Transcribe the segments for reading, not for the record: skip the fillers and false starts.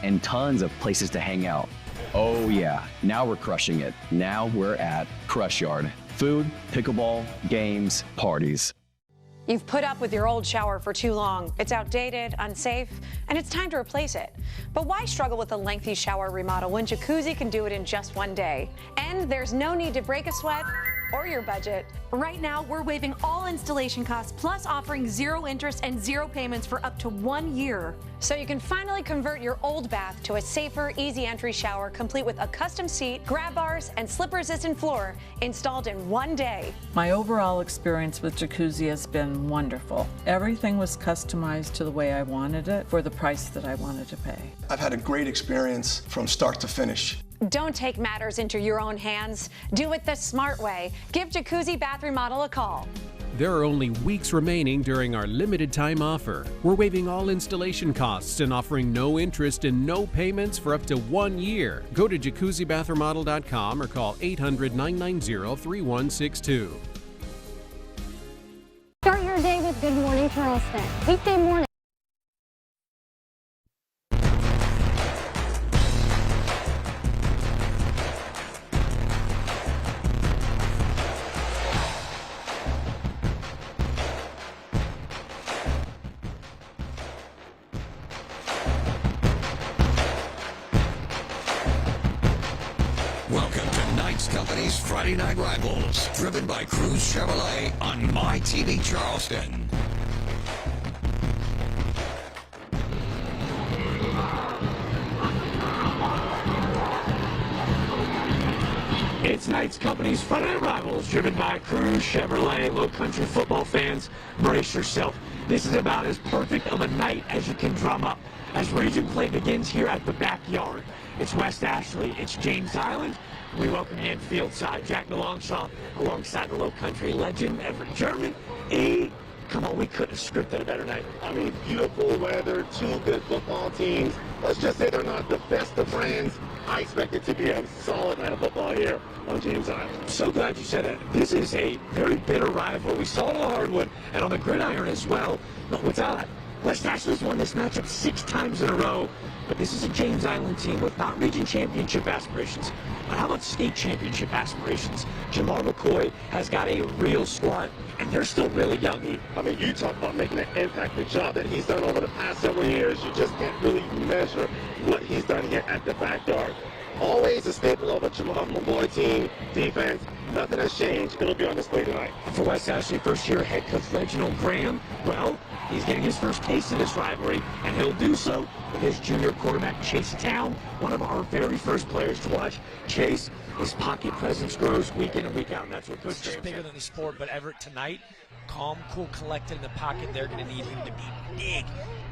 and tons of places to hang out. Oh yeah, now we're crushing it. Now we're at Crush Yard. Food, pickleball, games, parties. You've put up with your old shower for too long. It's outdated, unsafe, and it's time to replace it. But why struggle with a lengthy shower remodel when Jacuzzi can do it in just one day? And there's no need to break a sweat or your budget. Right now, we're waiving all installation costs, plus offering 0 interest and 0 payments for up to 1 year. So you can finally convert your old bath to a safer, easy entry shower, complete with a custom seat, grab bars, and slip-resistant floor installed in 1 day. My overall experience with Jacuzzi has been wonderful. Everything was customized to the way I wanted it for the price that I wanted to pay. I've had a great experience from start to finish. Don't take matters into your own hands. Do it the smart way. Give Jacuzzi Bath Remodel a call. There are only weeks remaining during our limited time offer. We're waiving all installation costs and offering no interest and no payments for up to 1 year. Go to jacuzzibathremodel.com or call 800-990-3162. Start your day with Good Morning Charleston. Weekday morning. Welcome to Knights Company's Friday Night Rivals, driven by Cruz Chevrolet on My TV Charleston. It's Knights Company's Friday Night Rivals, driven by Cruz Chevrolet. Low country football fans, brace yourself. This is about as perfect of a night as you can drum up, as region play begins here at the backyard. It's West Ashley, it's James Island. We welcome you in field side, Jack DeLongchamp, alongside the low country legend, Everett German. Come on, we couldn't have scripted a better night. I mean, beautiful weather, 2 good football teams. Let's just say they're not the best of friends. I expect it to be a solid night of football here on James Island. I'm so glad you said that. This is a very bitter rival. We saw it on the hardwood and on the gridiron as well. But what's odd, West Ashley's won this matchup 6 times in a row. But this is a James Island team with not region championship aspirations, but how about state championship aspirations? Jamar McCoy has got a real squad, and they're still really young. I mean, you talk about making an impact, the job that he's done over the past several years. You just can't really measure what he's done here at the backyard. Always a staple of a Jamar McCoy team. Defense, nothing has changed. It'll be on display tonight. For West Ashley, first-year head coach Reginald Graham, well, he's getting his first taste of this rivalry, and he'll do so with his junior quarterback, Chase Town, one of our very first players to watch. Chase, his pocket presence grows week in and week out, and that's what Coach just bigger than the sport, but Everett tonight, calm, cool, collected in the pocket. They're going to need him to be big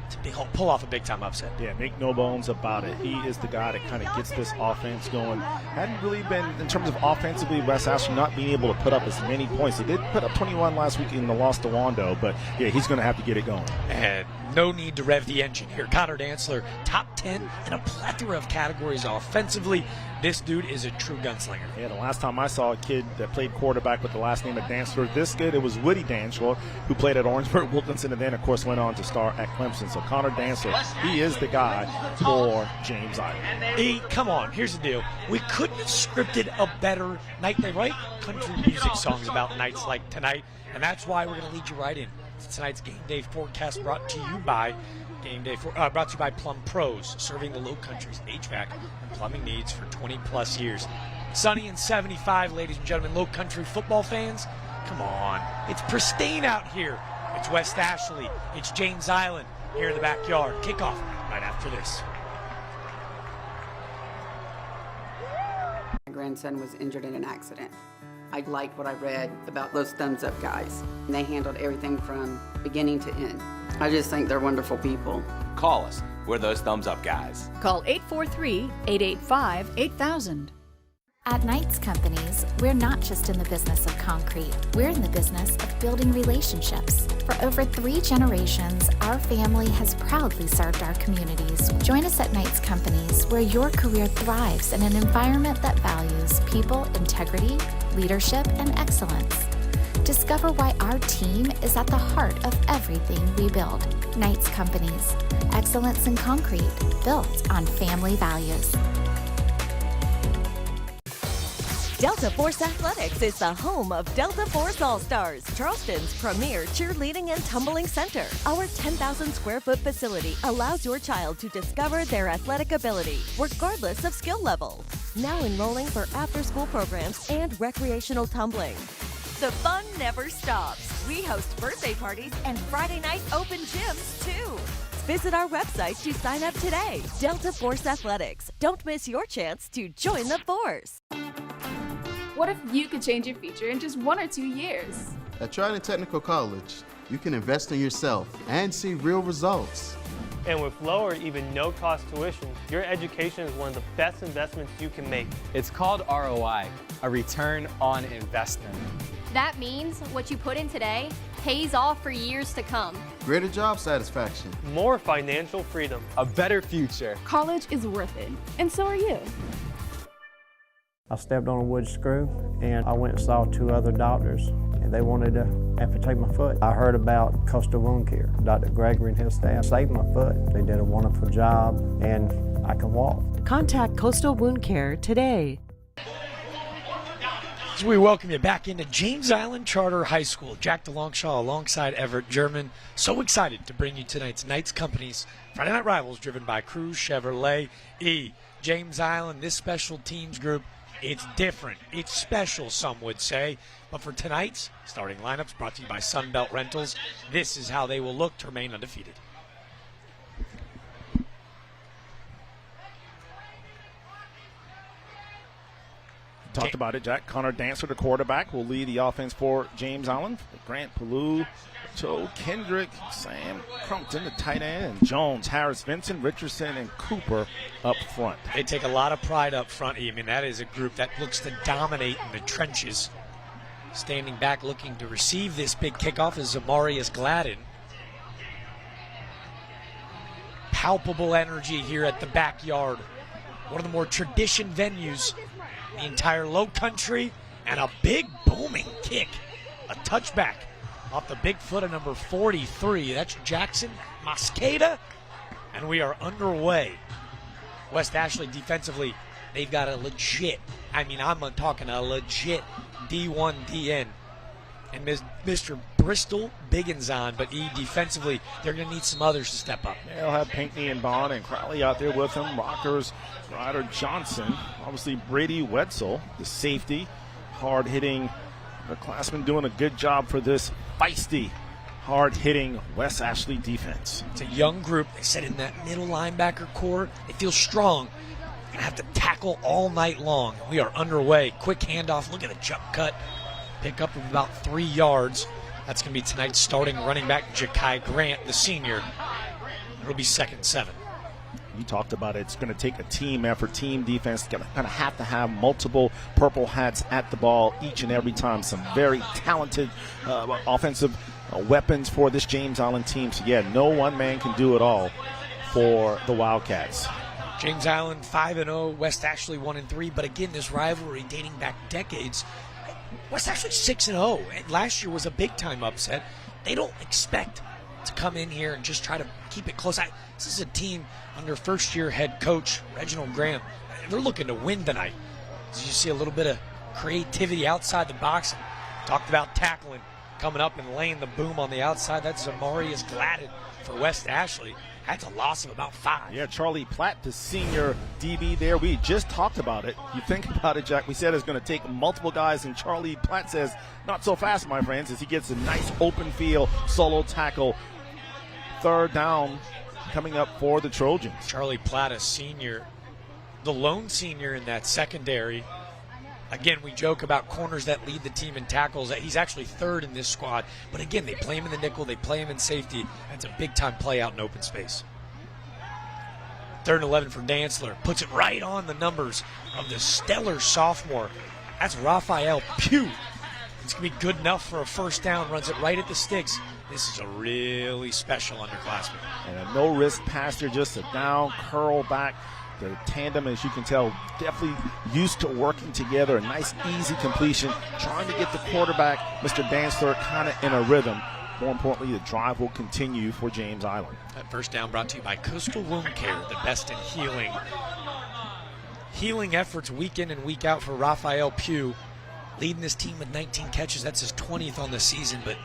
to pull off a big-time upset. Yeah, make no bones about it. He is the guy that kind of gets this offense going. Hadn't really been, in terms of offensively, West Ashley not being able to put up as many points. He did put up 21 last week in the loss to Wando, but yeah, he's going to have to get it going. And no need to rev the engine here. Connor Dantzler, top 10 in a plethora of categories offensively. This dude is a true gunslinger. Yeah, the last time I saw a kid that played quarterback with the last name of Dantzler this good, it was Woody Dantzler, who played at Orangeburg Wilkinson and then, of course, went on to star at Clemson. So Connor Dantzler, he is the guy for James Island. Come on, here's the deal. We couldn't have scripted a better night. They write country music songs about nights like tonight, and that's why we're going to lead you right in. Tonight's Game Day forecast brought to you by Plum Pros, serving the Low Country's HVAC and plumbing needs for 20-plus years. Sunny and 75, ladies and gentlemen, Low Country football fans. Come on, it's pristine out here. It's West Ashley, it's James Island here in the backyard. Kickoff right after this. My grandson was injured in an accident. I liked what I read about those thumbs up guys. They handled everything from beginning to end. I just think they're wonderful people. Call us. We're those thumbs up guys. Call 843-885-8000. At Knights Companies, we're not just in the business of concrete. We're in the business of building relationships. For over 3 generations, our family has proudly served our communities. Join us at Knights Companies, where your career thrives in an environment that values people, integrity, leadership, and excellence. Discover why our team is at the heart of everything we build. Knights Companies. Excellence in concrete, built on family values. Delta Force Athletics is the home of Delta Force All-Stars, Charleston's premier cheerleading and tumbling center. Our 10,000 square foot facility allows your child to discover their athletic ability, regardless of skill level. Now enrolling for after-school programs and recreational tumbling. The fun never stops. We host birthday parties and Friday night open gyms, too. Visit our website to sign up today. Delta Force Athletics. Don't miss your chance to join the Force. What if you could change your future in just 1 or 2 years? At Trident Technical College, you can invest in yourself and see real results. And with low or even no-cost tuition, your education is one of the best investments you can make. It's called ROI, a return on investment. That means what you put in today pays off for years to come. Greater job satisfaction. More financial freedom. A better future. College is worth it, and so are you. I stepped on a wood screw and I went and saw 2 other doctors and they wanted to amputate my foot. I heard about Coastal Wound Care. Dr. Gregory and his staff saved my foot. They did a wonderful job and I can walk. Contact Coastal Wound Care today. As we welcome you back into James Island Charter High School, Jack DeLongshaw alongside Everett German. So excited to bring you tonight's Knights Companies Friday Night Rivals, driven by Cruz Chevrolet. James Island, this special teams group, it's different. It's special, some would say. But for tonight's starting lineups, brought to you by Sunbelt Rentals, this is how they will look to remain undefeated. Talked about it, Jack. Connor Dancer, the quarterback, will lead the offense for James Island. Grant Palou, Joe Kendrick, Sam Crumpton, the tight end, and Jones, Harris, Vincent, Richardson, and Cooper up front. They take a lot of pride up front. I mean, that is a group that looks to dominate in the trenches. Standing back looking to receive this big kickoff is Zamarius Gladden. Palpable energy here at the backyard. One of the more tradition venues the entire low country, and a big booming kick, a touchback off the big foot of number 43. That's Jackson Mosqueda, and we are underway. West Ashley defensively, they've got a legit, I'm talking a legit D1 DN, and Mr. Bristol Biggins on, but defensively, they're going to need some others to step up. They'll have Pinckney and Bond and Crowley out there with them. Rockers, Ryder Johnson, obviously Brady Wetzel, the safety, hard-hitting. The classmen doing a good job for this feisty, hard-hitting West Ashley defense. It's a young group. They said in that middle linebacker core, they feel strong. Going to have to tackle all night long. We are underway. Quick handoff. Look at the jump cut. Pick up of about 3 yards. That's going to be tonight's starting running back, Ja'Kai Grant, the senior. It'll be 2nd and 7. You talked about it. It's going to take a team effort, team defense. Going to have to have multiple purple hats at the ball each and every time. Some very talented offensive weapons for this James Island team. So, yeah, no one man can do it all for the Wildcats. James Island 5-0, West Ashley 1-3. But, again, this rivalry dating back decades. West Ashley 6-0. And last year was a big-time upset. They don't expect to come in here and just try to keep it close. This is a team under first-year head coach Reginald Graham. They're looking to win tonight. As you see a little bit of creativity outside the box. Talked about tackling, coming up and laying the boom on the outside. That's Zamarius Gladden for West Ashley. That's a loss of about 5. Yeah, Charlie Platt, the senior DB there. We just talked about it. You think about it, Jack. We said it's going to take multiple guys, and Charlie Platt says, not so fast, my friends, as he gets a nice open field solo tackle. 3rd down coming up for the Trojans. Charlie Platt, a senior, the lone senior in that secondary. Again, we joke about corners that lead the team in tackles. He's actually 3rd in this squad. But again, they play him in the nickel. They play him in safety. That's a big-time play out in open space. 3rd and 11 for Dantzler. Puts it right on the numbers of the stellar sophomore. That's Raphael Pugh. It's going to be good enough for a 1st down. Runs it right at the sticks. This is a really special underclassman. And a no-risk pass there, just a down, curl back. The tandem, as you can tell, definitely used to working together. A nice, easy completion, trying to get the quarterback, Mr. Dantzler, kind of in a rhythm. More importantly, the drive will continue for James Island. That first down brought to you by Coastal Wound Care, the best in healing. Healing efforts week in and week out for Raphael Pugh, leading this team with 19 catches. That's his 20th on the season, but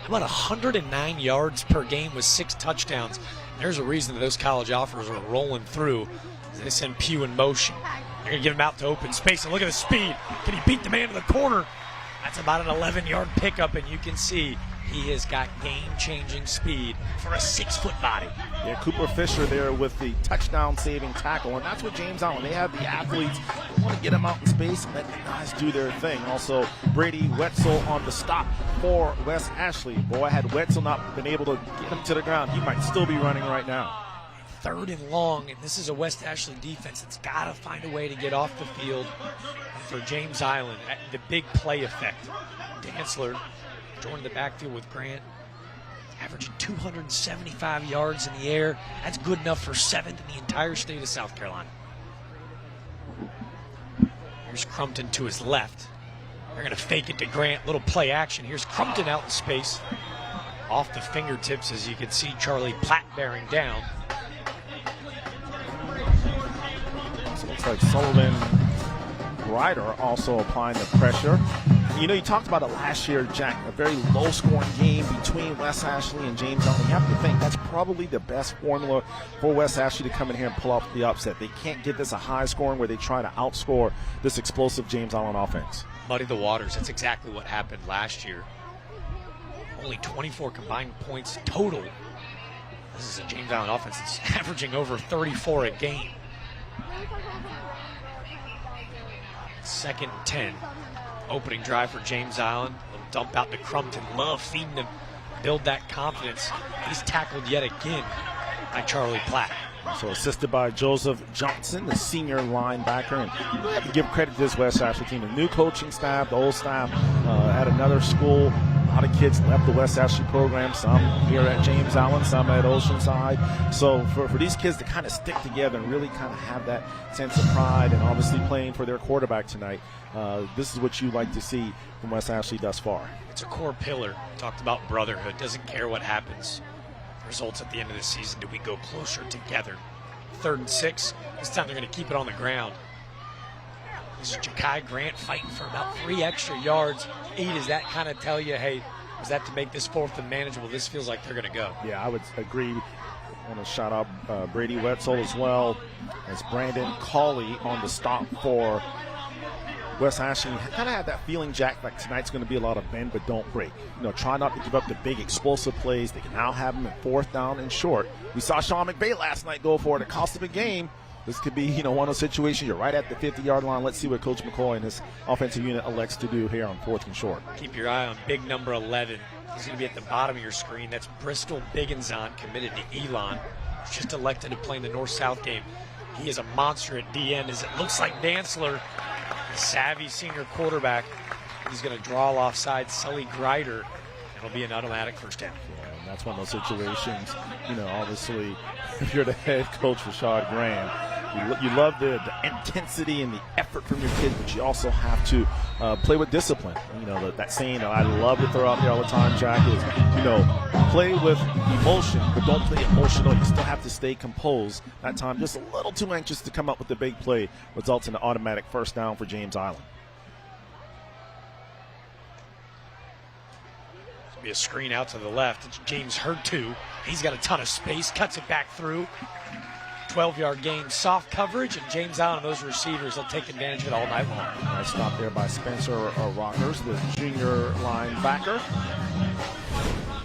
about 109 yards per game with 6 touchdowns. There's a reason that those college offers are rolling through. They send Pugh in motion. They're going to get him out to open space, and look at the speed. Can he beat the man in the corner? That's about an 11-yard pickup, and you can see he has got game-changing speed for a 6-foot body. Yeah, Cooper Fisher there with the touchdown-saving tackle, and that's what James Island. They have the athletes. They want to get them out in space and let the guys do their thing. Also, Brady Wetzel on the stop for West Ashley. Boy, had Wetzel not been able to get him to the ground, he might still be running right now. 3rd and long, and this is a West Ashley defense that's got to find a way to get off the field. And for James Island, the big play effect. Dantzler joined the backfield with Grant, averaging 275 yards in the air. That's good enough for 7th in the entire state of South Carolina. Here's Crumpton to his left. They're going to fake it to Grant. Little play action. Here's Crumpton out in space. Off the fingertips, as you can see, Charlie Platt bearing down. So it looks like Sullivan Ryder also applying the pressure. You know, you talked about it last year, Jack, a very low-scoring game between West Ashley and James Island. You have to think that's probably the best formula for West Ashley to come in here and pull off the upset. They can't get this a high-scoring where they try to outscore this explosive James Island offense. Muddy the waters. That's exactly what happened last year. Only 24 combined points total. This is a James Island offense that's averaging over 34 a game. 2nd and 10. Opening drive for James Island. A little dump out to Crumpton. Love feeding him. Build that confidence. He's tackled yet again by Charlie Platt. So assisted by Joseph Johnson, the senior linebacker. And you have to give credit to this West Ashley team. The new coaching staff, the old staff at another school. A lot of kids left the West Ashley program, some here at James Island, some at Oceanside. So for these kids to kind of stick together and really kind of have that sense of pride, and obviously playing for their quarterback tonight, this is what you like to see from West Ashley thus far. It's a core pillar. Talked about brotherhood. Doesn't care what happens. Results at the end of the season. Do we go closer together? 3rd and 6. This time they're going to keep it on the ground. This is Ja'Kai Grant fighting for about 3 extra yards. 8, does that kind of tell you, hey, was that to make this 4th and manageable? This feels like they're going to go. Yeah, I would agree. I want to shout out Brady Wetzel as well as Brandon Cawley on the stop for West Ashley. Kind of had that feeling, Jack, like tonight's going to be a lot of bend but don't break. You know, try not to give up the big explosive plays. They can now have them in 4th down and short. We saw Sean McVay last night go for it. It cost him a game. This could be, one of those situations. You're right at the 50-yard line. Let's see what Coach McCoy and his offensive unit elects to do here on 4th and short. Keep your eye on big number 11. He's going to be at the bottom of your screen. That's Bristol Bigginson, committed to Elon. He's just elected to play in the North-South game. He is a monster at DN, as it looks like Dantzler, the savvy senior quarterback, he's going to draw offside Sully Grider. It'll be an automatic first down. Yeah, and that's one of those situations, obviously, if you're the head coach, Rashad Graham, you love the intensity and the effort from your kids, but you also have to play with discipline. That saying I love to throw out there all the time, Jack, is, play with emotion, but don't play emotional. You still have to stay composed. That time, just a little too anxious to come up with the big play, results in an automatic first down for James Island. Be a screen out to the left. It's James Hurtu. He's got a ton of space, cuts it back through. 12-yard gain, soft coverage, and James Island, those receivers, will take advantage of it all night long. Nice stop there by Spencer Rockers, the junior linebacker.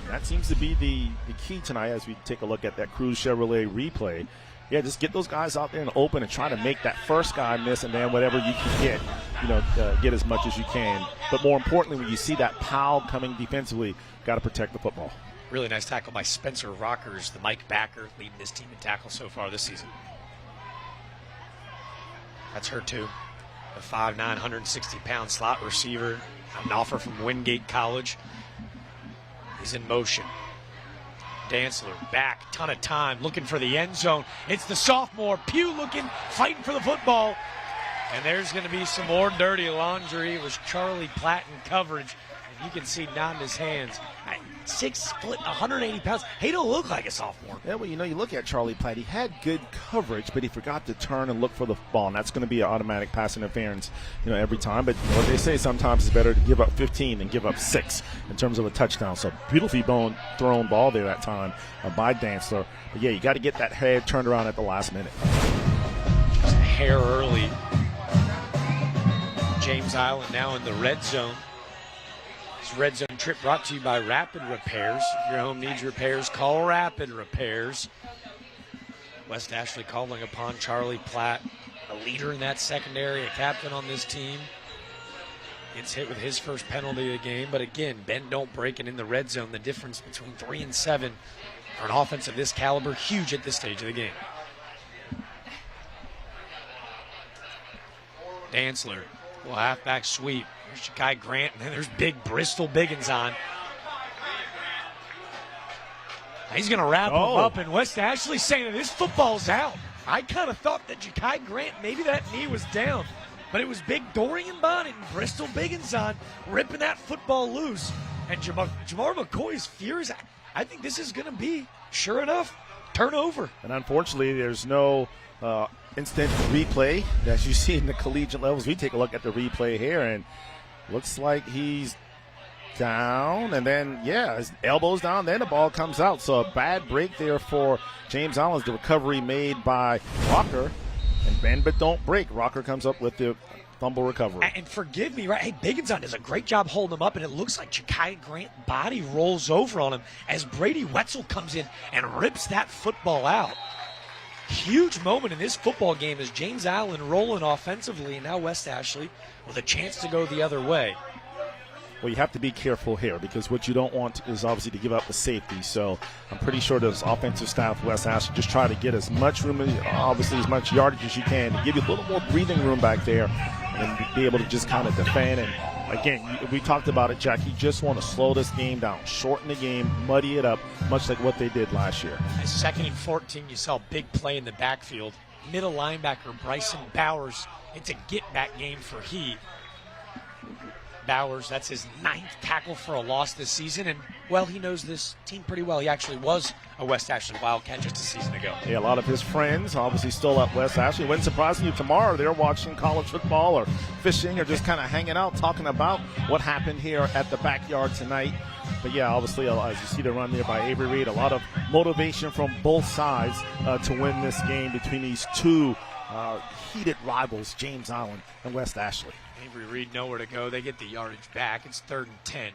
That seems to be the key tonight as we take a look at that Cruz Chevrolet replay. Yeah, just get those guys out there and open and try to make that first guy miss, and then whatever you can get, get as much as you can. But more importantly, when you see that Powell coming defensively, got to protect the football. Really nice tackle by Spencer Rockers, the Mike backer, leading this team in tackles so far this season. That's her too. The 5'9", 160-pound slot receiver, an offer from Wingate College. He's in motion. Dantzler back, ton of time, looking for the end zone. It's the sophomore, Pugh looking, fighting for the football. And there's going to be some more dirty laundry. It was Charlie Platt in coverage. And you can see nodding his hands. 6 foot, 180 pounds. He don't look like a sophomore. Yeah, well, you know, you look at Charlie Platt. He had good coverage, but he forgot to turn and look for the ball. And that's going to be an automatic pass interference, you know, every time. But what they say sometimes it's better to give up 15 than give up 6 in terms of a touchdown. So beautifully thrown ball there that time by Dantzler. But yeah, you got to get that head turned around at the last minute. Just a hair early. James Island now in the red zone. This red zone trip brought to you by Rapid Repairs. If your home needs repairs, call Rapid Repairs. West Ashley calling upon Charlie Platt, a leader in that secondary, a captain on this team. Gets hit with his first penalty of the game. But again, bend don't break, and in the red zone, the difference between 3 and 7 for an offense of this caliber, huge at this stage of the game. Dantzler, little halfback sweep. There's Ja'Kai Grant, and then there's big Bristol Biggins on. He's going to wrap him up, and West Ashley saying that this football's out. I kind of thought that Ja'Kai Grant, maybe that knee was down, but it was big Dorian Bonnet and Bristol Biggins on, ripping that football loose. And Jamar McCoy's furious. I think this is going to be, sure enough, turnover. And unfortunately, there's no instant replay that you see in the collegiate levels. We take a look at the replay here, and looks like he's down, and then, yeah, his elbow's down, then the ball comes out. So a bad break there for James Island. The recovery made by Rocker, and bend but don't break. Rocker comes up with the fumble recovery. And forgive me, right? Hey, Biggins does a great job holding him up, and it looks like Ja'Kai Grant's body rolls over on him as Brady Wetzel comes in and rips that football out. Huge moment in this football game is James Island rolling offensively, and now West Ashley with a chance to go the other way. Well, you have to be careful here because what you don't want is obviously to give up the safety. So I'm pretty sure this offensive staff, West Ashley, just try to get as much room, obviously as much yardage as you can, to give you a little more breathing room back there and be able to just kind of defend. And again, we talked about it, Jack. You just want to slow this game down, shorten the game, muddy it up, much like what they did last year. 2nd and 14, you saw a big play in the backfield. Middle linebacker Bryson Bowers. It's a get-back game for he. Bowers, that's his 9th tackle for a loss this season, and, well, he knows this team pretty well. He actually was a West Ashley Wildcat just a season ago. Yeah, a lot of his friends obviously still at West Ashley. Wouldn't surprise you tomorrow they're watching college football or fishing or just kind of hanging out, talking about what happened here at the backyard tonight. But, yeah, obviously, as you see the run there by Avery Reed, a lot of motivation from both sides to win this game between these two heated rivals, James Island and West Ashley. Avery Reed nowhere to go. They get the yardage back. It's 3rd and 10.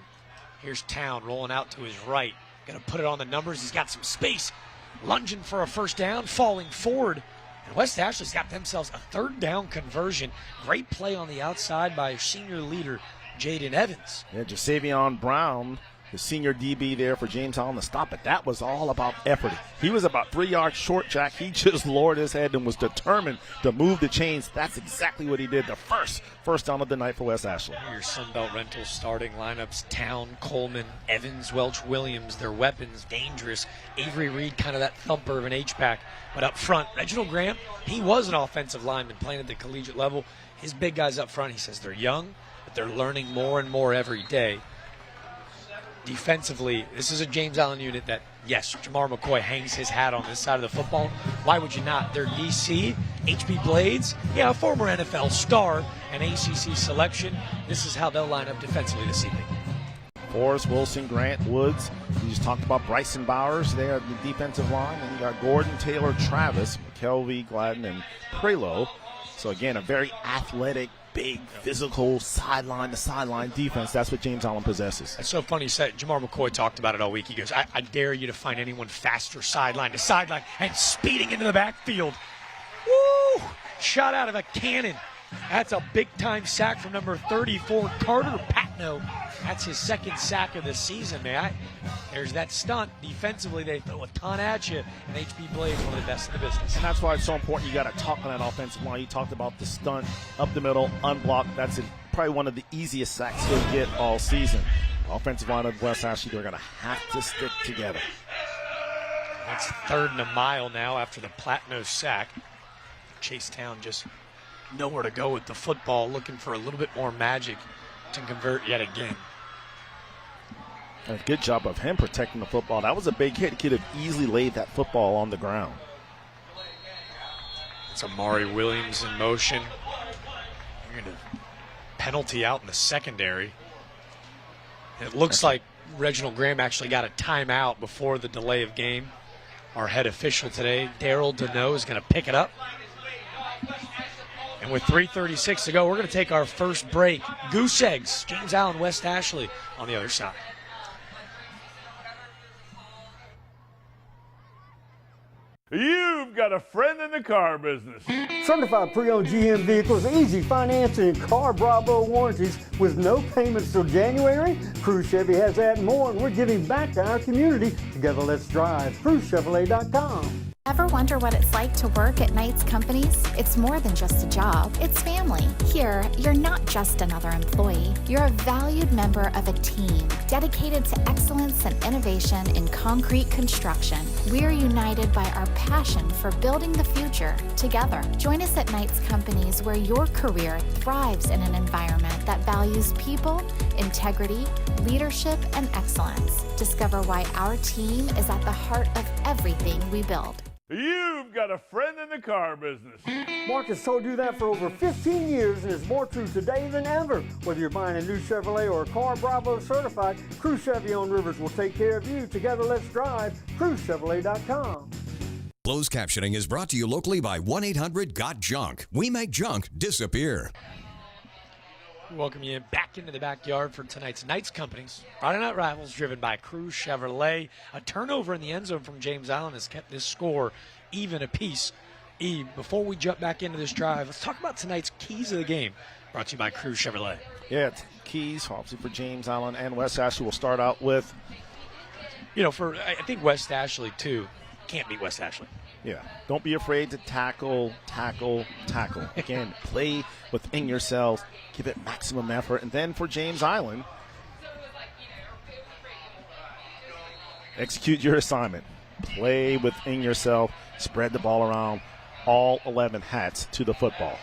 Here's Town rolling out to his right. Going to put it on the numbers. He's got some space. Lunging for a first down, falling forward. And West Ashley's got themselves a 3rd down conversion. Great play on the outside by senior leader Jaden Evans. Yeah, Jasavion Brown, the senior DB there for James Island to stop it. That was all about effort. He was about 3 yards short, Jack. He just lowered his head and was determined to move the chains. That's exactly what he did. The first down of the night for West Ashley. Your Sunbelt Rentals starting lineups: Town, Coleman, Evans, Welch, Williams. Their weapons, dangerous. Avery Reed, kind of that thumper of an H-back. But up front, Reginald Graham, he was an offensive lineman playing at the collegiate level. His big guys up front, he says they're young, but they're learning more and more every day. Defensively, this is a James Island unit that, yes, Jamar McCoy hangs his hat on this side of the football. Why would you not? Their DC, HB Blades, a former NFL star, an ACC selection. This is how they'll line up defensively this evening. Forrest, Wilson, Grant, Woods. You just talked about Bryson Bowers there at the defensive line. And you got Gordon, Taylor, Travis, McKelvey, Gladden, and Prelo. So, again, a very athletic, big, physical, sideline-to-sideline defense. That's what James Island possesses. It's so funny you said, Jamar McCoy talked about it all week. He goes, I dare you to find anyone faster sideline-to-sideline and speeding into the backfield. Woo! Shot out of a cannon. That's a big-time sack from number 34, Carter Patno. That's his 2nd sack of the season, man. There's that stunt. Defensively, they throw a ton at you, and HB Blades, one of the best in the business. And that's why it's so important. You got to talk on that offensive line. You talked about the stunt up the middle, unblocked. That's probably one of the easiest sacks he'll get all season. Offensive line of West Ashley, they're going to have to stick together. It's 3rd and a mile now after the Platno sack. Chasetown just nowhere to go with the football, looking for a little bit more magic to convert yet again. A good job of him protecting the football. That was a big hit. He could have easily laid that football on the ground. It's Amari Williams in motion. You're going to penalty out in the secondary. It looks like Reginald Graham actually got a timeout before the delay of game. Our head official today, Daryl Deneau, is going to pick it up. And with 3:36 to go, we're going to take our first break. Goose Eggs, James Allen, West Ashley on the other side. You've got a friend in the car business. Certified pre-owned GM vehicles, easy financing, and Car Bravo warranties with no payments till January. Cruise Chevy has that and more, and we're giving back to our community. Together, let's drive. CruiseChevrolet.com. Ever wonder what it's like to work at Knight's Companies? It's more than just a job, it's family. Here, you're not just another employee. You're a valued member of a team dedicated to excellence and innovation in concrete construction. We're united by our passion for building the future together. Join us at Knight's Companies, where your career thrives in an environment that values people, integrity, leadership, and excellence. Discover why our team is at the heart of everything we build. You've got a friend in the car business. Mark has told you that for over 15 years, and it's more true today than ever. Whether you're buying a new Chevrolet or a Car Bravo certified, Cruise Chevy on Rivers will take care of you. Together, let's drive. CruiseChevrolet.com. Closed captioning is brought to you locally by 1-800-GOT-JUNK. We make junk disappear. Welcome you back into the backyard for tonight's Knights Companies. Friday Night Rivals, driven by Cruise Chevrolet. A turnover in the end zone from James Allen has kept this score even apiece. Before we jump back into this drive, let's talk about tonight's keys of the game, brought to you by Cruise Chevrolet. Yeah, keys, obviously, for James Allen and West Ashley. We'll start out with, I think West Ashley, too. Can't beat West Ashley. Yeah, don't be afraid to tackle. Again, play within yourself, give it maximum effort. And then for James Island, execute your assignment. Play within yourself, spread the ball around, all 11 hats to the football.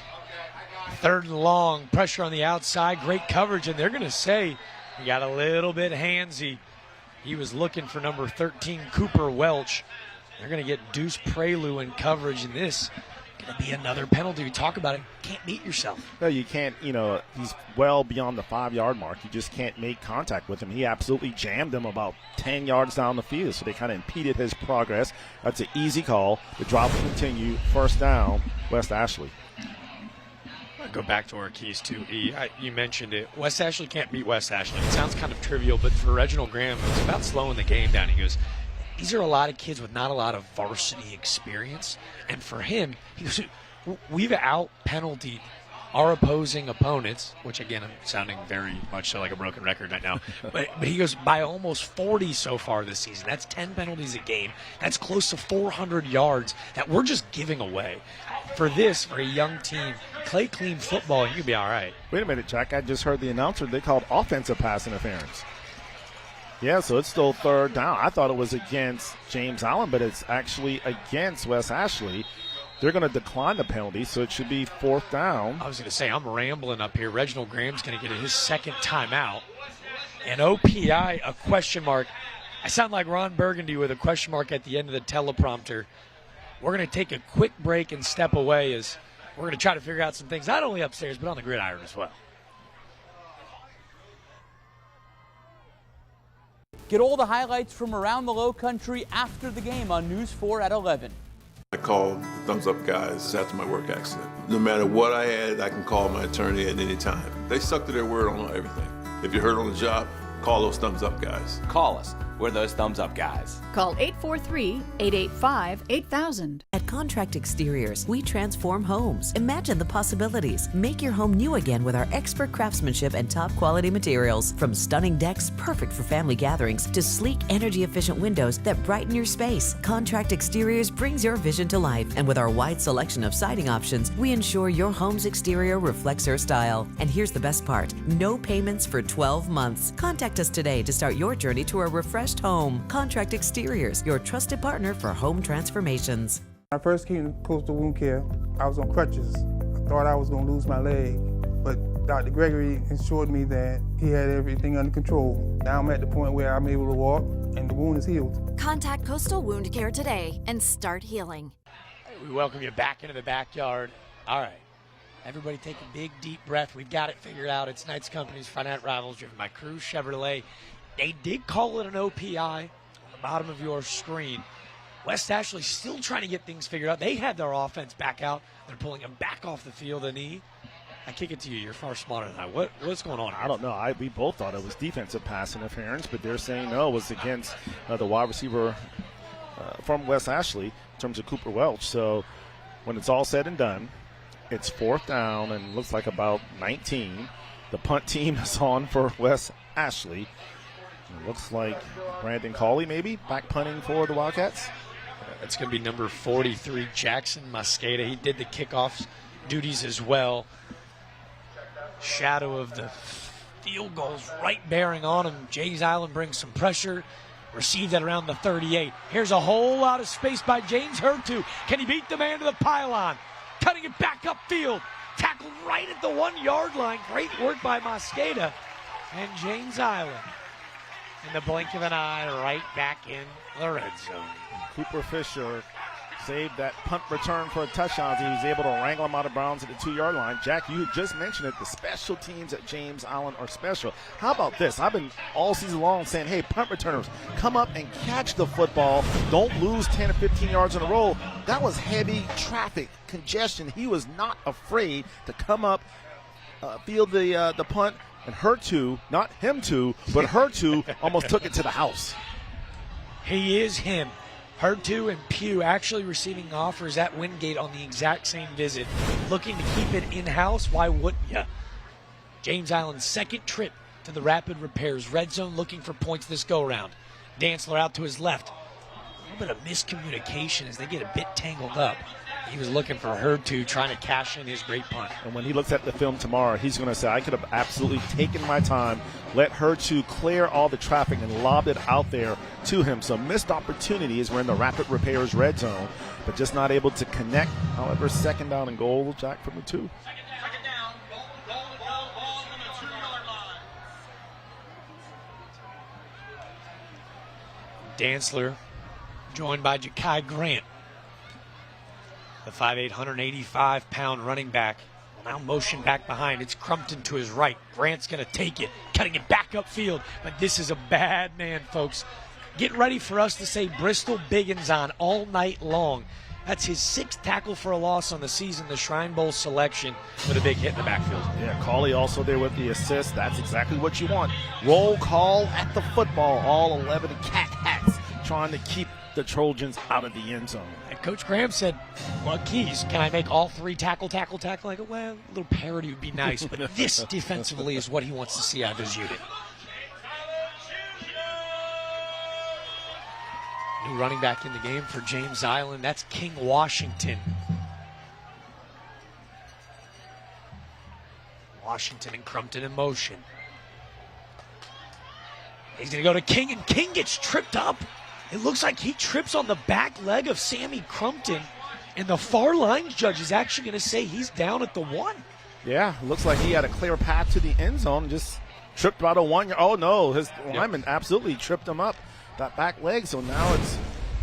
3rd and long, pressure on the outside, great coverage, and they're going to say he got a little bit handsy. He was looking for number 13, Cooper Welch. They're going to get Deuce Prelude in coverage, and this going to be another penalty. We talk about it. Can't beat yourself. No, you can't. He's well beyond the 5-yard mark. You just can't make contact with him. He absolutely jammed him about 10 yards down the field, so they kind of impeded his progress. That's an easy call. The drop will continue. 1st down, West Ashley. I'll go back to our keys, too, you mentioned it. West Ashley can't beat West Ashley. It sounds kind of trivial, but for Reginald Graham, it's about slowing the game down. He goes, these are a lot of kids with not a lot of varsity experience. And for him, he goes, we've out-penaltied our opposing opponents, which, again, I'm sounding very much so like a broken record right now. but he goes, by almost 40 so far this season. That's 10 penalties a game. That's close to 400 yards that we're just giving away. For a young team, play clean football, and you'll be all right. Wait a minute, Jack. I just heard the announcer. They called offensive pass interference. Yeah, so it's still 3rd down. I thought it was against James Allen, but it's actually against West Ashley. They're going to decline the penalty, so it should be 4th down. I was going to say, I'm rambling up here. Reginald Graham's going to get his 2nd timeout. And OPI, a question mark. I sound like Ron Burgundy with a question mark at the end of the teleprompter. We're going to take a quick break and step away as we're going to try to figure out some things, not only upstairs, but on the gridiron as well. Get all the highlights from around the Low Country after the game on News 4 at 11. I call the Thumbs Up guys after my work accident. No matter what I had, I can call my attorney at any time. They stuck to their word on everything. If you're hurt on the job, call those Thumbs Up guys. Call us. We're those Thumbs Up guys. Call 843-885-8000. At At Contract Exteriors, we transform homes. Imagine the possibilities. Make your home new again with our expert craftsmanship and top quality materials. From stunning decks perfect for family gatherings to sleek, energy-efficient windows that brighten your space, Contract Exteriors brings your vision to life. And with our wide selection of siding options, we ensure your home's exterior reflects your style. And here's the best part: no payments for 12 months. Contact us today to start your journey to a refreshed home. Contract Exteriors, your trusted partner for home transformations. When I first came to Coastal Wound Care, I was on crutches. I thought I was going to lose my leg, but Dr. Gregory assured me that he had everything under control. Now I'm at the point where I'm able to walk and the wound is healed. Contact Coastal Wound Care today and start healing. We welcome you back into the backyard. All right. Everybody take a big, deep breath. We've got it figured out. It's Knights Company's Friday Night Rivals, driven by Cruz Chevrolet. They did call it an OPI on the bottom of your screen. West Ashley still trying to get things figured out. They had their offense back out. They're pulling him back off the field, a knee. I kick it to you. You're far smarter than I. What's going on? I don't know. We both thought it was defensive pass interference, but they're saying no, it was against the wide receiver from West Ashley in terms of Cooper Welch. So when it's all said and done, it's 4th down and looks like about 19. The punt team is on for West Ashley. It looks like Brandon Cawley maybe back punting for the Wildcats. It's going to be number 43, Jackson Mosqueda. He did the kickoff duties as well. Shadow of the field goals right bearing on him. James Island brings some pressure. Received at around the 38. Here's a whole lot of space by James Hurtu. Can he beat the man to the pylon? Cutting it back upfield. Tackled right at the 1-yard line. Great work by Mosqueda. And James Island, in the blink of an eye, right back in the red zone. Cooper Fisher saved that punt return for a touchdown. He was able to wrangle him out of bounds at the 2-yard line. Jack, you just mentioned it. The special teams at James Island are special. How about this? I've been all season long saying, hey, punt returners, come up and catch the football. Don't lose 10 or 15 yards in a row. That was heavy traffic congestion. He was not afraid to come up, field the punt, and Hurtu, not him too, but Hurtu almost took it to the house. He is him. Hurtu and Pugh actually receiving offers at Wingate on the exact same visit. Looking to keep it in-house, why wouldn't you? James Island's second trip to the Rapid Repairs red zone, looking for points this go-around. Dantzler out to his left. A little bit of miscommunication as they get a bit tangled up. He was looking for Hurtu, trying to cash in his great punt. And when he looks at the film tomorrow, he's going to say, I could have absolutely taken my time, let Hurtu clear all the traffic and lobbed it out there to him. So missed opportunity as we're in the Rapid Repairs red zone, but just not able to connect. However, 2nd down and goal, Jack, from the 2. Dantzler joined by Ja'Kai Grant. The 5'8", 185-pound running back will now motion back behind. It's Crumpton to his right. Grant's going to take it, cutting it back upfield. But this is a bad man, folks. Get ready for us to say Bristol Biggins on all night long. That's his 6th tackle for a loss on the season, the Shrine Bowl selection, with a big hit in the backfield. Yeah, Cawley also there with the assist. That's exactly what you want. Roll call at the football. All 11 cat hats trying to keep the Trojans out of the end zone. And Coach Graham said, well, Keys, can I make all 3 tackle? I go, well, a little parity would be nice, but this defensively is what he wants to see out of his unit. New running back in the game for James Island. That's King Washington. Washington and Crumpton in motion. He's going to go to King, and King gets tripped up. It looks like he trips on the back leg of Sammy Crumpton, and the far lines judge is actually going to say he's down at the 1. Yeah, looks like he had a clear path to the end zone, just tripped about a 1 yard. Oh, no, his lineman absolutely tripped him up, that back leg. So now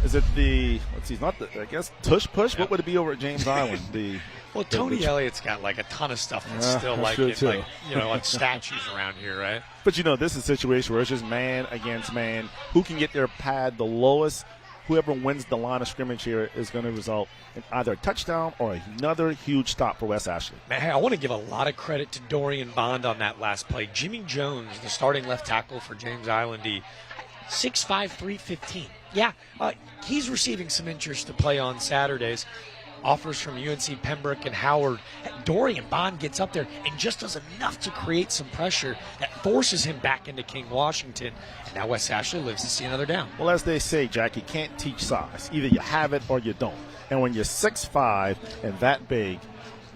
is it the, let's see, not the, I guess, tush push? What would it be over at James Island? Well, Tony Elliott's got like a ton of stuff that's still like, like statues around here, right? But this is a situation where it's just man against man. Who can get their pad the lowest? Whoever wins the line of scrimmage here is going to result in either a touchdown or another huge stop for West Ashley. Man, I want to give a lot of credit to Dorian Bond on that last play. Jimmy Jones, the starting left tackle for James Island, 6'5", 315. Yeah, he's receiving some interest to play on Saturdays. Offers from UNC Pembroke and Howard. Dorian Bond gets up there and just does enough to create some pressure that forces him back into King Washington. And now West Ashley lives to see another down. Well, as they say, Jack, you can't teach size. Either you have it or you don't. And when you're 6'5" and that big,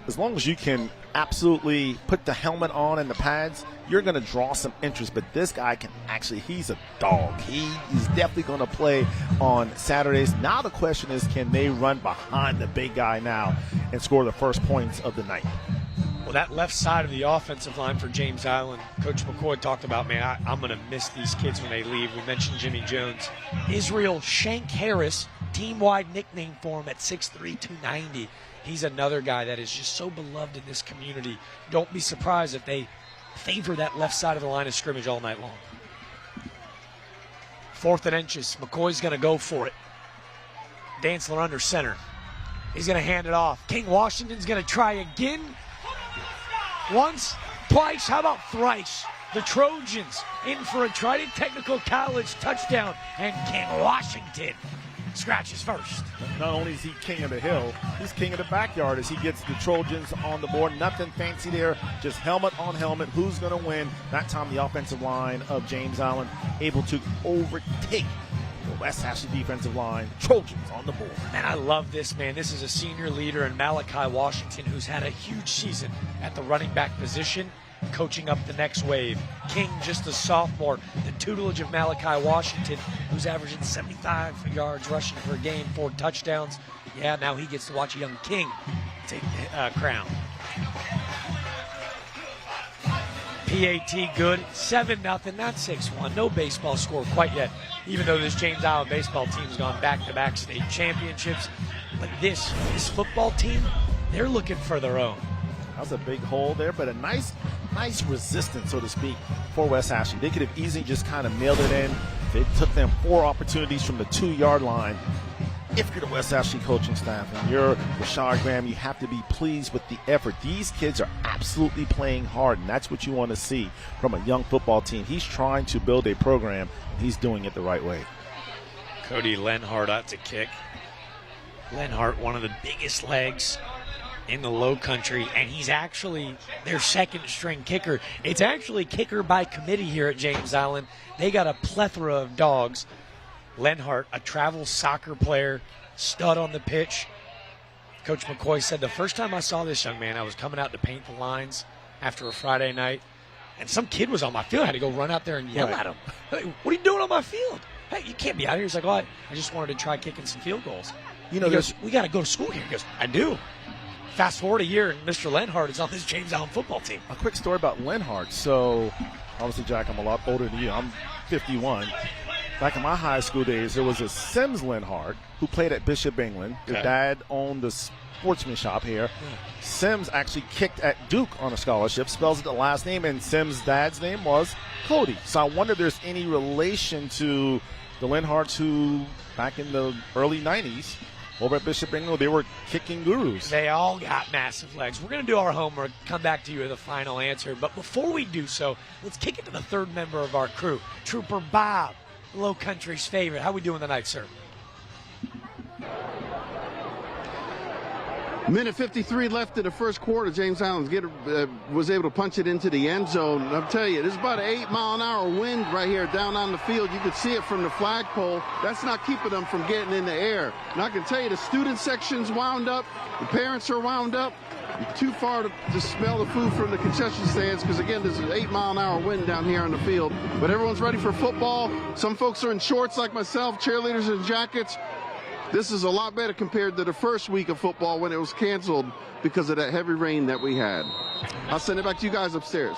as long as you can absolutely put the helmet on and the pads, you're going to draw some interest. But this guy can actually, he's a dog. He is definitely going to play on Saturdays. Now the question is, can they run behind the big guy now and score the first points of the night? Well, that left side of the offensive line for James Island, Coach McCoy talked about, man, I'm going to miss these kids when they leave. We mentioned Jimmy Jones. Israel Shank Harris, team-wide nickname for him at 6'3", 290. He's another guy that is just so beloved in this community. Don't be surprised if they favor that left side of the line of scrimmage all night long. 4th and inches. McCoy's going to go for it. Dantzler under center. He's going to hand it off. King Washington's going to try again. Once, twice, how about thrice? The Trojans in for a Trident Technical College touchdown, and King Washington scratches first. Not only is he king of the hill, he's king of the backyard as he gets the Trojans on the board. Nothing fancy there, just helmet on helmet. Who's going to win? That time the offensive line of James Island able to overtake the West Ashley defensive line. Trojans on the board. Man, I love this, man. This is a senior leader in Malachi Washington who's had a huge season at the running back position, coaching up the next wave. King, just a sophomore, the tutelage of Malachi Washington, who's averaging 75 yards rushing per game, 4 touchdowns. Yeah, now he gets to watch a young King take the crown. PAT good, 7-0, not 6-1. No baseball score quite yet, even though this James Island baseball team's gone back-to-back state championships. But this football team, they're looking for their own. That was a big hole there, but a nice resistance, so to speak, for West Ashley. They could have easily just kind of nailed it in. They took them 4 opportunities from the 2-yard line. If you're the West Ashley coaching staff and you're Rashad Graham, you have to be pleased with the effort. These kids are absolutely playing hard, and that's what you want to see from a young football team. He's trying to build a program, and he's doing it the right way. Cody Lenhart out to kick. Lenhart, one of the biggest legs in the Low Country, and he's actually their second-string kicker. It's actually kicker by committee here at James Island. They got a plethora of dogs. Lenhart, a travel soccer player, stud on the pitch. Coach McCoy said, the first time I saw this young man, I was coming out to paint the lines after a Friday night, and some kid was on my field. I had to go run out there and yell at him. Hey, what are you doing on my field? Hey, you can't be out here. He's like, oh, I just wanted to try kicking some field goals. You know, he goes, we got to go to school here. He goes, I do. Fast forward a year, and Mr. Lenhart is on this James Island football team. A quick story about Lenhart. So, obviously, Jack, I'm a lot older than you. I'm 51. Back in my high school days, there was a Sims Lenhart who played at Bishop England. His dad owned the sportsman shop here. Sims actually kicked at Duke on a scholarship, spells it the last name, and Sims' dad's name was Cody. So I wonder if there's any relation to the Lenharts who, back in the early 90s, over at Bishop England, they were kicking gurus. They all got massive legs. We're going to do our homework, come back to you with a final answer. But before we do so, let's kick it to the third member of our crew, Trooper Bob, Low Country's favorite. How we doing tonight, sir? Minute 53 left in the first quarter. James Island was able to punch it into the end zone. I'll tell you, this is about an 8-mile-an-hour wind right here down on the field. You can see it from the flagpole. That's not keeping them from getting in the air. And I can tell you, the student section's wound up. The parents are wound up. You're too far to smell the food from the concession stands because, again, there's an 8-mile-an-hour wind down here on the field. But everyone's ready for football. Some folks are in shorts like myself, cheerleaders in jackets. This is a lot better compared to the first week of football when it was canceled because of that heavy rain that we had. I'll send it back to you guys upstairs.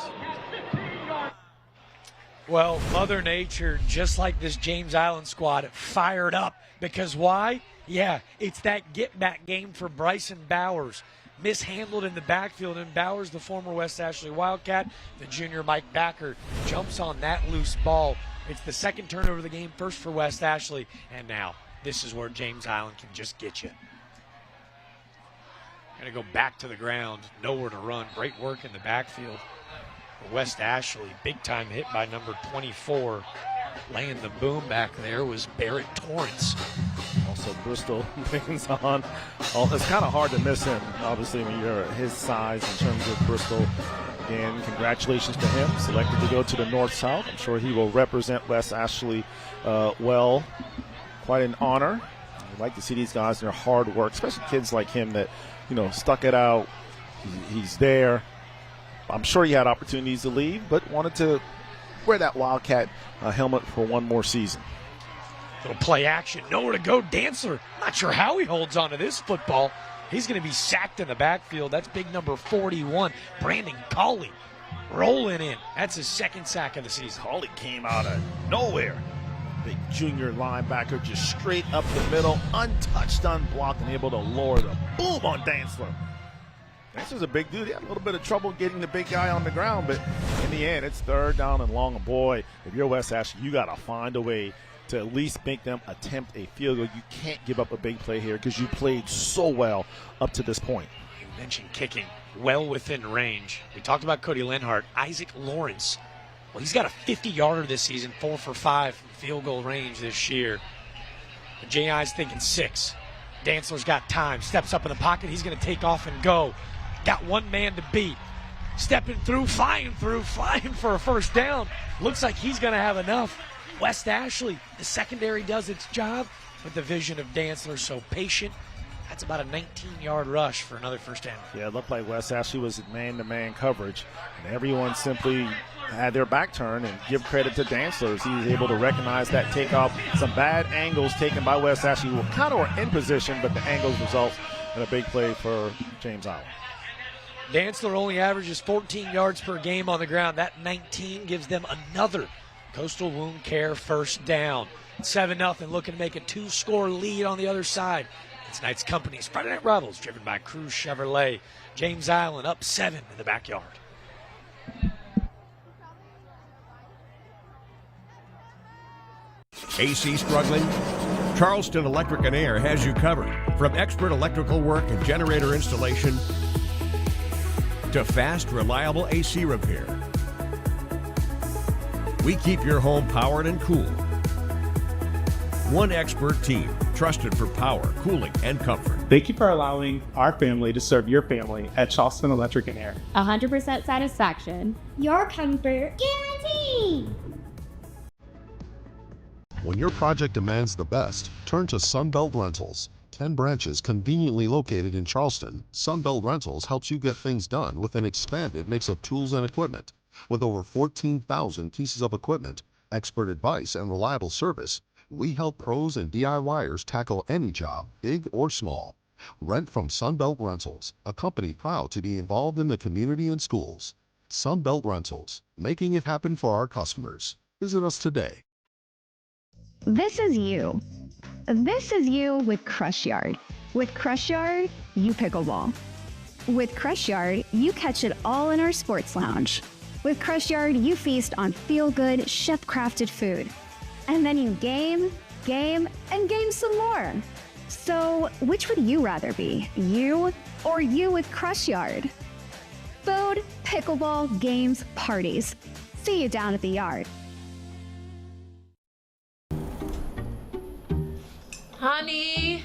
Well, Mother Nature, just like this James Island squad, fired up. Because why? Yeah, it's that get-back game for Bryson Bowers. Mishandled in the backfield, and Bowers, the former West Ashley Wildcat, the junior Mike Backer, jumps on that loose ball. It's the second turnover of the game, first for West Ashley, and now this is where James Island can just get you. Going to go back to the ground, nowhere to run. Great work in the backfield. West Ashley, big time hit by number 24, Laying the boom back there was Barrett Torrance. Also, Bristol brings on. It's kind of hard to miss him, obviously, when you're his size in terms of Bristol. Again, congratulations to him. Selected to go to the North-South. I'm sure he will represent West Ashley well. Quite an honor. I'd like to see these guys in their hard work, especially kids like him that, stuck it out. He's there. I'm sure he had opportunities to leave, but wanted to wear that Wildcat helmet for one more season. Little play action, nowhere to go. Dantzler, not sure how he holds on to this football. He's going to be sacked in the backfield. That's big number 41, Brandon Cawley, rolling in. That's his second sack of the season. Cawley came out of nowhere. Big junior linebacker just straight up the middle, untouched, unblocked, and able to lower the boom on Dantzler. Dantzler's a big dude. He had a little bit of trouble getting the big guy on the ground, but in the end, it's third down and long. And boy, if you're West Ashley, you got to find a way to at least make them attempt a field goal. You can't give up a big play here because you played so well up to this point. You mentioned kicking well within range. We talked about Cody Lenhart. Isaac Lawrence, well, he's got a 50-yarder this season, 4 for 5 from field goal range this year. But J.I.'s thinking 6. Dantzler's got time, steps up in the pocket. He's going to take off and go. Got one man to beat. Stepping through, flying for a first down. Looks like he's going to have enough. West Ashley, the secondary does its job with the vision of Dantzler, so patient. That's about a 19-yard rush for another first down. Yeah, it looked like West Ashley was in man-to-man coverage, and everyone simply had their back turned, and give credit to Dantzler as he was able to recognize that takeoff. Some bad angles taken by West Ashley, who kind of were in position, but the angles result in a big play for James Island. Dantzler only averages 14 yards per game on the ground. That 19 gives them another Coastal Wound Care first down. 7-0, looking to make a 2-score lead on the other side. It's tonight's company's Friday Night Rivals, driven by Cruz Chevrolet. James Island up 7 in the backyard. AC struggling? Charleston Electric and Air has you covered. From expert electrical work and generator installation to fast, reliable AC repair. We keep your home powered and cool. One expert team, trusted for power, cooling, and comfort. Thank you for allowing our family to serve your family at Charleston Electric and Air. 100% satisfaction. Your comfort guaranteed. When your project demands the best, turn to Sunbelt Rentals. 10 branches conveniently located in Charleston, Sunbelt Rentals helps you get things done with an expanded mix of tools and equipment. With over 14,000 pieces of equipment, expert advice, and reliable service, we help pros and DIYers tackle any job, big or small. Rent from Sunbelt Rentals, a company proud to be involved in the community and schools. Sunbelt Rentals, making it happen for our customers. Visit us today. This is you. This is you with Crush Yard. With Crush Yard, you pickleball. With Crush Yard, you catch it all in our sports lounge. With Crush Yard, you feast on feel-good, chef-crafted food. And then you game, and game some more. So, which would you rather be? You or you with Crush Yard? Food, pickleball, games, parties. See you down at the yard. Honey,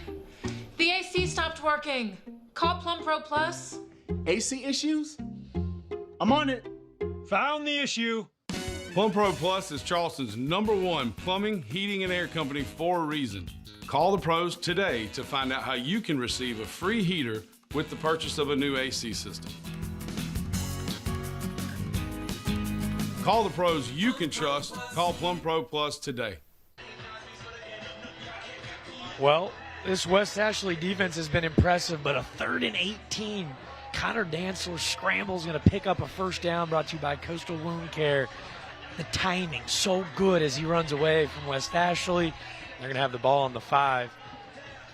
the AC stopped working. Call Plum Pro Plus. AC issues? I'm on it. Found the issue. Plum Pro Plus is Charleston's #1 plumbing, heating, and air company for a reason. Call the pros today to find out how you can receive a free heater with the purchase of a new AC system. Call the pros you can trust. Call Plum Pro Plus today. Well, this West Ashley defense has been impressive, but a 3rd and 18. Connor Dantzler scrambles, going to pick up a first down, brought to you by Coastal Wound Care. The timing so good as he runs away from West Ashley. They're going to have the ball on the 5.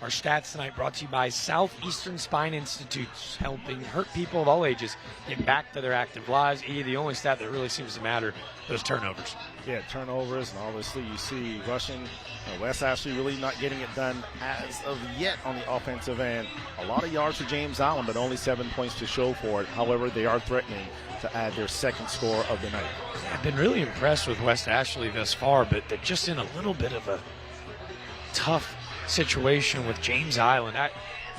Our stats tonight brought to you by Southeastern Spine Institutes, helping hurt people of all ages get back to their active lives. The only stat that really seems to matter, those turnovers. Yeah, turnovers, and obviously you see rushing. West Ashley really not getting it done as of yet on the offensive end. A lot of yards for James Allen, but only 7 points to show for it. However, they are threatening to add their second score of the night. I've been really impressed with West Ashley thus far, but they're just in a little bit of a tough situation with James Island.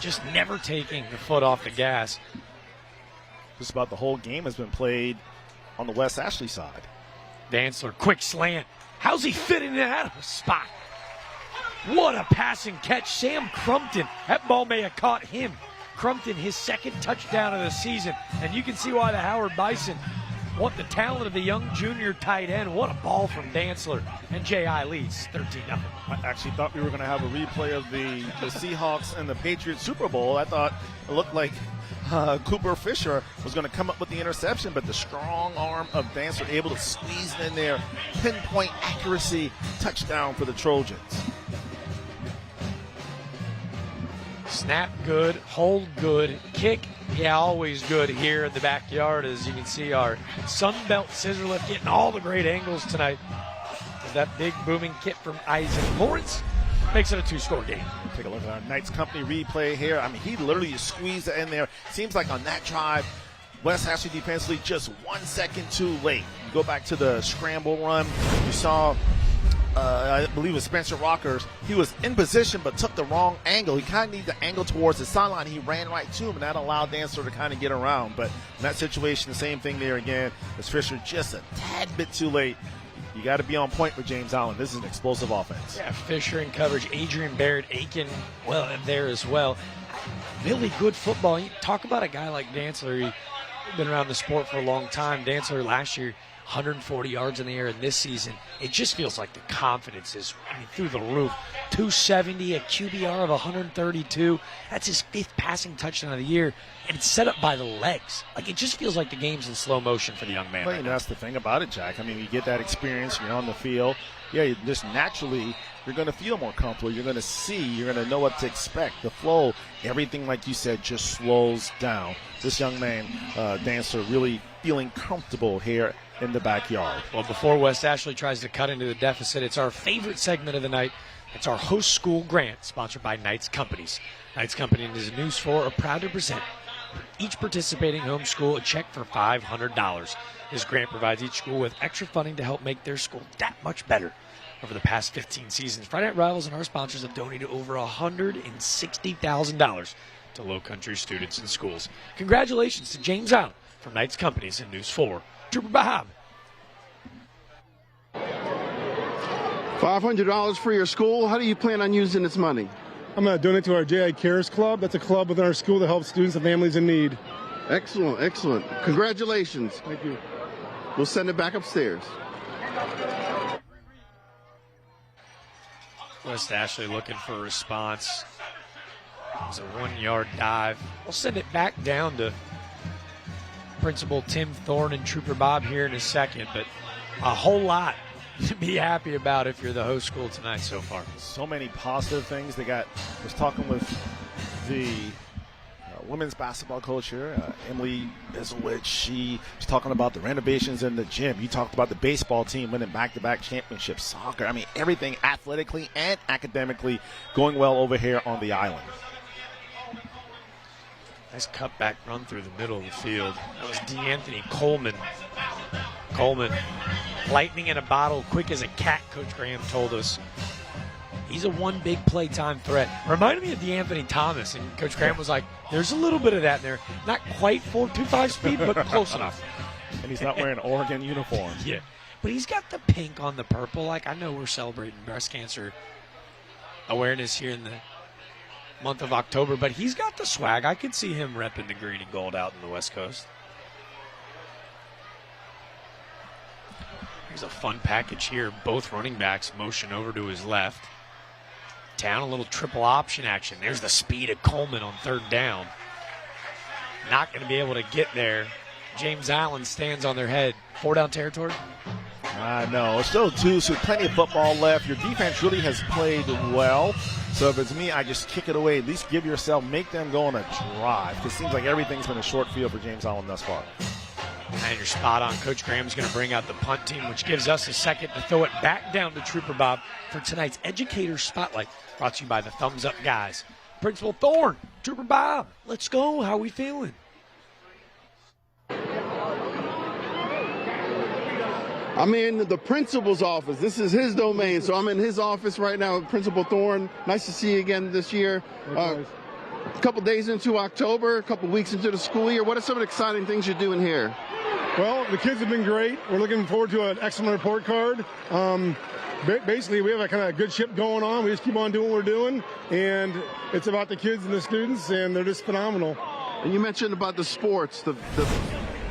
Just never taking the foot off the gas. Just about the whole game has been played on the West Ashley side. Dantzler, quick slant. How's he fitting it out of the spot? What a passing catch. Sam Crumpton. That ball may have caught him. Crumpton, his second touchdown of the season. And you can see why the Howard Bison want the talent of the young junior tight end. What a ball from Dantzler. And J.I. leads 13-0. I actually thought we were going to have a replay of the Seahawks and the Patriots Super Bowl. I thought it looked like Cooper Fisher was going to come up with the interception, but the strong arm of Dantzler able to squeeze it in there. Pinpoint accuracy touchdown for the Trojans. Snap good, hold good, kick, always good here in the backyard. As you can see, our Sunbelt scissor lift getting all the great angles tonight. That big booming kick from Isaac Lawrence makes it a 2-score game. Take a look at our Knights Company replay here. I mean, he literally squeezed it in there. Seems like on that drive, West Ashley defensively just 1 second too late. You go back to the scramble run. You saw I believe it was Spencer Rockers. He was in position but took the wrong angle. He kind of needed to angle towards the sideline. He ran right to him, and that allowed Dantzler to kind of get around. But in that situation, the same thing there again. As Fisher just a tad bit too late. You got to be on point with James Allen. This is an explosive offense. Yeah, Fisher in coverage. Adrian Barrett, Aiken, well, there as well. Really good football. You talk about a guy like Dantzler. He's been around the sport for a long time. Dantzler last year, 140 yards in the air, and this season, it just feels like the confidence is through the roof. 270, a QBR of 132. That's his 5th passing touchdown of the year, and it's set up by the legs. Like, it just feels like the game's in slow motion for the young man. Well, right, that's the thing about it, Jack. I mean, you get that experience, you're on the field. Yeah, you just naturally, you're going to feel more comfortable. You're going to see, you're going to know what to expect. The flow, everything, like you said, just slows down. This young man, Dantzler, really feeling comfortable here in the backyard. Well, before West Ashley tries to cut into the deficit, it's our favorite segment of the night. It's our host school grant, sponsored by Knights Companies. Knights Company and his News 4 are proud to present each participating home school a check for $500. This grant provides each school with extra funding to help make their school that much better. Over the past 15 seasons, Friday Night Rivals and our sponsors have donated over $160,000 to Low Country students and schools. Congratulations to James Allen from Knights Companies and News 4. Trooper Bahab. $500 for your school. How do you plan on using this money? I'm going to donate to our J.I. Cares Club. That's a club within our school that helps students and families in need. Excellent, excellent. Congratulations. Thank you. We'll send it back upstairs. West Ashley looking for a response. It was a 1-yard dive. We'll send it back down to Principal Tim Thorne and Trooper Bob here in a second, but a whole lot to be happy about if you're the host school tonight so far. So many positive things. I was talking with the women's basketball coach here, Emily Bizelwich. She was talking about the renovations in the gym. You talked about the baseball team winning back-to-back championships, soccer. I mean, everything athletically and academically going well over here on the island. Nice cutback run through the middle of the field. That was DeAnthony Coleman. Coleman, lightning in a bottle, quick as a cat, Coach Graham told us. He's a one big playtime threat. Reminded me of DeAnthony Thomas, and Coach Graham was like, there's a little bit of that in there. Not quite 4.25 speed, but close enough. And he's not wearing an Oregon uniform. Yeah, but he's got the pink on the purple. Like, I know we're celebrating breast cancer awareness here in the month of October, but he's got the swag. I could see him repping the green and gold out in the West Coast. Here's a fun package here. Both running backs motion over to his left. Down a little triple option action. There's the speed of Coleman on 3rd down. Not going to be able to get there. James Island stands on their head. 4 down territory? No, it's still 2, so plenty of football left. Your defense really has played well. So if it's me, I just kick it away. At least give yourself, make them go on a drive. Because it seems like everything's been a short field for James Island thus far. And you're spot on. Coach Graham's going to bring out the punt team, which gives us a second to throw it back down to Trooper Bob for tonight's Educator Spotlight, brought to you by the Thumbs Up guys. Principal Thorne, Trooper Bob, let's go. How are we feeling? I'm in the principal's office. This is his domain, so I'm in his office right now with Principal Thorne. Nice to see you again this year. A couple days into October, a couple weeks into the school year. What are some of the exciting things you're doing here? Well, the kids have been great. We're looking forward to an excellent report card. Basically, we have a kind of good ship going on. We just keep on doing what we're doing, and it's about the kids and the students, and they're just phenomenal. And you mentioned about the sports, the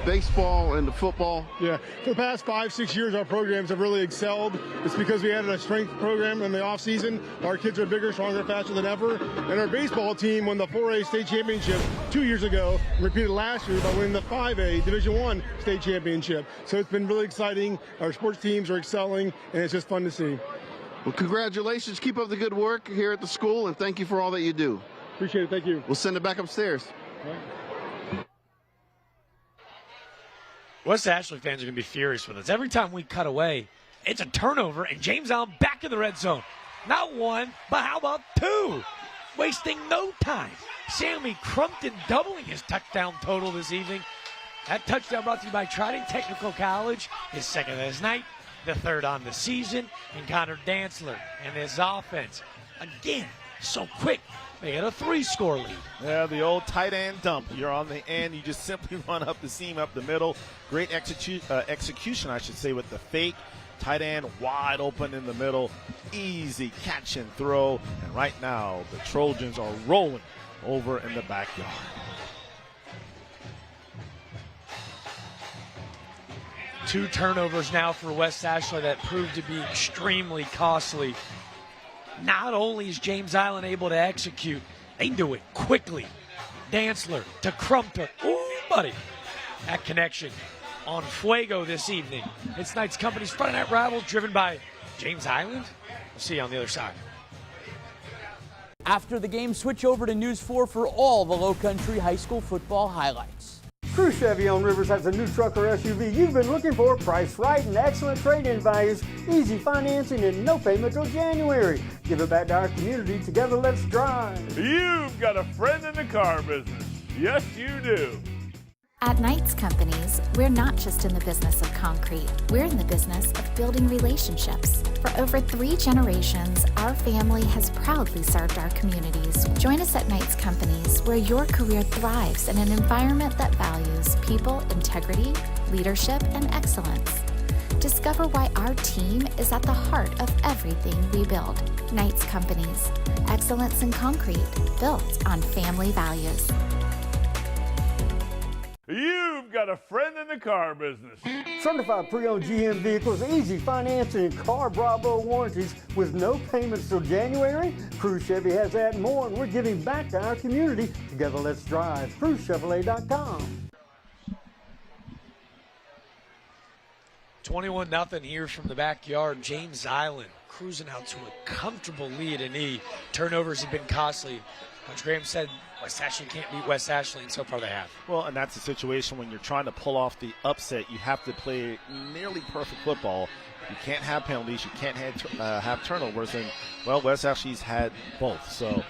baseball and the football. Yeah, for the past 5-6 years, our programs have really excelled. It's because we added a strength program in the off season. Our kids are bigger, stronger, faster than ever. And our baseball team won the 4A state championship 2 years ago, and repeated last year by winning the 5A Division I state championship. So it's been really exciting. Our sports teams are excelling, and it's just fun to see. Well, congratulations. Keep up the good work here at the school, and thank you for all that you do. Appreciate it. Thank you. We'll send it back upstairs. West Ashley fans are going to be furious with us. Every time we cut away, it's a turnover, and James Allen back in the red zone. Not 1, but how about 2? Wasting no time. Sammy Crumpton doubling his touchdown total this evening. That touchdown brought to you by Trident Technical College, his second of his night, the third on the season, and Connor Dantzler and his offense. Again, so quick. They get a 3-score lead. Yeah, the old tight end dump. You're on the end. You just simply run up the seam, up the middle. Great execution, I should say, with the fake. Tight end wide open in the middle. Easy catch and throw. And right now, the Trojans are rolling over in the backyard. Two turnovers now for West Ashley that proved to be extremely costly. Not only is James Island able to execute, they do it quickly. Dantzler to Crumpton. Ooh, buddy. That connection on Fuego this evening. It's Knights Company's Friday Night Rival, driven by James Island. We'll see you on the other side. After the game, switch over to News 4 for all the Low Country High School football highlights. Crew Chevy on Rivers has a new truck or SUV you've been looking for, priced right and excellent trade-in values, easy financing and no payment till January. Give it back to our community. Together, let's drive. You've got a friend in the car business. Yes, you do. At Knights Companies, we're not just in the business of concrete. We're in the business of building relationships. For over 3 generations, our family has proudly served our communities. Join us at Knights Companies, where your career thrives in an environment that values people, integrity, leadership, and excellence. Discover why our team is at the heart of everything we build. Knights Companies, excellence in concrete, built on family values. You've got a friend in the car business. Certified pre-owned GM vehicles, easy financing, and Car Bravo warranties with no payments till January. Crew Chevy has that and more, and we're giving back to our community. Together, let's drive. CrewChevrolet.com. 21-0 here from the backyard. James Island cruising out to a comfortable lead in E. Turnovers have been costly. Coach Graham said West Ashley can't beat West Ashley, and so far they have. Well, and that's a situation when you're trying to pull off the upset. You have to play nearly perfect football. You can't have penalties. You can't have turnovers. And, well, West Ashley's had both. So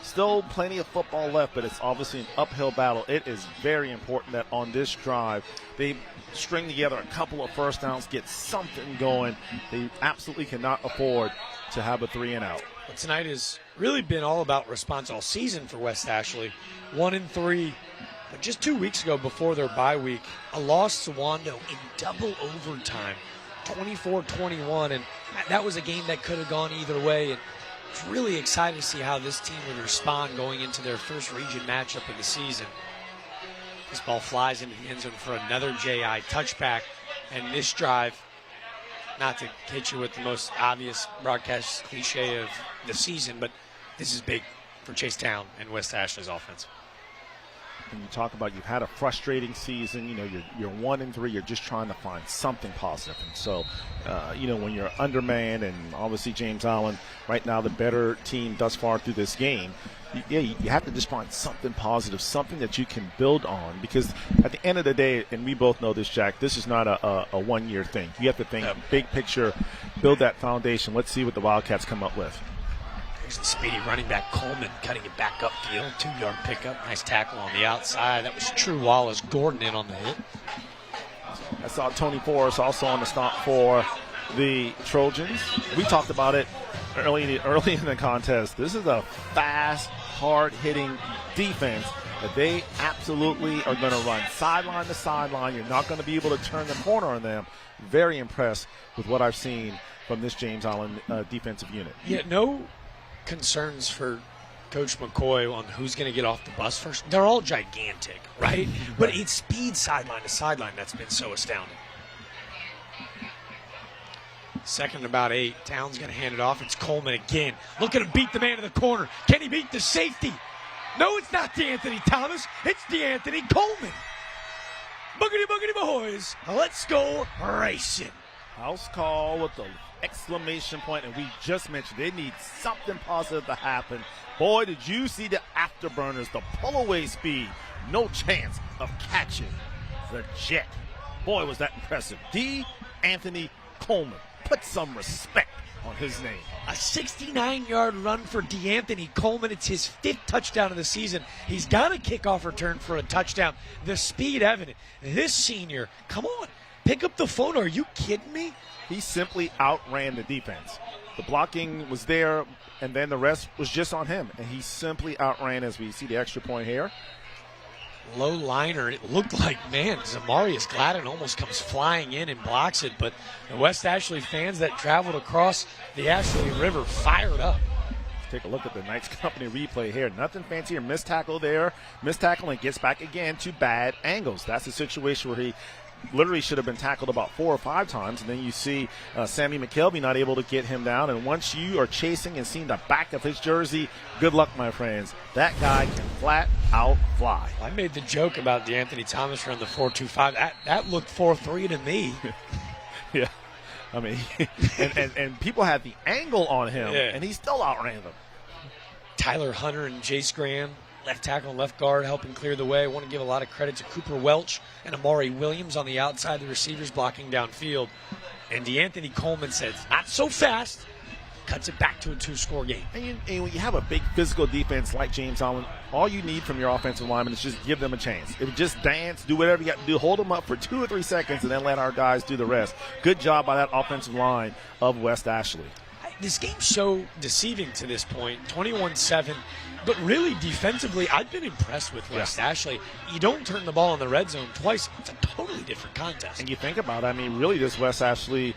still plenty of football left, but it's obviously an uphill battle. It is very important that on this drive they string together a couple of first downs, get something going. They absolutely cannot afford to have a 3-and-out. But tonight has really been all about response all season for West Ashley. 1-3, but just 2 weeks ago before their bye week, a loss to Wando in double overtime, 24-21, and that was a game that could have gone either way. And it's really excited to see how this team would respond going into their first region matchup of the season. This ball flies into the end zone for another JI touchback, and this drive, not to hit you with the most obvious broadcast cliche of the season, but this is big for Chase Town and West Ashley's offense. and you talk about you've had a frustrating season, you're 1-3, you're just trying to find something positive. And so, when you're undermanned, and obviously James Allen right now the better team thus far through this game, you have to just find something positive, something that you can build on, because at the end of the day, and we both know this, Jack, this is not a one-year thing. You have to think big picture, build that foundation. Let's see what the Wildcats come up with. Here's the speedy running back Coleman cutting it back upfield. 2-yard pickup. Nice tackle on the outside. That was True Wallace. Gordon in on the hit. I saw Tony Forrest also on the stop for the Trojans. We talked about it early in the contest. This is a fast, hard-hitting defense that they absolutely are going to run sideline to sideline. You're not going to be able to turn the corner on them. Very impressed with what I've seen from this James Allen defensive unit. Yeah, no concerns for Coach McCoy on who's going to get off the bus first. They're all gigantic, right? But it's speed sideline to sideline that's been so astounding. Second and about 8. Towns going to hand it off. It's Coleman again. Looking to beat the man in the corner. Can he beat the safety? No, it's not DeAnthony Thomas. It's DeAnthony Coleman. Boogity, boogity, boys. Let's go racing. House call with the exclamation point, and we just mentioned they need something positive to happen. Boy, did you see the afterburners, the pull-away speed. No chance of catching the jet. Boy, was that impressive. DeAnthony Coleman. Put some respect on his name. A 69-yard run for DeAnthony Coleman. It's his 5th touchdown of the season. He's got a kickoff return for a touchdown. The speed evident. This senior, come on, pick up the phone. Are you kidding me? He simply outran the defense. The blocking was there, and then the rest was just on him. And he simply outran, as we see the extra point here. Low liner. It looked like, man, Zamarius Gladden almost comes flying in and blocks it. But the West Ashley fans that traveled across the Ashley River fired up. Let's take a look at the Knights Company replay here. Nothing fancy. Missed tackle there. Missed tackle and gets back again to bad angles. That's a situation where he literally should have been tackled about 4 or 5 times, and then you see Sammy McKelvey not able to get him down. And once you are chasing and seeing the back of his jersey, good luck, my friends. That guy can flat out fly. I made the joke about DeAnthony Thomas running the 4.25. That looked 4.3 to me. Yeah, I mean, and people had the angle on him, and he still outran them. Tyler Hunter and Jace Graham, left tackle and left guard, helping clear the way. I want to give a lot of credit to Cooper Welch and Amari Williams on the outside, the receivers blocking downfield. And DeAnthony Coleman says, not so fast, cuts it back to a 2-score game. And when you have a big physical defense like James Allen, all you need from your offensive lineman is just give them a chance. It would just dance, do whatever you got to do, hold them up for 2 or 3 seconds, and then let our guys do the rest. Good job by that offensive line of West Ashley. This game's so deceiving to this point, 21-7. But really, defensively, I've been impressed with West Ashley. You don't turn the ball in the red zone twice. It's a totally different contest. And you think about it, I mean, really, this West Ashley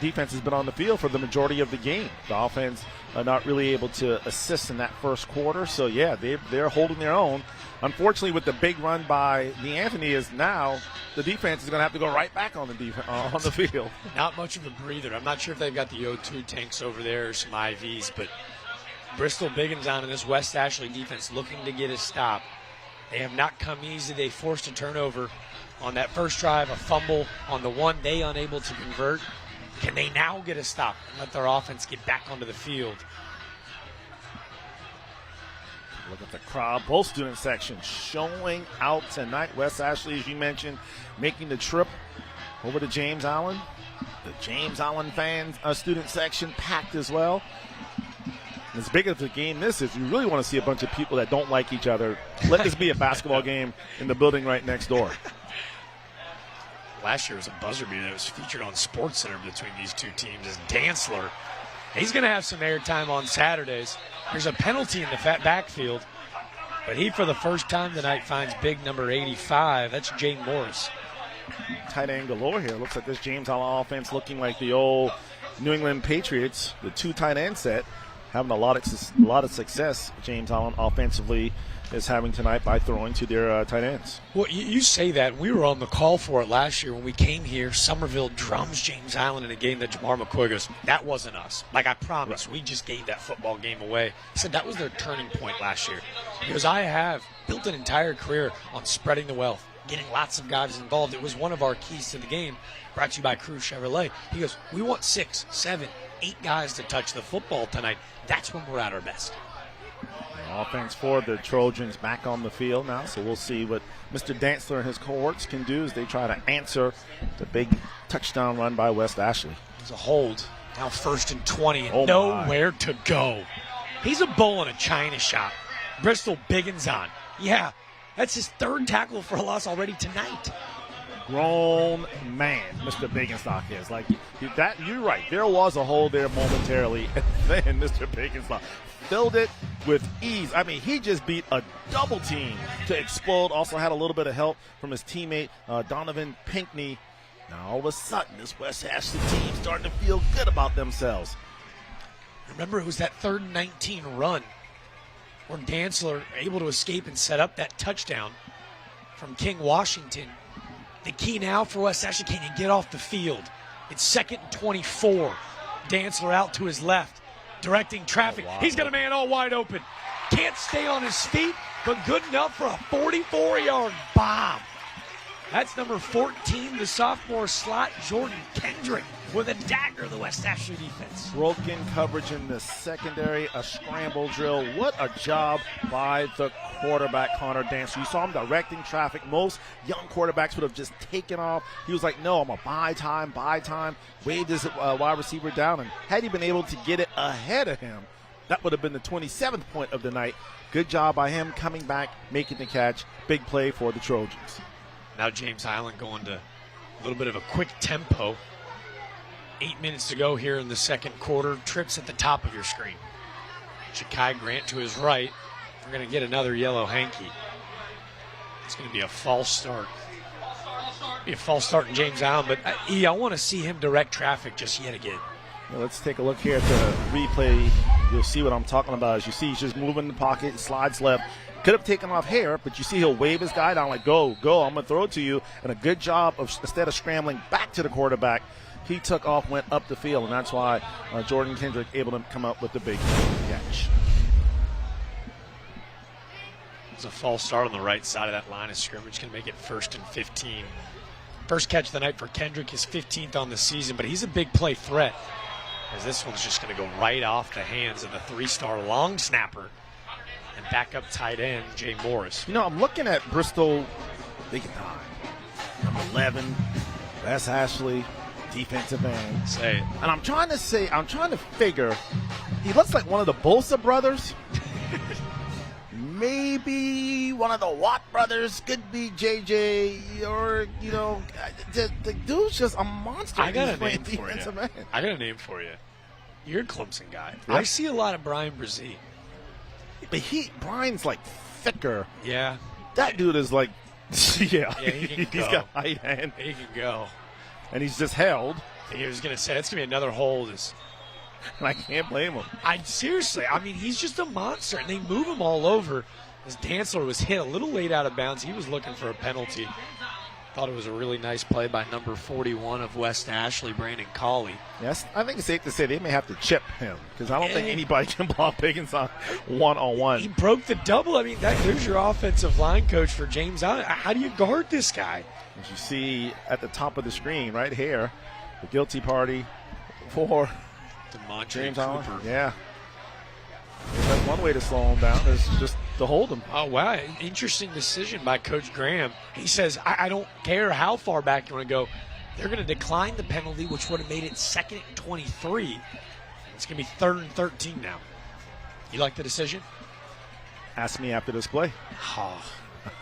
defense has been on the field for the majority of the game. The offense not really able to assist in that first quarter. So, yeah, they're holding their own. Unfortunately, with the big run by DeAnthony, is now the defense is going to have to go right back on the field. Not much of a breather. I'm not sure if they've got the O2 tanks over there or some IVs, but Bristol Biggins on in this West Ashley defense looking to get a stop. They have not come easy. They forced a turnover on that first drive, a fumble on the one, they unable to convert. Can they now get a stop and let their offense get back onto the field? Look at the crowd, both student sections showing out tonight. West Ashley, as you mentioned, making the trip over to James Allen. The James Allen fans, student section packed as well. As big as the game this is, you really want to see a bunch of people that don't like each other. Let this be a basketball game in the building right next door. Last year was a buzzer beater that was featured on SportsCenter between these two teams as Dantzler. He's going to have some airtime on Saturdays. There's a penalty in the backfield, but he, for the first time tonight, finds big number 85. That's Jay Morris. Tight end galore here. Looks like this James Allen offense looking like the old New England Patriots, the 2 tight end set. Having a lot of success, James Allen offensively is having tonight by throwing to their tight ends. Well, you say that. We were on the call for it last year when we came here. Somerville drums James Island in a game that Jamar McCoy goes, that wasn't us. Like, I promise, we just gave that football game away. He said that was their turning point last year. He goes, I have built an entire career on spreading the wealth, getting lots of guys involved. It was one of our keys to the game, brought to you by Crew Chevrolet. He goes, we want 6, 7, 8 guys to touch the football tonight. That's when we're at our best. Offense for the Trojans back on the field now, so we'll see what Mr. Dantzler and his cohorts can do as they try to answer the big touchdown run by West Ashley. It's a hold. Now 1st and 20, and nowhere to go. He's a bull in a china shop. Bristol Biggins on. Yeah, that's his 3rd tackle for a loss already tonight. Grown man, Mr. Bigginstock is. Like that, you're right. There was a hole there momentarily, and then Mr. Bigginstock filled it with ease. I mean, he just beat a double team to explode. Also had a little bit of help from his teammate, Donovan Pinkney. Now, all of a sudden, this West Ashley team starting to feel good about themselves. Remember, it was that 3rd and 19 run where Dantzler able to escape and set up that touchdown from King Washington. The key now for West Ashley, can you get off the field? It's 2nd and 24. Dantzler out to his left, directing traffic. He's got a man all wide open. Can't stay on his feet, but good enough for a 44-yard bomb. That's number 14, the sophomore slot, Jordan Kendrick, with a dagger of the West Ashley defense. Broken coverage in the secondary, a scramble drill. What a job by the quarterback, Connor Dantzler. You saw him directing traffic. Most young quarterbacks would have just taken off. He was like, no, I'm going to buy time, waved his wide receiver down, and had he been able to get it ahead of him, that would have been the 27th point of the night. Good job by him coming back, making the catch. Big play for the Trojans. Now James Island going to a little bit of a quick tempo. 8 minutes to go here in the second quarter. Trips at the top of your screen. Ja'Kai Grant to his right. We're going to get another yellow hanky. It's going to be a false start. Be a false start in James Island, but I want to see him direct traffic just yet again. Well, let's take a look here at the replay. You'll see what I'm talking about. As you see, he's just moving in the pocket, slides left. Could have taken off here, but you see he'll wave his guy down like, go, I'm going to throw it to you. And a good job of, instead of scrambling back to the quarterback, he took off, went up the field, and that's why Jordan Kendrick able to come up with the big catch. It's a false start on the right side of that line of scrimmage. Going to make it 1st and 15. First catch of the night for Kendrick, his 15th on the season, but he's a big play threat, as this one's just going to go right off the hands of the 3-star long snapper and backup tight end, Jay Morris. You know, I'm looking at Bristol, big time. Number 11, West Ashley, defensive end. Say it. And I'm trying to figure, he looks like one of the Bosa brothers. Maybe one of the Watt brothers, could be JJ, or, you know, the dude's just a monster. I got a name for you. You're a Clemson guy. Yep. I see a lot of Brian Brzee. But Brian's like thicker. Yeah. That dude is like, yeah, he can go. He's got height and he can go. And he's just held. He was going to say, it's going to be another hold. And I can't blame him. Seriously, he's just a monster. And they move him all over. As Dantzler was hit a little late out of bounds, he was looking for a penalty. Thought it was a really nice play by number 41 of West Ashley, Brandon Cawley. Yes, I think it's safe to say they may have to chip him, because I don't think anybody can block Biggins on one-on-one. He broke the double. There's your offensive line coach for James Island. How do you guard this guy? As you see at the top of the screen right here, the guilty party for James Island. Yeah. That's one way to slow him down is just to hold him. Oh, wow. Interesting decision by Coach Graham. He says, I don't care how far back you want to go. They're going to decline the penalty, which would have made it 2nd and 23. It's going to be 3rd and 13 now. You like the decision? Ask me after this play. Oh,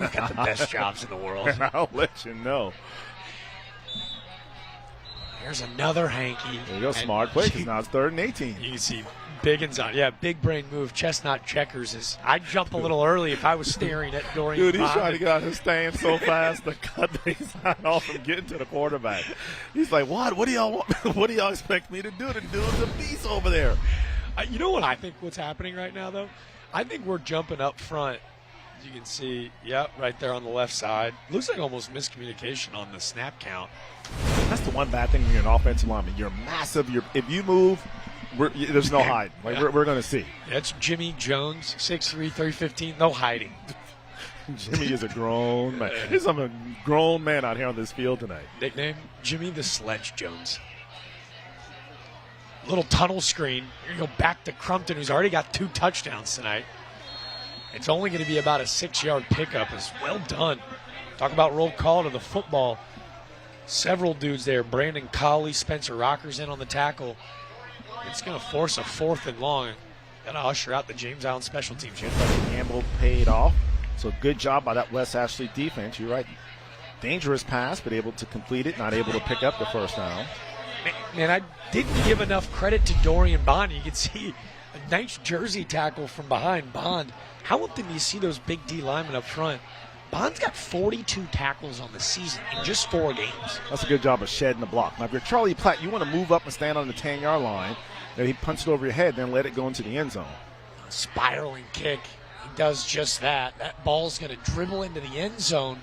we've got the best jobs in the world. And I'll let you know. Here's another hanky. There you go. Smart play, because now it's 3rd and 18. You can see Biggins on. Yeah, big brain move. Chestnut checkers. I'd jump a little early if I was staring at Dorian. Dude, he's trying to get out his stand so fast to cut the side off from getting to the quarterback. He's like, what? What do y'all want? What do y'all expect me to do? The dude's a beast over there. You know what I think what's happening right now, though? I think we're jumping up front You can see, yep, right there on the left side. Looks like almost miscommunication on the snap count. That's the one bad thing when you're an offensive lineman. You're massive. If you move, there's no hiding. Like, Yeah. we're going to see. That's Jimmy Jones, 6'3", 315, no hiding. Jimmy is a grown man. There's a grown man out here on this field tonight. Nickname, Jimmy the Sledge Jones. Little tunnel screen. You're going to go back to Crumpton, who's already got 2 touchdowns tonight. It's only going to be about a 6-yard pickup. It's well done. Talk about roll call to the football. Several dudes there. Brandon Colley, Spencer Rockers in on the tackle. It's going to force a 4th and long. Got to usher out the James Island special teams here. Gamble paid off. So good job by that West Ashley defense. You're right. Dangerous pass, but able to complete it. Not able to pick up the first down. Man, I didn't give enough credit to Dorian Bond. You can see a nice jersey tackle from behind. Bond, how often do you see those big D linemen up front? Bond's got 42 tackles on the season in just 4 games. That's a good job of shedding the block. Now, if you're Charlie Platt, you want to move up and stand on the 10-yard line. Then he punched it over your head, then let it go into the end zone. A spiraling kick. He does just that. That ball's going to dribble into the end zone.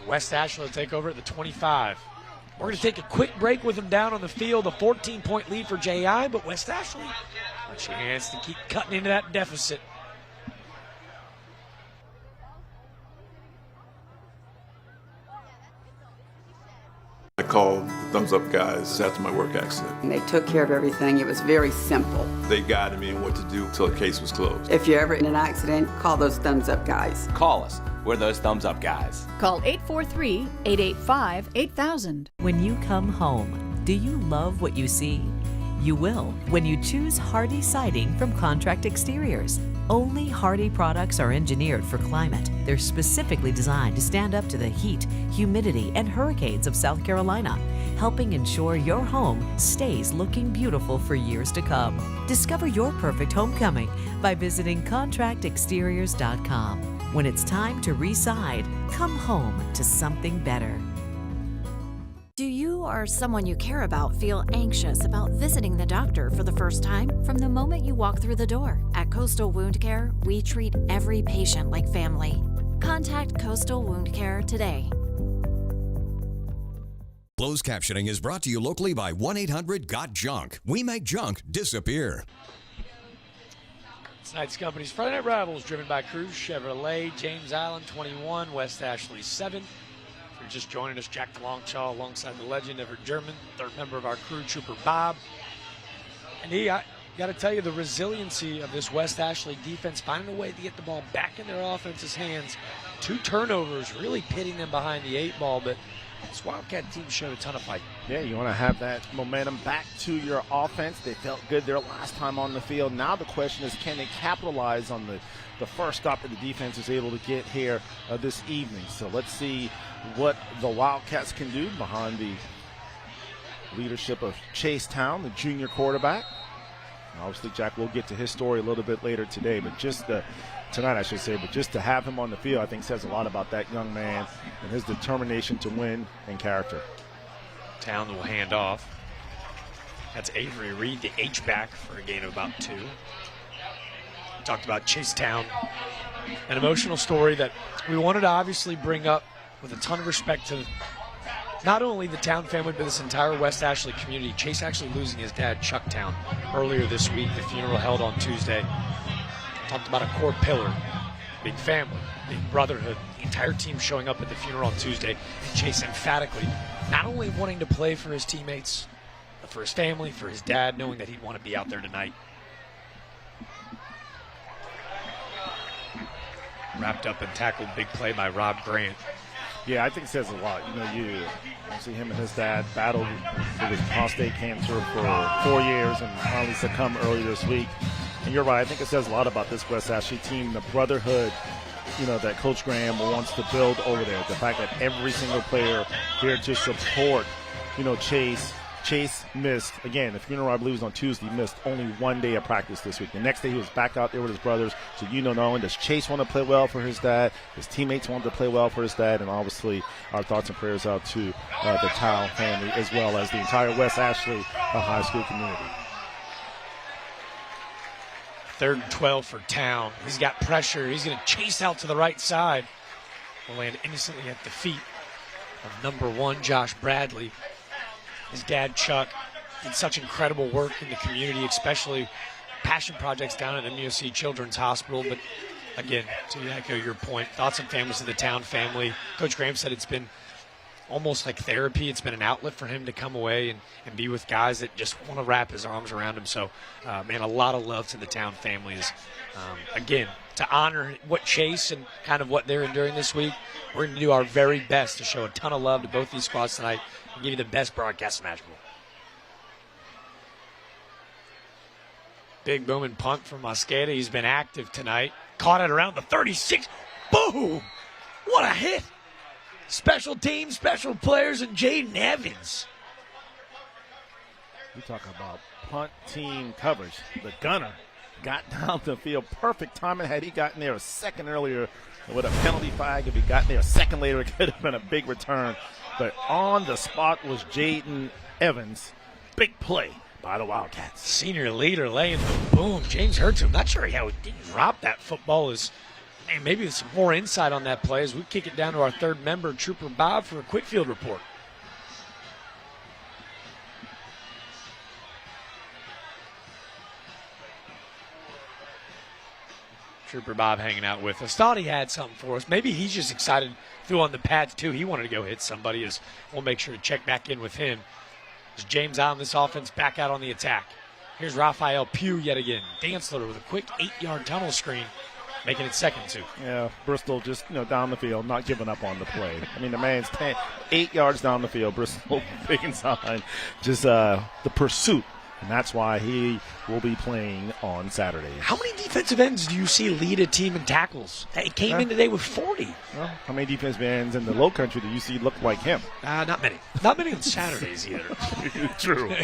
West Ashley will take over at the 25. We're going to take a quick break with them down on the field. A 14-point lead for JI, but West Ashley a chance to keep cutting into that deficit. I called the Thumbs Up guys after my work accident. And they took care of everything. It was very simple. They guided me on what to do until the case was closed. If you're ever in an accident, call those Thumbs Up guys. Call us. We're those Thumbs Up guys. Call 843-885-8000. When you come home, do you love what you see? You will when you choose Hardy Siding from Contract Exteriors. Only Hardy products are engineered for climate. They're specifically designed to stand up to the heat, humidity, and hurricanes of South Carolina, helping ensure your home stays looking beautiful for years to come. Discover your perfect homecoming by visiting contractexteriors.com. When it's time to re-side, come home to something better. Do you or someone you care about feel anxious about visiting the doctor for the first time? From the moment you walk through the door, at Coastal Wound Care, we treat every patient like family. Contact Coastal Wound Care today. Closed captioning is brought to you locally by 1-800-GOT-JUNK. We make junk disappear. Tonight's company's Friday Night Rivals, driven by Cruz Chevrolet, James Island 21, West Ashley 7. If you're just joining us, Jack Longchaw alongside the legend Everett German, third member of our crew, Trooper Bob. And I got to tell you, the resiliency of this West Ashley defense, finding a way to get the ball back in their offense's hands. 2 turnovers, really pitting them behind the 8 ball, but this Wildcat team showed a ton of fight. Yeah, you want to have that momentum back to your offense. They felt good their last time on the field. Now the question is, can they capitalize on the first stop that the defense is able to get here this evening? So let's see what the Wildcats can do behind the leadership of Chase Town, the junior quarterback. And obviously, Jack will get to his story a little bit later today, but tonight, I should say, but just to have him on the field, I think says a lot about that young man and his determination to win and character. Town will hand off. That's Avery Reed, the H-back, for a gain of about 2. Talked about Chase Town, an emotional story that we wanted to obviously bring up with a ton of respect to not only the Town family, but this entire West Ashley community. Chase actually losing his dad, Chuck Town, earlier this week. The funeral held on Tuesday. Talked about a core pillar, big family, big brotherhood. The entire team showing up at the funeral on Tuesday. And Chase emphatically not only wanting to play for his teammates, but for his family, for his dad, knowing that he'd want to be out there tonight. Wrapped up and tackled, big play by Rob Grant. Yeah, I think it says a lot. You see him and his dad battled with his prostate cancer for 4 years and finally succumbed earlier this week. And you're right, I think it says a lot about this West Ashley team, the brotherhood, that Coach Graham wants to build over there. The fact that every single player here to support, Chase. Chase missed, again, the funeral, I believe, was on Tuesday. He missed only 1 day of practice this week. The next day, he was back out there with his brothers. So, not only does Chase want to play well for his dad, his teammates want to play well for his dad, and obviously our thoughts and prayers out to the Town family as well as the entire West Ashley high school community. 3rd and 12 for Town. He's got pressure. He's going to chase out to the right side. Will land innocently at the feet of number 1, Josh Bradley. His dad, Chuck, did such incredible work in the community, especially passion projects down at MUSC Children's Hospital. But again, to echo your point, thoughts and families of the Town family. Coach Graham said it's been almost like therapy. It's been an outlet for him to come away and be with guys that just want to wrap his arms around him. So, man, a lot of love to the Town families. Again, to honor what Chase and kind of what they're enduring this week, we're going to do our very best to show a ton of love to both these squads tonight and give you the best broadcast imaginable. Big booming punt from Mosqueda. He's been active tonight. Caught it around the 36. Boom! What a hit! Special teams, special players, and Jaden Evans. We talk about punt team coverage. The gunner got down the field. Perfect timing. Had he gotten there a second earlier with a penalty flag, if he got there a second later, it could have been a big return. But on the spot was Jaden Evans. Big play by the Wildcats. Senior leader laying the boom. James Hurts, I'm not sure how he didn't drop that football. And maybe some more insight on that play as we kick it down to our 3rd member, Trooper Bob, for a quick field report. Trooper Bob hanging out with us. Thought he had something for us. Maybe he's just excited. Threw on the pads, too. He wanted to go hit somebody. As we'll make sure to check back in with him. As James Allen, this offense, back out on the attack. Here's Raphael Pugh yet again. Dantzler with a quick 8-yard tunnel screen, making it 2nd and 2. Yeah, Bristol just, down the field, not giving up on the play. I mean, the man's 8 yards down the field. Bristol big inside. Just the pursuit. And that's why he will be playing on Saturday. How many defensive ends do you see lead a team in tackles? He came in today with 40. Well, how many defensive ends in the low country do you see look like him? Not many. Not many on Saturdays either. True.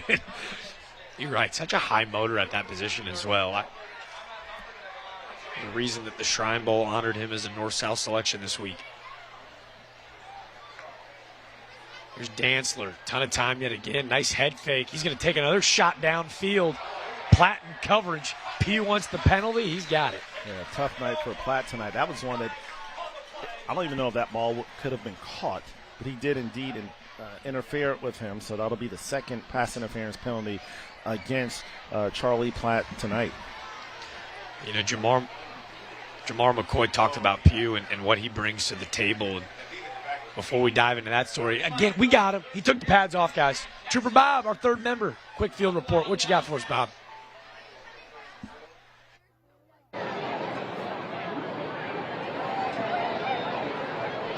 You're right. Such a high motor at that position as well. The reason that the Shrine Bowl honored him as a North-South selection this week. Here's Dantzler. Ton of time yet again. Nice head fake. He's going to take another shot downfield. Platt in coverage. P wants the penalty. He's got it. Yeah, tough night for Platt tonight. That was one that I don't even know if that ball could have been caught, but he did indeed interfere with him. So that'll be the 2nd pass interference penalty against Charlie Platt tonight. Jamar McCoy talked about Pugh and what he brings to the table. And before we dive into that story, again, we got him. He took the pads off, guys. Trooper Bob, our 3rd member. Quick field report. What you got for us, Bob?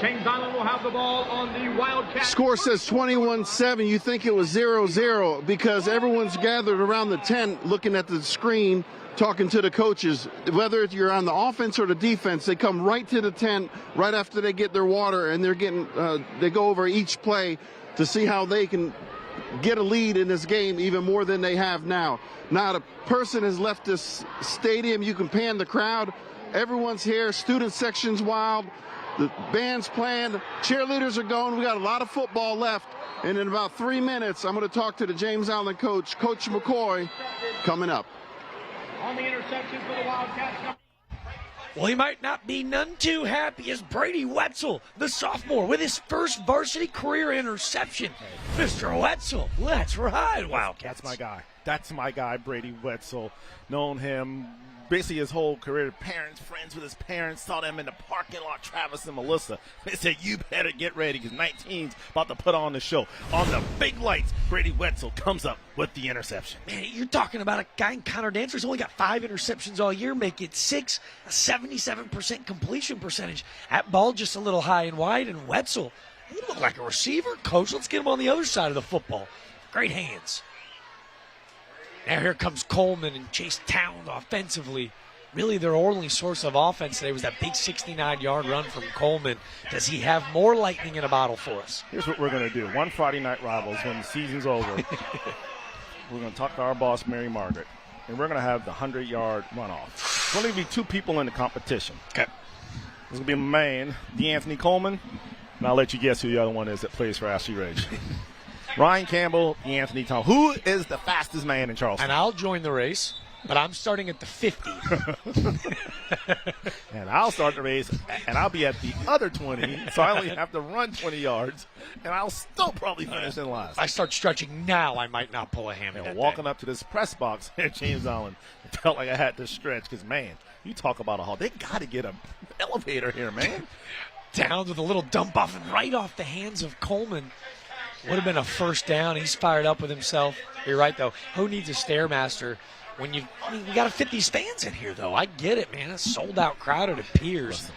James Island will have the ball on the Wildcats. Score says 21-7. You think it was 0-0 because everyone's gathered around the tent looking at the screen, talking to the coaches. Whether you're on the offense or the defense, they come right to the tent right after they get their water, and they go over each play to see how they can get a lead in this game even more than they have now. Not a person has left this stadium. You can pan the crowd. Everyone's here. Student section's wild. The band's playing. Cheerleaders are going. We got a lot of football left. And in about 3 minutes, I'm going to talk to the James Allen coach, Coach McCoy, coming up. On the interception for the Wildcats. Well, he might not be none too happy as Brady Wetzel, the sophomore, with his first varsity career interception. Mr. Wetzel, let's ride, Wildcats. That's my guy, Brady Wetzel. Known him basically his whole career. Parents, friends with his parents, saw them in the parking lot, Travis and Melissa. They said, you better get ready because 19's about to put on the show. On the big lights, Brady Wetzel comes up with the interception. Man, you're talking about a guy in Connor Dantzler who's only got 5 interceptions all year, make it 6, a 77% completion percentage. That ball just a little high and wide, and Wetzel, he looked like a receiver. Coach, let's get him on the other side of the football. Great hands. Now here comes Coleman and Chase Towns offensively. Really their only source of offense today was that big 69-yard run from Coleman. Does he have more lightning in a bottle for us? Here's what we're going to do. One Friday Night Rivals, when the season's over, we're going to talk to our boss, Mary Margaret, and we're going to have the 100-yard runoff. There's going to be 2 people in the competition. Okay. There's going to be my man, DeAnthony Coleman, and I'll let you guess who the other one is that plays for Ashley Rage. Ryan Campbell, Anthony Tom. Who is the fastest man in Charleston? And I'll join the race. but I'm starting at the 50. And I'll start the race, and I'll be at the other 20, so I only have to run 20 yards, and I'll still probably finish in last. If I start stretching now, I might not pull a hammy. And walking up to this press box at James Allen, it felt like I had to stretch because, man, you talk about a haul. They got to get an elevator here, man. Down with a little dump off and right off the hands of Coleman. Would have been a first down. He's fired up with himself. You're right, though. Who needs a Stairmaster when we got to fit these fans in here, though? I get it, man. A sold-out crowd, it appears,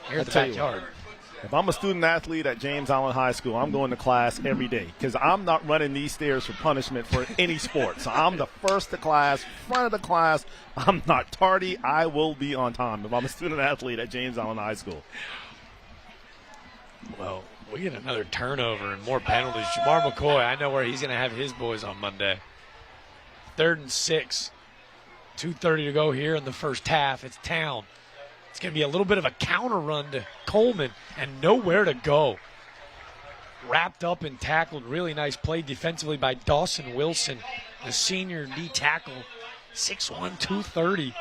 here at the backyard. If I'm a student athlete at James Allen High School, I'm going to class every day because I'm not running these stairs for punishment for any sport. So I'm the first to class, front of the class. I'm not tardy. I will be on time if I'm a student athlete at James Allen High School. Well, we get another turnover and more penalties. Jamar McCoy, I know where he's going to have his boys on Monday. 3rd and 6. 2:30 to go here in the first half. It's Town. It's going to be a little bit of a counter run to Coleman and nowhere to go. Wrapped up and tackled. Really nice play defensively by Dawson Wilson, the senior D tackle. 6'1", 230.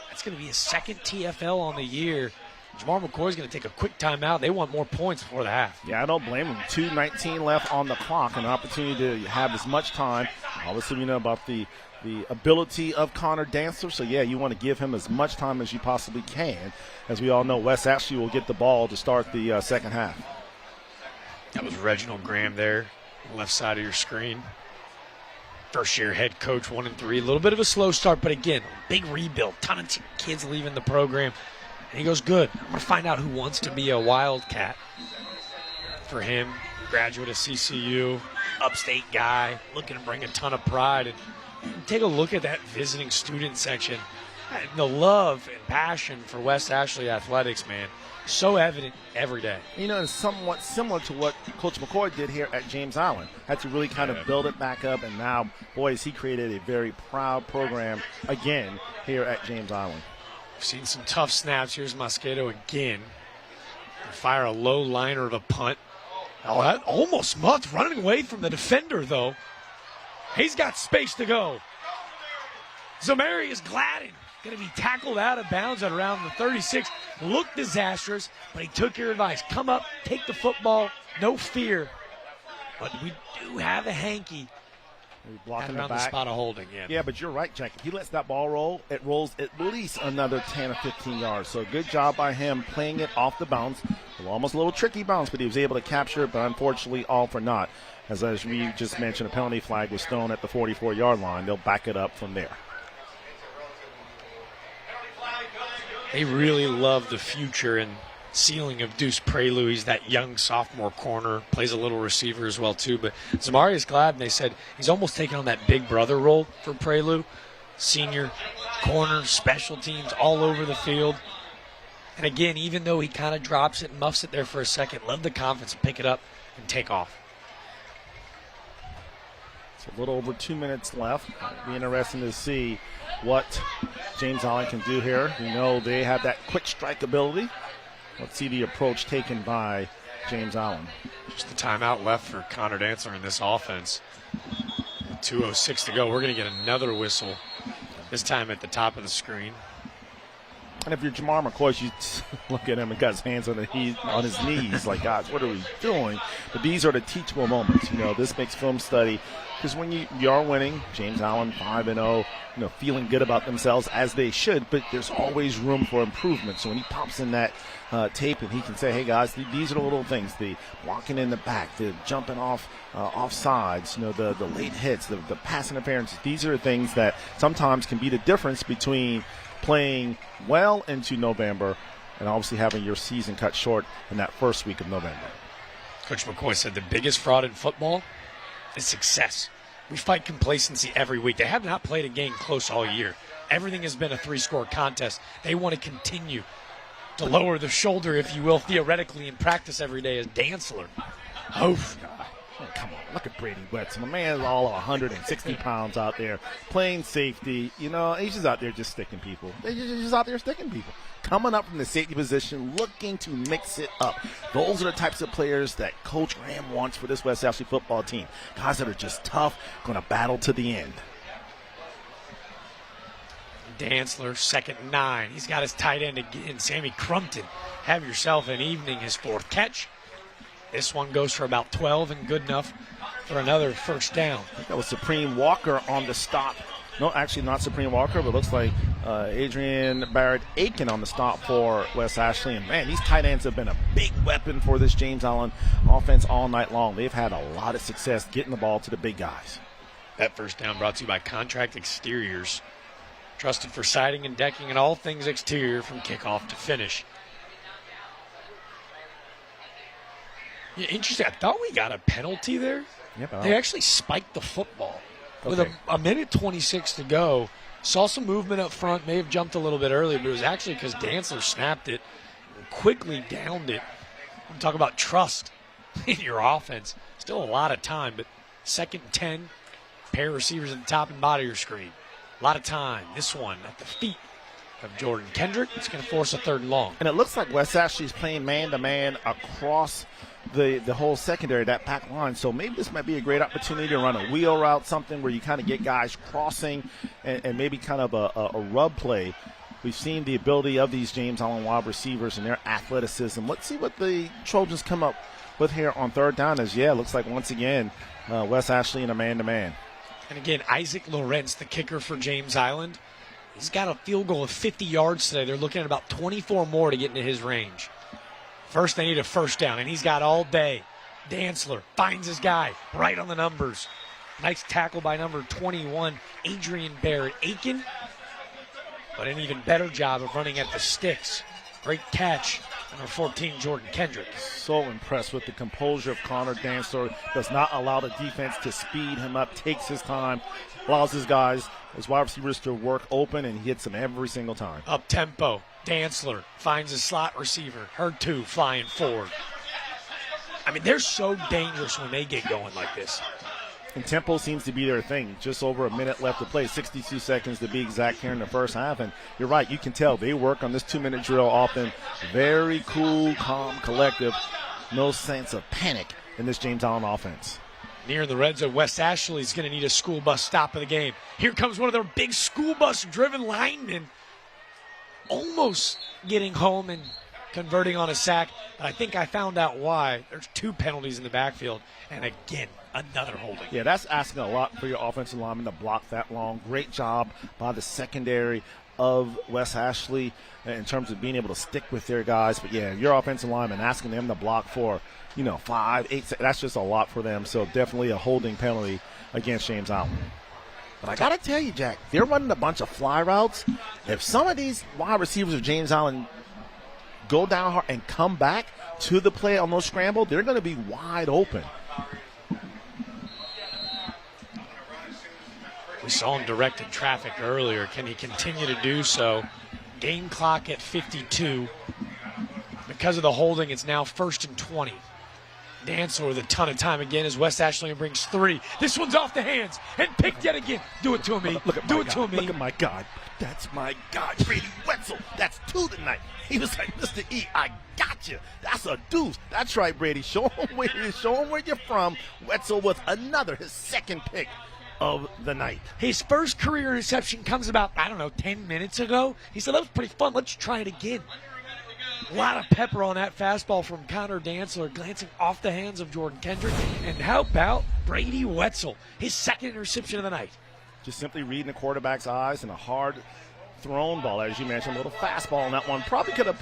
That's going to be his second TFL on the year. Jamar McCoy's going to take a quick timeout. They want more points before the half. Yeah, I don't blame him. 2:19 left on the clock, an opportunity to have as much time. Obviously, we know about the ability of Connor Dancer. So, yeah, you want to give him as much time as you possibly can. As we all know, Wes Ashley will get the ball to start the second half. That was Reginald Graham there, left side of your screen. First-year head coach, 1-3. A little bit of a slow start, but again, big rebuild. Ton of kids leaving the program. And he goes, good. I'm going to find out who wants to be a Wildcat. For him, graduate of CCU, upstate guy, looking to bring a ton of pride. And take a look at that visiting student section. The love and passion for West Ashley athletics, man, so evident every day. You know, it's somewhat similar to what Coach McCoy did here at James Allen. Had to really kind of build it back up, and now, boys, he created a very proud program again here at James Allen. We've seen some tough snaps. Here's Mosquito again. They fire a low liner of a punt. Oh, that almost muffed, running away from the defender, though. He's got space to go. Zamarius Gladden going to be tackled out of bounds at around the 36. Looked disastrous, but he took your advice. Come up, take the football, no fear. But we do have a hanky. Blocking around the spot of holding, yeah. Yeah, but you're right, Jack. If he lets that ball roll, it rolls at least another 10 or 15 yards. So good job by him playing it off the bounce. Almost a little tricky bounce, but he was able to capture it, but unfortunately all for naught. As we just mentioned, a penalty flag was thrown at the 44-yard line. They'll back it up from there. They really love the future and ceiling of Deuce Prelude. He's that young sophomore corner, plays a little receiver as well too. But Zamarius Gladden, they said he's almost taking on that big brother role for Prelude. Senior corner, special teams all over the field. And again, even though he kind of drops it and muffs it there for a second, love the confidence to pick it up and take off. It's a little over 2 minutes left. It'll be interesting to see what James Allen can do here. We know they have that quick strike ability. Let's see the approach taken by James Allen. Just the timeout left for Connor Dancer in this offense. 2:06 to go. We're going to get another whistle, this time at the top of the screen. And if you're Jamar McCoy, you look at him and got his hands on his knees, like, guys, what are we doing? But these are the teachable moments. You know, this makes film study. Because when you are winning, James Allen 5-0, feeling good about themselves as they should, but there's always room for improvement. So when he pops in that tape and he can say, hey guys, these are the little things, the walking in the back, the jumping off sides, the late hits, the pass interference. These are things that sometimes can be the difference between playing well into November and obviously having your season cut short in that first week of November. Coach McCoy said the biggest fraud in football is success. We fight complacency every week. They have not played a game close all year. Everything has been a 3-score contest. They want to continue to lower the shoulder, if you will, theoretically in practice every day as Dantzler. Oh, God. Oh, come on. Look at Brady Wetz. My man is all 160 pounds out there playing safety. He's just out there just sticking people. They're just out there sticking people. Coming up from the safety position, looking to mix it up. Those are the types of players that Coach Graham wants for this West Ashley football team. Guys that are just tough, going to battle to the end. Dantzler, 2nd and 9. He's got his tight end again, Sammy Crumpton. Have yourself an evening, his 4th catch. This one goes for about 12 and good enough for another first down. I think that was Supreme Walker on the stop. No, actually not Supreme Walker, but looks like Adrian Barrett-Aiken on the stop for West Ashley. And, man, these tight ends have been a big weapon for this James Allen offense all night long. They've had a lot of success getting the ball to the big guys. That first down brought to you by Contract Exteriors. Trusted for siding and decking and all things exterior from kickoff to finish. Yeah, interesting. I thought we got a penalty there. Yep. They actually spiked the football. With a minute 26 to go. Saw some movement up front. May have jumped a little bit early, but it was actually because Dantzler snapped it and quickly downed it. I'm talking about trust in your offense. Still a lot of time, but 2nd and 10. Pair of receivers at the top and bottom of your screen. A lot of time. This one at the feet of Jordan Kendrick. It's going to force a 3rd and long. And it looks like West Ashley's playing man-to-man across the whole secondary, that back line. So maybe this might be a great opportunity to run a wheel route, something where you kind of get guys crossing and maybe kind of a rub play. We've seen the ability of these James Allen wide receivers and their athleticism. Let's see what the Trojans come up with here on 3rd down. It looks like once again West Ashley in a man-to-man. And again, Isaac Lorenz, the kicker for James Island, he's got a field goal of 50 yards today. They're looking at about 24 more to get into his range. First, they need a first down, and he's got all day. Dantzler finds his guy right on the numbers. Nice tackle by number 21, Adrian Barrett-Aiken. But an even better job of running at the sticks. Great catch, number 14, Jordan Kendrick. So impressed with the composure of Connor Dantzler. Does not allow the defense to speed him up, takes his time, allows his guys, his wide receivers to work open, and hits them every single time. Up tempo. Dantzler finds his slot receiver. Hurtu flying forward. I mean, they're so dangerous when they get going like this. And tempo seems to be their thing. Just over a minute left to play, 62 seconds to be exact here in the first half. And you're right, you can tell they work on this 2-minute drill often. Very cool, calm, collective. No sense of panic in this James Allen offense. Near the red zone, West Ashley's going to need a school bus stop of the game. Here comes one of their big school bus-driven linemen. Almost getting home and converting on a sack. But I think I found out why. There's 2 penalties in the backfield. And again, another holding. Yeah, that's asking a lot for your offensive lineman to block that long. Great job by the secondary of West Ashley in terms of being able to stick with their guys. But, yeah, your offensive lineman asking them to block for, 5, 8 seconds. That's just a lot for them. So definitely a holding penalty against James Allen. But I got to tell you, Jack, they're running a bunch of fly routes. If some of these wide receivers of James Allen go down hard and come back to the play on those scrambles, they're going to be wide open. We saw him directed traffic earlier. Can he continue to do so? Game clock at 52. Because of the holding, it's now 1st and 20. Dantzler with a ton of time again as West Ashley brings 3. This one's off the hands and picked yet again. Do it to me. Do it to me. Look at my God. That's my God. Brady Wetzel. That's 2 tonight. He was like, Mr. E, I got you. That's a deuce. That's right, Brady. Show him where you're from. Wetzel with another, his 2nd pick of the night. His first career reception comes about, 10 minutes ago. He said, that was pretty fun. Let's try it again. A lot of pepper on that fastball from Connor Dantzler, glancing off the hands of Jordan Kendrick. And how about Brady Wetzel, his 2nd interception of the night? Just simply reading the quarterback's eyes and a hard thrown ball, as you mentioned, a little fastball on that one. Probably could have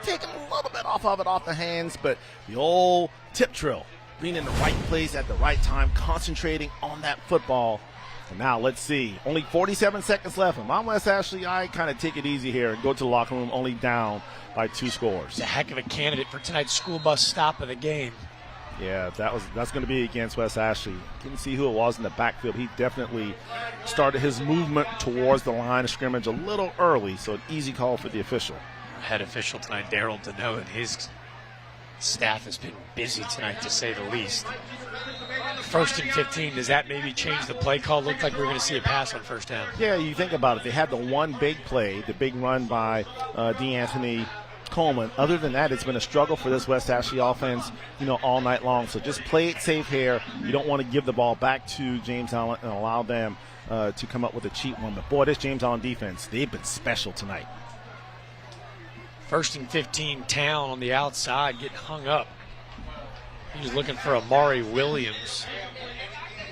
taken a little bit off the hands, but the old tip drill, being in the right place at the right time, concentrating on that football. And now let's see. Only 47 seconds left. And I'm West Ashley. I kind of take it easy here and go to the locker room only down by 2 scores. He's a heck of a candidate for tonight's school bus stop of the game. Yeah, that's going to be against West Ashley. Couldn't see who it was in the backfield. He definitely started his movement towards the line of scrimmage a little early, so an easy call for the official. Head official tonight, Daryl Deneau, and his staff has been busy tonight, to say the least. 1st and 15, does that maybe change the play call? Looked like we were going to see a pass on 1st down. Yeah, you think about it. They had the one big play, the big run by D'Anthony Coleman. Other than that, it's been a struggle for this West Ashley offense, all night long. So just play it safe here. You don't want to give the ball back to James Allen and allow them to come up with a cheap one. But, boy, this James Allen defense, they've been special tonight. 1st and 15, Town on the outside getting hung up. He's looking for Amari Williams.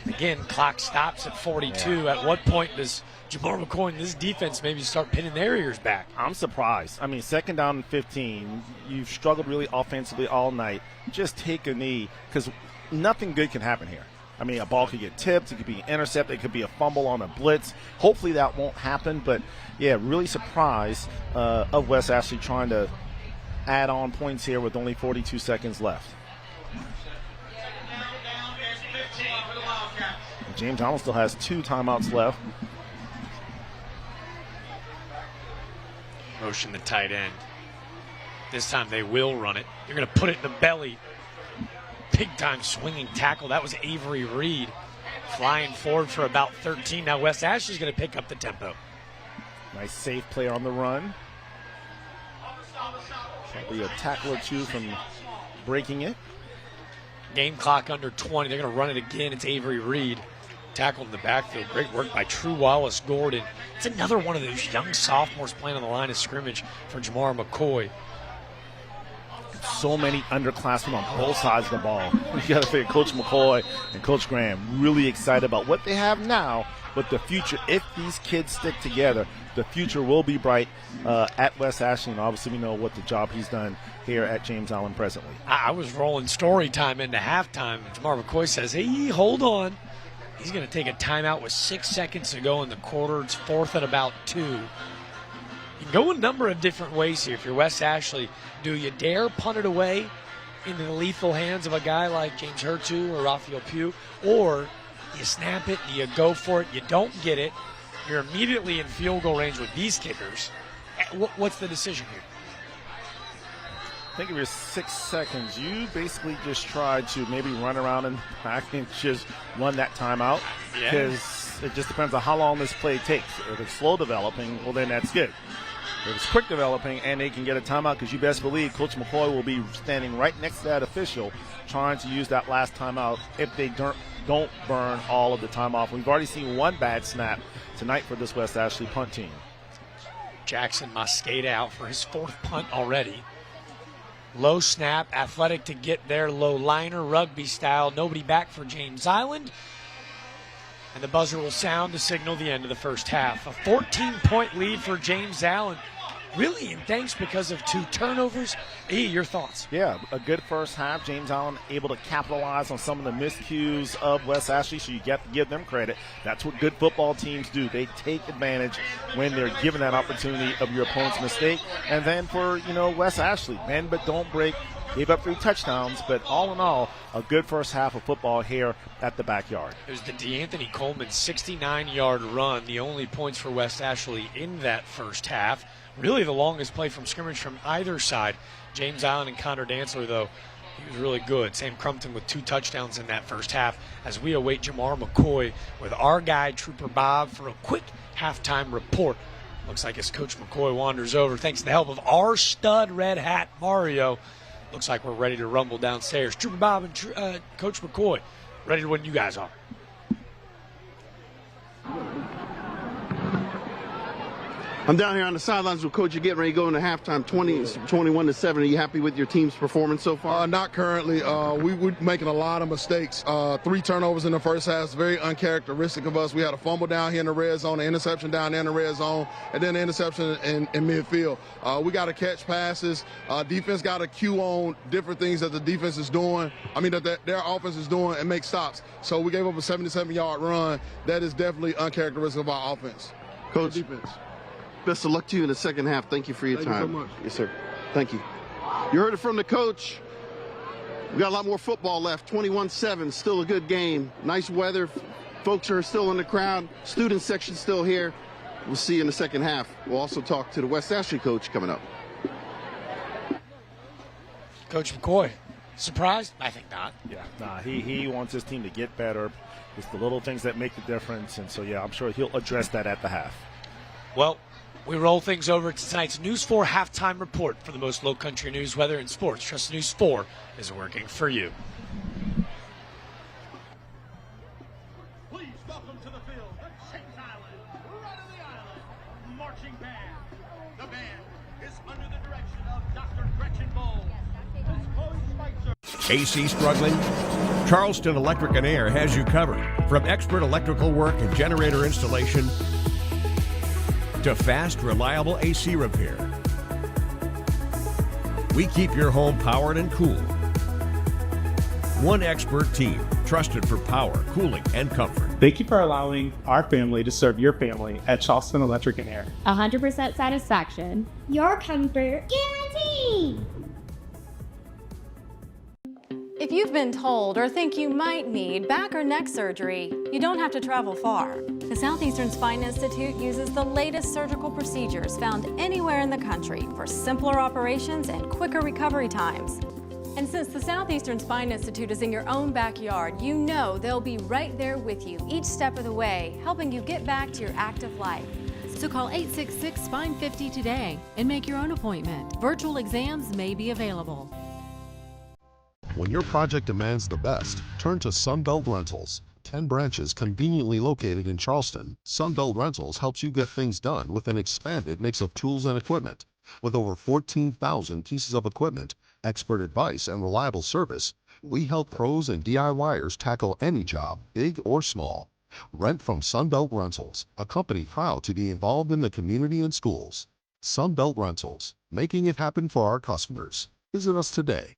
Again, clock stops at 42. Yeah. At what point does Jamar McCoy and this defense maybe start pinning their ears back? I'm surprised. I mean, 2nd down and 15. You've struggled really offensively all night. Just take a knee, because nothing good can happen here. I mean, a ball could get tipped. It could be intercepted. It could be a fumble on a blitz. Hopefully that won't happen. But, yeah, really surprised of West Ashley trying to add on points here with only 42 seconds left. James Allen still has 2 timeouts left. Motion the tight end. This time they will run it. You're going to put it in the belly. Big-time swinging tackle. That was Avery Reed flying forward for about 13. Now West Ashley's going to pick up the tempo. Nice safe play on the run. Probably a tackle or two from breaking it. Game clock under 20. They're going to run it again. It's Avery Reed. Tackled in the backfield. Great work by True Wallace Gordon. It's another one of those young sophomores playing on the line of scrimmage for Jamar McCoy. So many underclassmen on both sides of the ball. You got to figure Coach McCoy and Coach Graham really excited about what they have now, but the future, if these kids stick together, the future will be bright at West Ashley, and obviously we know what the job he's done here at James Allen presently. I was rolling story time into halftime. Jamar McCoy says, hey, hold on. He's going to take a timeout with 6 seconds to go in the quarter. It's 4th and about 2. You can go a number of different ways here. If you're West Ashley, do you dare punt it away into the lethal hands of a guy like James Hertu or Raphael Pugh? Or you snap it, you go for it, you don't get it, you're immediately in field goal range with these kickers. What's the decision here? I think of your 6 seconds, you basically just try to maybe run around and back and just run that timeout, because it just depends on how long this play takes. If it's slow developing, well, then that's good. If it's quick developing and they can get a timeout, because you best believe Coach McCoy will be standing right next to that official trying to use that last timeout if they don't burn all of the time off. We've already seen one bad snap tonight for this West Ashley punt team. Jackson Mosqueda out for his 4th punt already. Low snap, athletic to get there, low liner, rugby style. Nobody back for James Island. And the buzzer will sound to signal the end of the first half. A 14-point lead for James Allen. Really in thanks because of 2 turnovers. E, your thoughts? Yeah, a good first half. James Allen able to capitalize on some of the miscues of West Ashley, so you get to give them credit. That's what good football teams do. They take advantage when they're given that opportunity of your opponent's mistake. And then for, West Ashley, bend but don't break. Gave up 3 touchdowns, but all in all, a good first half of football here at the backyard. It was the DeAnthony Coleman 69-yard run, the only points for West Ashley in that first half. Really the longest play from scrimmage from either side. James Allen and Connor Dantzler, though, he was really good. Sam Crumpton with 2 touchdowns in that first half as we await Jamar McCoy with our guy, Trooper Bob, for a quick halftime report. Looks like as Coach McCoy wanders over, thanks to the help of our stud red hat, Mario, looks like we're ready to rumble downstairs. Trooper Bob and Coach McCoy, ready to when you guys are. I'm down here on the sidelines with Coach. You're getting ready to go into halftime, 21-7. Are you happy with your team's performance so far? Not currently. We're making a lot of mistakes. 3 turnovers in the first half is very uncharacteristic of us. We had a fumble down here in the red zone, an interception down there in the red zone, and then an interception in midfield. We got to catch passes. Defense got to cue on different things that the defense is doing. That their offense is doing and make stops. So we gave up a 77-yard run. That is definitely uncharacteristic of our offense. Coach, defense. Best of luck to you in the second half. Thank you for your time. Thank you so much. Yes, sir. Thank you. You heard it from the coach. We got a lot more football left. 21-7, still a good game. Nice weather. Folks are still in the crowd. Student section still here. We'll see you in the second half. We'll also talk to the West Ashley coach coming up. Coach McCoy, surprised? I think not. Yeah, he wants his team to get better. It's the little things that make the difference. And so, yeah, I'm sure he'll address that at the half. Well, We roll things over to tonight's News 4 halftime report for the most low country news, weather, and sports. Trust News 4 is working for you. Please welcome to the field the James Island, right of the island, marching band. The band is under the direction of Dr. Gretchen Bowles. AC struggling? Charleston Electric and Air has you covered. From expert electrical work and generator installation to fast, reliable AC repair. We keep your home powered and cool. One expert team, trusted for power, cooling, and comfort. Thank you for allowing our family to serve your family at Charleston Electric and Air. 100% satisfaction. Your comfort guaranteed. If you've been told or think you might need back or neck surgery, you don't have to travel far. The Southeastern Spine Institute uses the latest surgical procedures found anywhere in the country for simpler operations and quicker recovery times. And since the Southeastern Spine Institute is in your own backyard, you know they'll be right there with you each step of the way, helping you get back to your active life. So call 866-SPINE50 today and make your own appointment. Virtual exams may be available. When your project demands the best, turn to Sunbelt Rentals. 10 branches conveniently located in Charleston, Sunbelt Rentals helps you get things done with an expanded mix of tools and equipment. With over 14,000 pieces of equipment, expert advice, and reliable service, we help pros and DIYers tackle any job, big or small. Rent from Sunbelt Rentals, a company proud to be involved in the community and schools. Sunbelt Rentals, making it happen for our customers. Visit us today.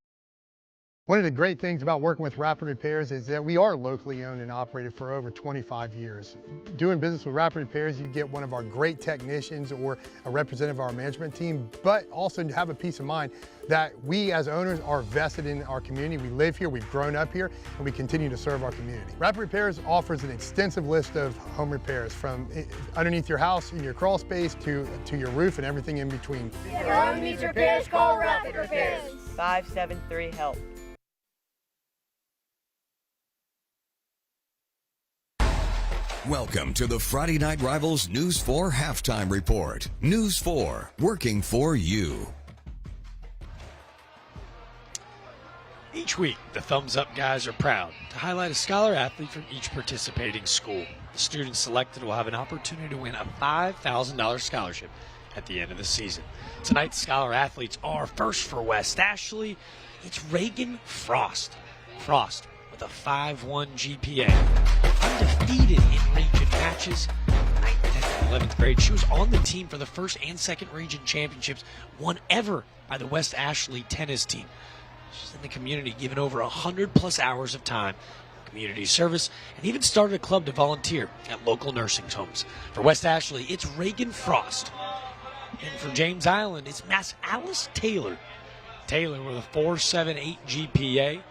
One of the great things about working with Rapid Repairs is that we are locally owned and operated for over 25 years. Doing business with Rapid Repairs, you get one of our great technicians or a representative of our management team, but also to have a peace of mind that we as owners are vested in our community. We live here, we've grown up here, and we continue to serve our community. Rapid Repairs offers an extensive list of home repairs from underneath your house, in your crawl space, to your roof and everything in between. If your home needs repairs, call Rapid Repairs. 573-HELP. Welcome to the Friday Night Rivals News 4 Halftime Report. News 4, working for you. Each week, the Thumbs Up guys are proud to highlight a scholar athlete from each participating school. The students selected will have an opportunity to win a $5,000 scholarship at the end of the season. Tonight's scholar athletes are, first for West Ashley, it's Reagan Frost. Frost with a 5.1 GPA. Undefeated in region matches, 9th, 10th, and 11th grade. She was on the team for the first and second region championships, won ever by the West Ashley tennis team. She's in the community, given over 100+ hours of time, community service, and even started a club to volunteer at local nursing homes. For West Ashley, it's Reagan Frost. And for James Island, it's Mass Alice Taylor. Taylor with a 4.78 GPA.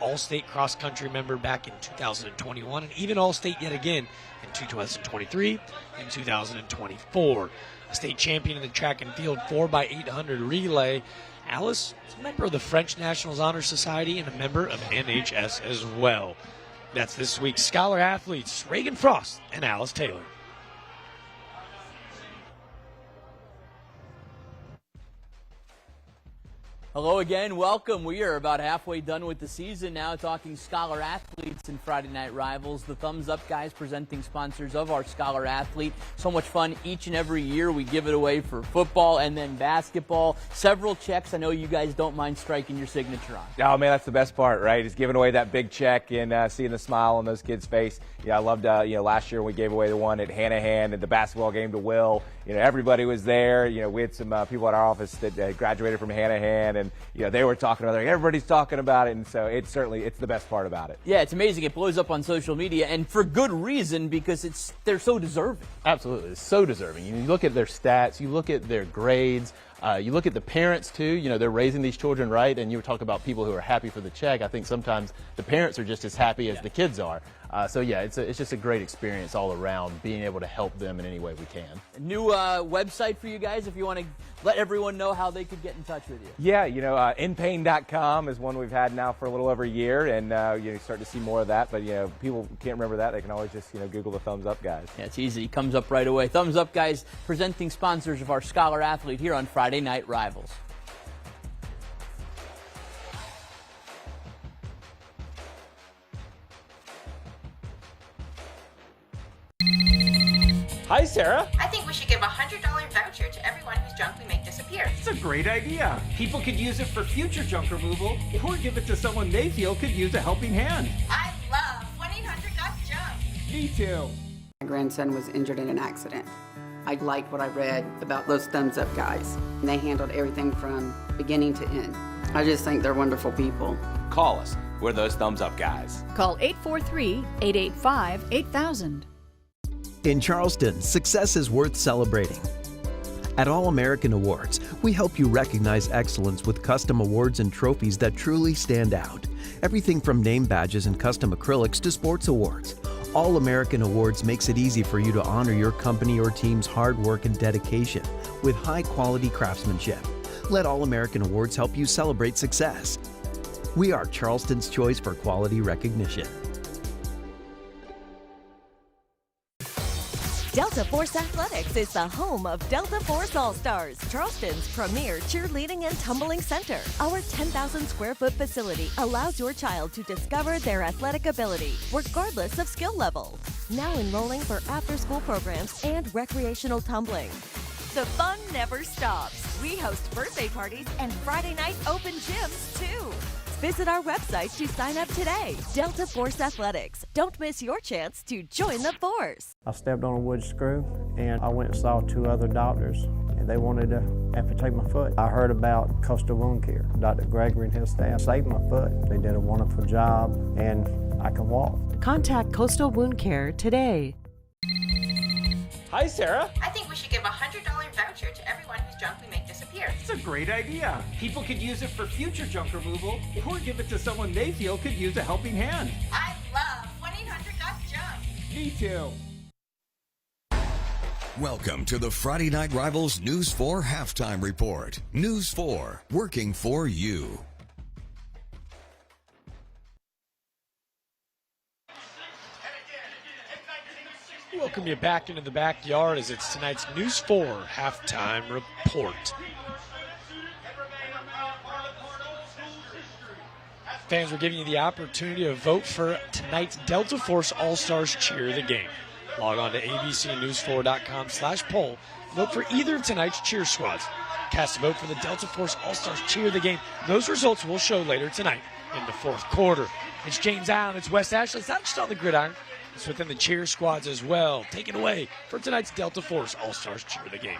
All-State cross-country member back in 2021, and even All-State yet again in 2023 and 2024. A state champion in the track and field 4x800 relay. Alice is a member of the French Nationals Honor Society and a member of NHS as well. That's this week's Scholar Athletes, Reagan Frost and Alice Taylor. Hello again, welcome. We are about halfway done with the season now, talking Scholar Athletes and Friday Night Rivals. The Thumbs Up guys presenting sponsors of our Scholar Athlete. So much fun each and every year. We give it away for football and then basketball. Several checks I know you guys don't mind striking your signature on. Oh, man, that's the best part, right? Is giving away that big check and seeing the smile on those kids' face. Yeah, I loved, last year we gave away the one at Hanahan at the basketball game to Will. Everybody was there. We had some people at our office that graduated from Hanahan, and they were talking about it. Everybody's talking about it, and so it's the best part about it. Yeah, it's amazing. It blows up on social media, and for good reason, because they're so deserving. Absolutely, it's so deserving. You look at their stats, you look at their grades, you look at the parents too. They're raising these children right, and you were talking about people who are happy for the check. I think sometimes the parents are just as happy as the kids are. So yeah, it's just a great experience all around, being able to help them in any way we can. New website for you guys if you want to let everyone know how they could get in touch with you. Yeah, inpain.com is one we've had now for a little over a year, and you start to see more of that. But people can't remember that; they can always just Google the Thumbs Up Guys. Yeah, it's easy. It comes up right away. Thumbs Up Guys, presenting sponsors of our Scholar Athlete here on Friday Night Rivals. Hi, Sarah. I think we should give a $100 voucher to everyone whose junk we make disappear. It's a great idea. People could use it for future junk removal, or give it to someone they feel could use a helping hand. I love 1-800-GOT-JUNK. Me too. My grandson was injured in an accident. I liked what I read about those Thumbs Up Guys. They handled everything from beginning to end. I just think they're wonderful people. Call us. We're those Thumbs Up Guys. Call 843-885-8000. In Charleston, success is worth celebrating. At All American Awards, we help you recognize excellence with custom awards and trophies that truly stand out. Everything from name badges and custom acrylics to sports awards. All American Awards makes it easy for you to honor your company or team's hard work and dedication with high-quality craftsmanship. Let All American Awards help you celebrate success. We are Charleston's choice for quality recognition. Delta Force Athletics is the home of Delta Force All-Stars, Charleston's premier cheerleading and tumbling center. Our 10,000 square foot facility allows your child to discover their athletic ability, regardless of skill level. Now enrolling for after-school programs and recreational tumbling. The fun never stops. We host birthday parties and Friday night open gyms, too. Visit our website to sign up today. Delta Force Athletics. Don't miss your chance to join the Force. I stepped on a wood screw and I went and saw 2 other doctors and they wanted to amputate my foot. I heard about Coastal Wound Care. Dr. Gregory and his staff saved my foot. They did a wonderful job and I can walk. Contact Coastal Wound Care today. Hi, Sarah. I think we should give a $100 voucher to everyone whose junk we make disappear. It's a great idea. People could use it for future junk removal, or give it to someone they feel could use a helping hand. I love 1-800-GOT-JUNK. Me too. Welcome to the Friday Night Rivals News 4 Halftime Report. News 4, working for you. Welcome you back into the backyard as it's tonight's News 4 Halftime Report. Fans, we're giving you the opportunity to vote for tonight's Delta Force All-Stars Cheer of the Game. Log on to abcnews4.com/poll. Vote for either of tonight's cheer squads. Cast a vote for the Delta Force All-Stars Cheer of the Game. Those results will show later tonight in the fourth quarter. It's James Allen, it's West Ashley. It's not just on the gridiron. It's within the cheer squads as well. Take it away for tonight's Delta Force All-Stars Cheer of the Game.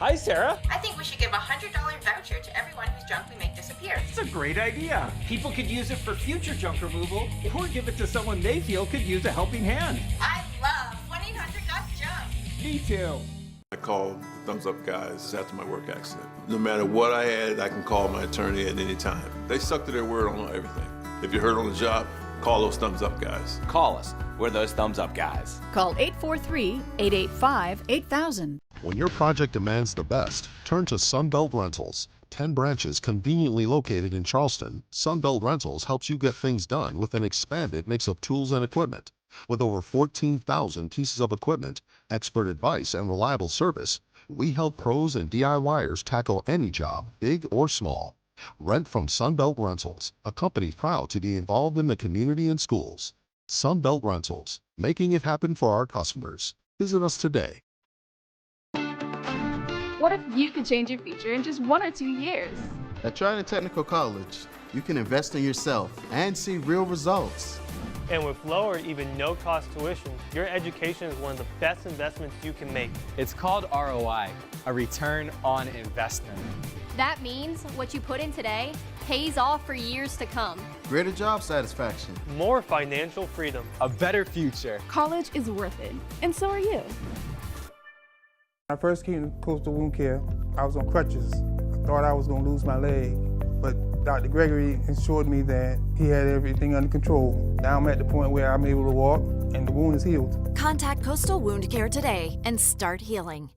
Hi, Sarah. I think we should give a $100 voucher to everyone whose junk we make disappear. disappears. It's a great idea. People could use it for future junk removal or give it to someone they feel could use a helping hand. I love 1-800-GOT-JUNK. Me too. I call the Thumbs Up guys after my work accident. No matter what I had, I can call my attorney at any time. They stuck to their word on everything. If you're hurt on the job, call those Thumbs Up guys. Call us. We're those Thumbs Up guys. Call 843-885-8000. When your project demands the best, turn to Sunbelt Rentals. 10 branches conveniently located in Charleston, Sunbelt Rentals helps you get things done with an expanded mix of tools and equipment. With over 14,000 pieces of equipment, expert advice, and reliable service, we help pros and DIYers tackle any job, big or small. Rent from Sunbelt Rentals, a company proud to be involved in the community and schools. Sunbelt Rentals, making it happen for our customers. Visit us today. What if you could change your future in just 1 or 2 years? At Trident Technical College, you can invest in yourself and see real results. And with low or even no-cost tuition, your education is one of the best investments you can make. It's called ROI, a return on investment. That means what you put in today pays off for years to come. Greater job satisfaction. More financial freedom. A better future. College is worth it, and so are you. When I first came to Coastal Wound Care, I was on crutches. I thought I was going to lose my leg, but Dr. Gregory assured me that he had everything under control. Now I'm at the point where I'm able to walk and the wound is healed. Contact Coastal Wound Care today and start healing.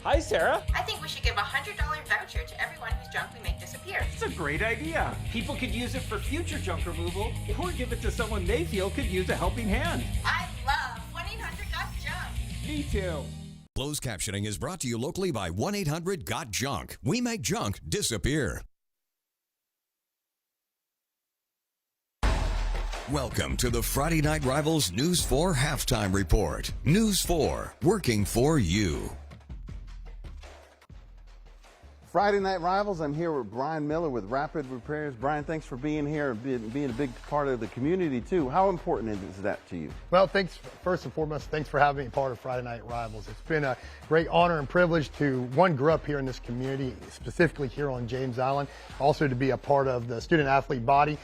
Hi, Sarah. I think we should give a $100 voucher to everyone whose junk we make disappear. It's a great idea. People could use it for future junk removal or give it to someone they feel could use a helping hand. I love 1-800-GOT-JUNK. Me too. Closed captioning is brought to you locally by 1-800-GOT-JUNK. We make junk disappear. Welcome to the Friday Night Rivals News 4 Halftime Report. News 4, working for you. Friday Night Rivals, I'm here with Brian Miller with Rapid Repairs. Brian, thanks for being here and being a big part of the community, too. How important is that to you? Well, thanks, first and foremost, thanks for having me part of Friday Night Rivals. It's been a great honor and privilege to, one, grow up here in this community, specifically here on James Island, also to be a part of the student-athlete body.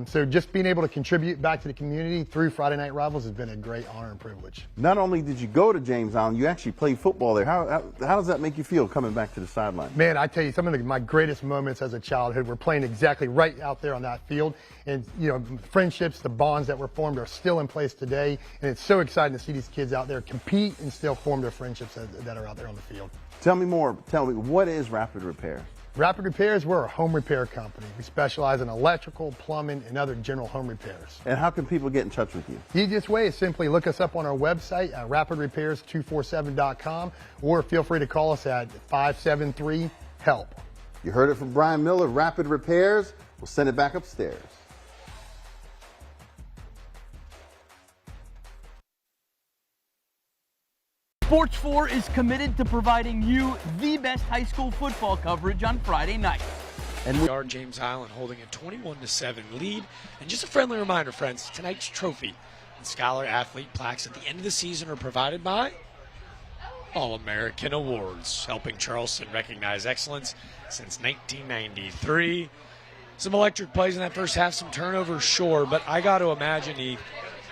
So just being able to contribute back to the community through Friday Night Rivals has been a great honor and privilege. Not only did you go to James Island, you actually played football there. How does that make you feel coming back to the sideline? Man, I tell you, some of my greatest moments as a childhood were playing exactly right out there on that field. And, you know, friendships, the bonds that were formed are still in place today. And it's so exciting to see these kids out there compete and still form their friendships that are out there on the field. Tell me more. Tell me, what is Rapid Repair? Rapid Repairs, we're a home repair company. We specialize in electrical, plumbing, and other general home repairs. And how can people get in touch with you? The easiest way is simply look us up on our website at rapidrepairs247.com, or feel free to call us at 573-HELP. You heard it from Brian Miller, Rapid Repairs. We'll send it back upstairs. Sports 4 is committed to providing you the best high school football coverage on Friday night. And we are James Island holding a 21-7 lead. And just a friendly reminder, friends, tonight's trophy and Scholar Athlete plaques at the end of the season are provided by All-American Awards, helping Charleston recognize excellence since 1993. Some electric plays in that first half, some turnovers, sure, but I got to imagine,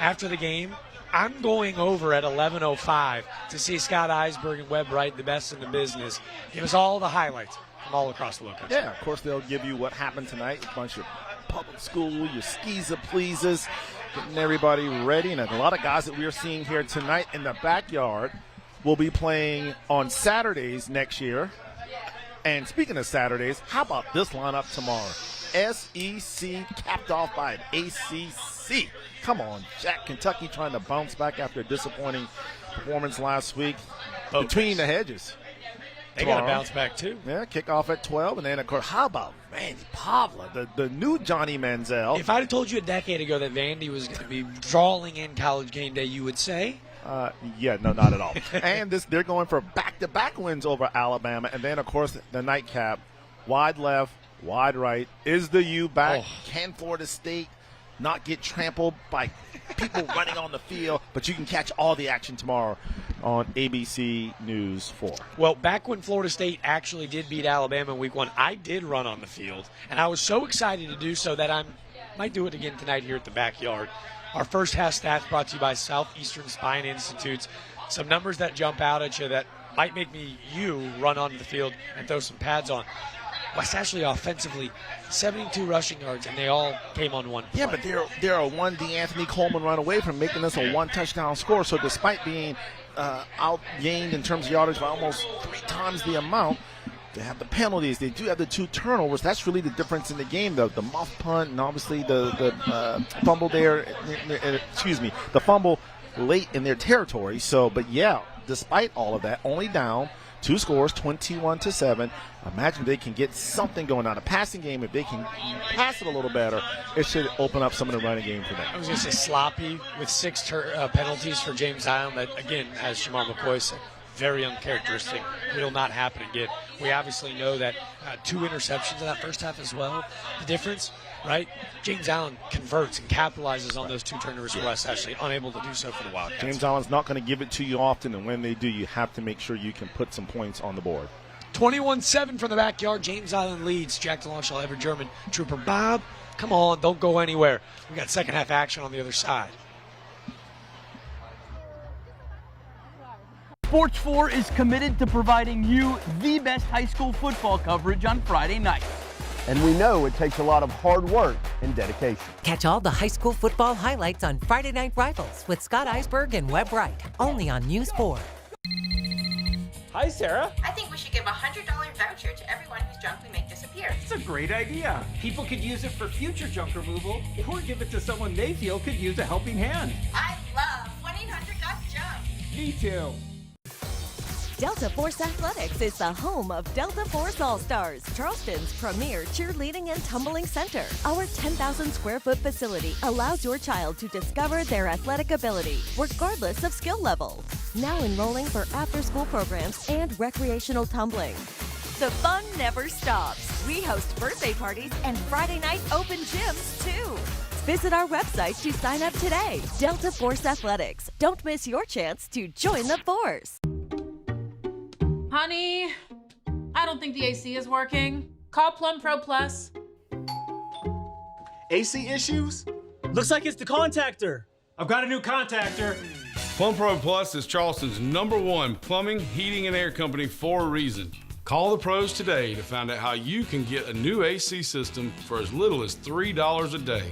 after the game, I'm going over at 11:05 to see Scott Eisberg and Webb Wright, the best in the business, give us all the highlights from all across the location. Yeah, of course they'll give you what happened tonight, a bunch of public school, your skis and pleases, getting everybody ready. And a lot of guys that we are seeing here tonight in the backyard will be playing on Saturdays next year. And speaking of Saturdays, how about this lineup tomorrow? SEC capped off by an ACC. Come on, Jack. Kentucky trying to bounce back after a disappointing performance last week. Between the hedges. They got to bounce back, too. Yeah, kickoff at 12. And then, of course, how about Vandy Pavla, the new Johnny Manziel? If I'd have told you a decade ago that Vandy was going to be drawing in College game day, you would say? Yeah, no, not at all. And they're going for back-to-back wins over Alabama. And then, of course, the nightcap, wide left, wide right. Is the U back? Can Florida State not get trampled by people running on the field, but you can catch all the action tomorrow on ABC News 4. Well, back when Florida State actually did beat Alabama in week 1, I did run on the field, and I was so excited to do so that I might do it again tonight here at the backyard. Our first half stats brought to you by Southeastern Spine Institutes. Some numbers that jump out at you that might make you run onto the field and throw some pads on. West Ashley offensively, 72 rushing yards, and they all came on one play. Yeah, but they're a one D'Anthony Coleman run away from making this a one-touchdown score. So despite being outgained in terms of yardage by almost 3 times the amount, they have the penalties. They do have the 2 turnovers. That's really the difference in the game, though. The muff punt and obviously the fumble there. The fumble late in their territory. So, but yeah, despite all of that, only down 2 scores, 21-7. Imagine they can get something going on. A passing game, if they can pass it a little better, it should open up some of the running game for them. I was going to say sloppy with 6 penalties for James Island. That, again, as Shamar McCoy said, very uncharacteristic. Will not happen again. We obviously know that 2 interceptions in that first half as well. The difference, right? James Allen converts and capitalizes on those 2 turnovers for West Ashley, unable to do so for the Wildcats. James Allen's not going to give it to you often, and when they do, you have to make sure you can put some points on the board. 21-7 from the backyard. James Island leads. Jack DeLongchamp, Ever German. Trooper Bob, come on, don't go anywhere. We got second half action on the other side. Sports 4 is committed to providing you the best high school football coverage on Friday night. And we know it takes a lot of hard work and dedication. Catch all the high school football highlights on Friday Night Rivals with Scott Eisberg and Webb Wright, only on News 4. Hi, Sarah. I think we should give a $100 voucher to everyone whose junk we make disappear. It's a great idea. People could use it for future junk removal or give it to someone they feel could use a helping hand. I love 1-800-GOT-JUNK. Me too. Delta Force Athletics is the home of Delta Force All-Stars, Charleston's premier cheerleading and tumbling center. Our 10,000 square foot facility allows your child to discover their athletic ability, regardless of skill level. Now enrolling for after-school programs and recreational tumbling. The fun never stops. We host birthday parties and Friday night open gyms, too. Visit our website to sign up today. Delta Force Athletics. Don't miss your chance to join the Force. Honey, I don't think the AC is working. Call Plum Pro Plus. AC issues? Looks like it's the contactor. I've got a new contactor. Plum Pro Plus is Charleston's #1 plumbing, heating, and air company for a reason. Call the pros today to find out how you can get a new AC system for as little as $3 a day.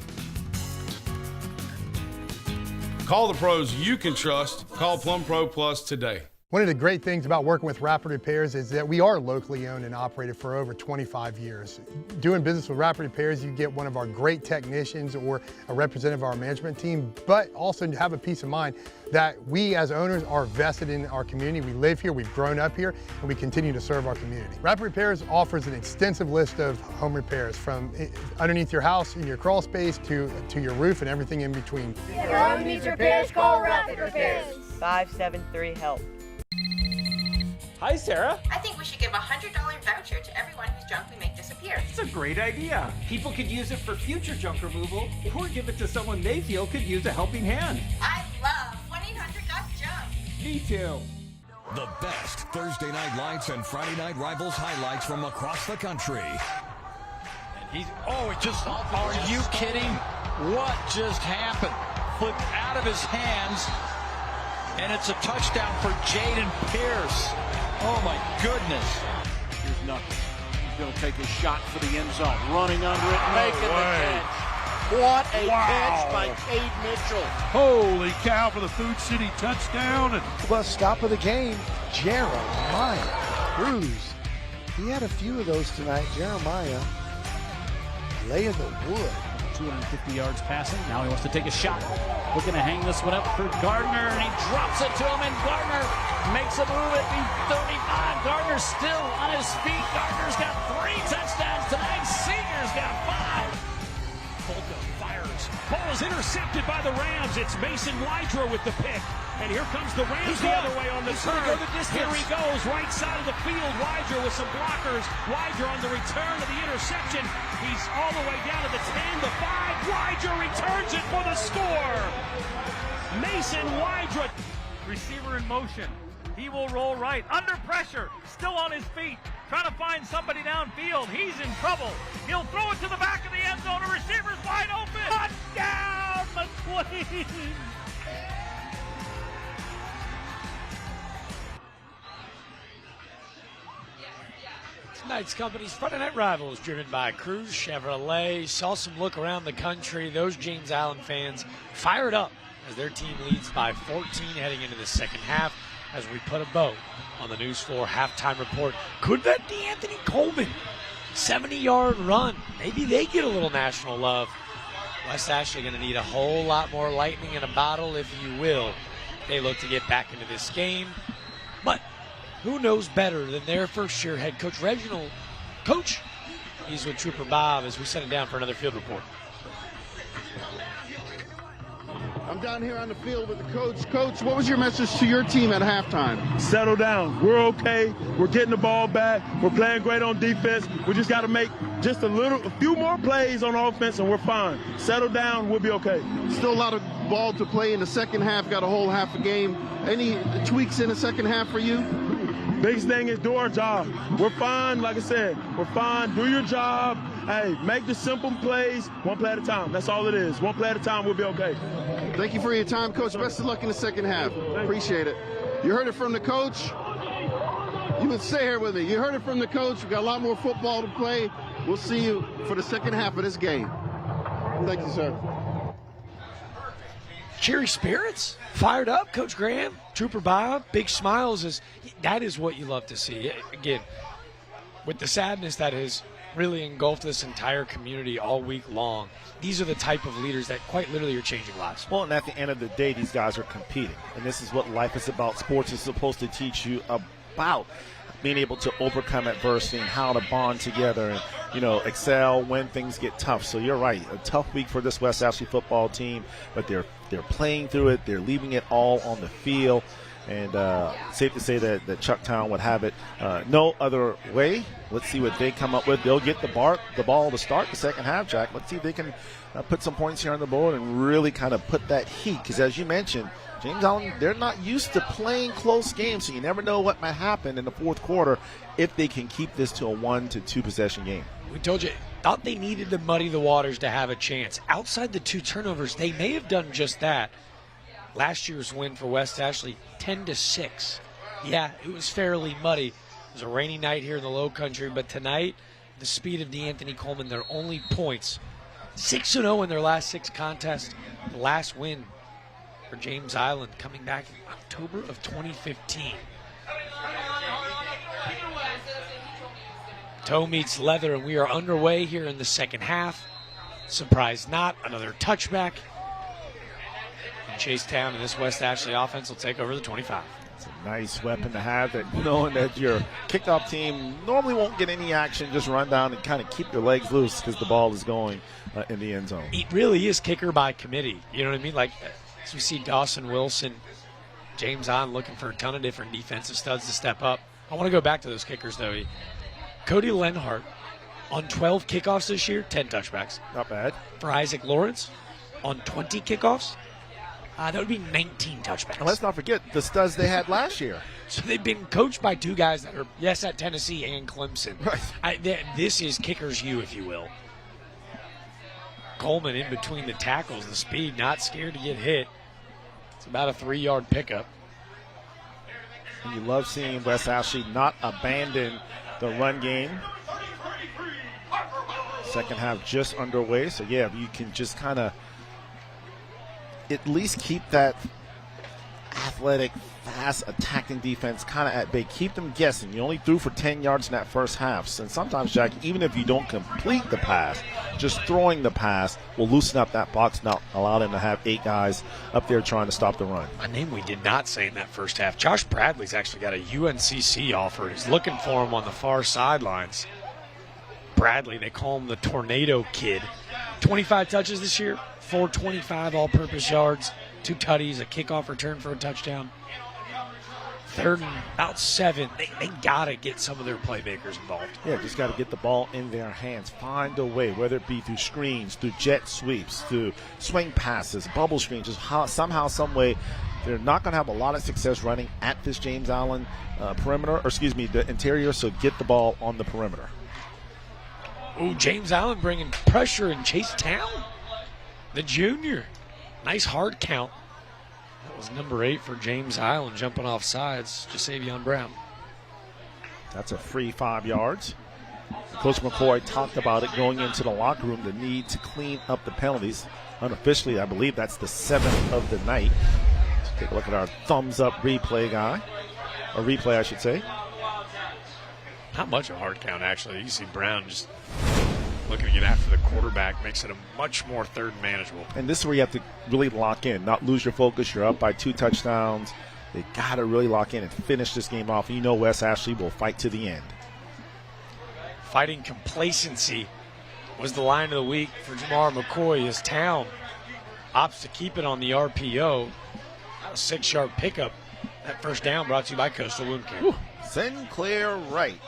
Call the pros you can trust. Call Plum Pro Plus today. One of the great things about working with Rapid Repairs is that we are locally owned and operated for over 25 years. Doing business with Rapid Repairs, you get one of our great technicians or a representative of our management team, but also have a peace of mind that we as owners are vested in our community. We live here, we've grown up here, and we continue to serve our community. Rapid Repairs offers an extensive list of home repairs from underneath your house in your crawl space to your roof and everything in between. If your home needs repairs, call Rapid Repairs. 573-HELP. Hi, Sarah. I think we should give a $100 voucher to everyone whose junk we make disappear. It's a great idea. People could use it for future junk removal or give it to someone they feel could use a helping hand. I love 1-800-GOT-JUNK. Me too. The best Thursday Night Lights and Friday Night Rivals highlights from across the country. Are you kidding? What just happened? Flipped out of his hands, and it's a touchdown for Jaden Pierce. Oh my goodness. Here's nothing. He's going to take a shot for the end zone. Running under it, making the catch. What a catch by Cade Mitchell. Holy cow for the Food City touchdown. And plus, stop of the game, Jeremiah Cruz. He had a few of those tonight. Jeremiah laying the wood. 250 yards passing. Now he wants to take a shot. Looking to hang this one up for Gardner, and he drops it to him, and Gardner makes a move at the 35. Gardner's still on his feet. Gardner's got 3 touchdowns tonight. Senior's got 5. Polka fires, pulls is intercepted by the Rams. It's Mason Wydra with the pick. And here comes the Rams the other way on the turn. Here he goes, right side of the field. Wydra with some blockers. Wydra on the return of the interception. He's all the way down to the 10, the 5. Wydra returns it for the score. Mason Wydra. Receiver in motion. He will roll right. Under pressure. Still on his feet. Trying to find somebody downfield. He's in trouble. He'll throw it to the back of the end zone. A receiver's wide open. Touchdown, McQueen. Tonight's company's Friday Night Rivals, driven by Cruz Chevrolet. Saw some look around the country. Those James Allen fans fired up as their team leads by 14 heading into the second half. As we put a bow on the News 4 halftime report, could that D'Anthony Coleman 70-yard run? Maybe they get a little national love. West Ashley going to need a whole lot more lightning in a bottle, if you will. They look to get back into this game, but who knows better than their first-year head coach, Reginald Coach? He's with Trooper Bob as we send him down for another field report. I'm down here on the field with the coach. Coach, what was your message to your team at halftime? Settle down. We're okay. We're getting the ball back. We're playing great on defense. We just got to make just a few more plays on offense, and we're fine. Settle down. We'll be okay. Still a lot of ball to play in the second half. Got a whole half a game. Any tweaks in the second half for you? Biggest thing is do our job. We're fine. Like I said, we're fine. Do your job. Hey, make the simple plays one play at a time. That's all it is. One play at a time, we'll be okay. Thank you for your time, Coach. Best of luck in the second half. Appreciate it. You heard it from the coach. You would stay here with me. You heard it from the coach. We got a lot more football to play. We'll see you for the second half of this game. Thank you, sir. Cheery spirits, fired up, Coach Graham, Trooper Bob, big smiles. That is what you love to see. Again, with the sadness that has really engulfed this entire community all week long, these are the type of leaders that quite literally are changing lives. Well, and at the end of the day, these guys are competing. And this is what life is about. Sports is supposed to teach you about being able to overcome adversity and how to bond together and, excel when things get tough. So you're right. A tough week for this West Ashley football team, but they're playing through it. They're leaving it all on the field. And safe to say that Chucktown would have it no other way. Let's see what they come up with. They'll get the ball to start the second half, Jack. Let's see if they can put some points here on the board and really kind of put that heat. Because as you mentioned, James Allen, they're not used to playing close games, so you never know what might happen in the fourth quarter if they can keep this to a 1 to 2 possession game. We told you, thought they needed to muddy the waters to have a chance. Outside the 2 turnovers, they may have done just that. Last year's win for West Ashley, 10-6. Yeah, it was fairly muddy. It was a rainy night here in the Low Country, but tonight, the speed of D'Anthony Coleman, their only points, 6-0 in their last 6 contests. The last win for James Island coming back in October of 2015. Toe meets leather, and we are underway here in the second half. Surprise not, another touchback. And Chasetown and this West Ashley offense will take over the 25. It's a nice weapon to have, that knowing that your kickoff team normally won't get any action, just run down and kind of keep your legs loose because the ball is going in the end zone. He really is kicker by committee. You know what I mean? Like, as we see Dawson Wilson, James on looking for a ton of different defensive studs to step up. I want to go back to those kickers, though. Cody Lenhart on 12 kickoffs this year, 10 touchbacks. Not bad. For Isaac Lawrence on 20 kickoffs, that would be 19 touchbacks. And let's not forget the studs they had last year. So they've been coached by 2 guys that are, yes, at Tennessee and Clemson. Right. This is kicker's you, if you will. Coleman in between the tackles, the speed, not scared to get hit. It's about a 3-yard pickup. And you love seeing West Ashley not abandon the run game. Second half just underway. So, yeah, you can just kind of at least keep that athletic, fast, attacking defense kind of at bay. Keep them guessing. You only threw for 10 yards in that first half. And sometimes, Jack, even if you don't complete the pass, just throwing the pass will loosen up that box, not allow them to have 8 guys up there trying to stop the run. A name we did not say in that first half. Josh Bradley's actually got a UNCC offer. He's looking for him on the far sidelines. Bradley, they call him the Tornado Kid. 25 touches this year, 425 all-purpose yards, 2 tutties, a kickoff return for a touchdown. 3rd and about 7. They got to get some of their playmakers involved. Yeah, just got to get the ball in their hands. Find a way, whether it be through screens, through jet sweeps, through swing passes, bubble screens, just somehow, some way. They're not going to have a lot of success running at this James Allen perimeter, or excuse me, the interior, so get the ball on the perimeter. Ooh, James Allen bringing pressure in Chase Town, the junior. Nice hard count. That was number 8 for James Allen, jumping off sides, Jasavion Brown. That's a free 5 yards. Coach McCoy talked about it going into the locker room, the need to clean up the penalties. Unofficially, I believe that's the 7th of the night. Let's take a look at our thumbs up replay guy, or replay, I should say. Not much of a hard count, actually. You see Brown just looking to get after the quarterback, makes it a much more 3rd and manageable. And this is where you have to really lock in, not lose your focus. You're up by 2 touchdowns. They got to really lock in and finish this game off. You know Wes Ashley will fight to the end. Fighting complacency was the line of the week for Jamar McCoy as Town opts to keep it on the RPO. A 6-yard pickup. That first down brought to you by Coastal Wound Care. Sinclair Wright.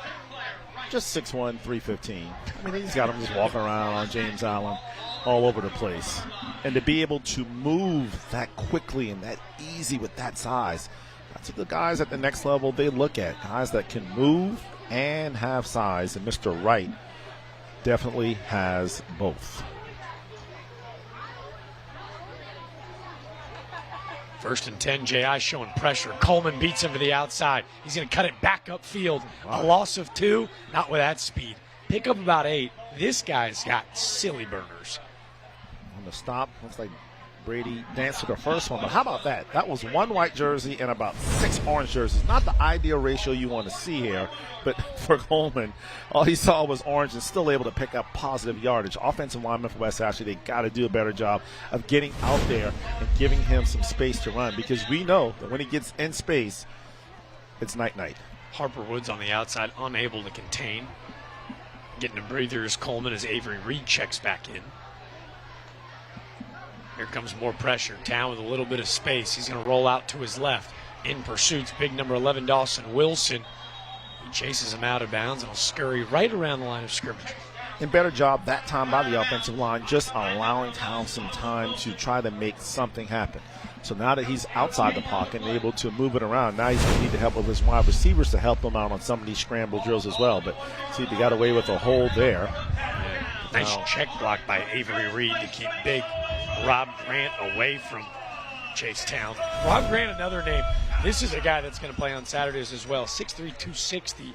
Just 6'1", 315. I mean, he's got him just walking around on James Allen all over the place. And to be able to move that quickly and that easy with that size, that's what the guys at the next level they look at. Guys that can move and have size. And Mr. Wright definitely has both. 1st and 10, J.I. showing pressure. Coleman beats him to the outside. He's going to cut it back upfield. Wow. A loss of 2, not with that speed. Pick up about 8. This guy's got silly burners. On the stop, looks like Brady danced to the first one, but how about that? That was 1 white jersey and about 6 orange jerseys. Not the ideal ratio you want to see here, but for Coleman, all he saw was orange and still able to pick up positive yardage. Offensive lineman for West Ashley, they got to do a better job of getting out there and giving him some space to run, because we know that when he gets in space, it's night-night. Harper Woods on the outside, unable to contain. Getting a breather as Coleman as Avery Reed checks back in. Here comes more pressure. Town with a little bit of space. He's going to roll out to his left. In pursuit's big number 11, Dawson Wilson. He chases him out of bounds and will scurry right around the line of scrimmage. And better job that time by the offensive line, just allowing Town some time to try to make something happen. So now that he's outside the pocket and able to move it around, now he's going to need to help with his wide receivers to help him out on some of these scramble drills as well. But see, they got away with a hold there. Yeah. Nice check block by Avery Reed to keep big Rob Grant away from Chase Town. Rob Grant, another name. This is a guy that's going to play on Saturdays as well. 6'3", 260.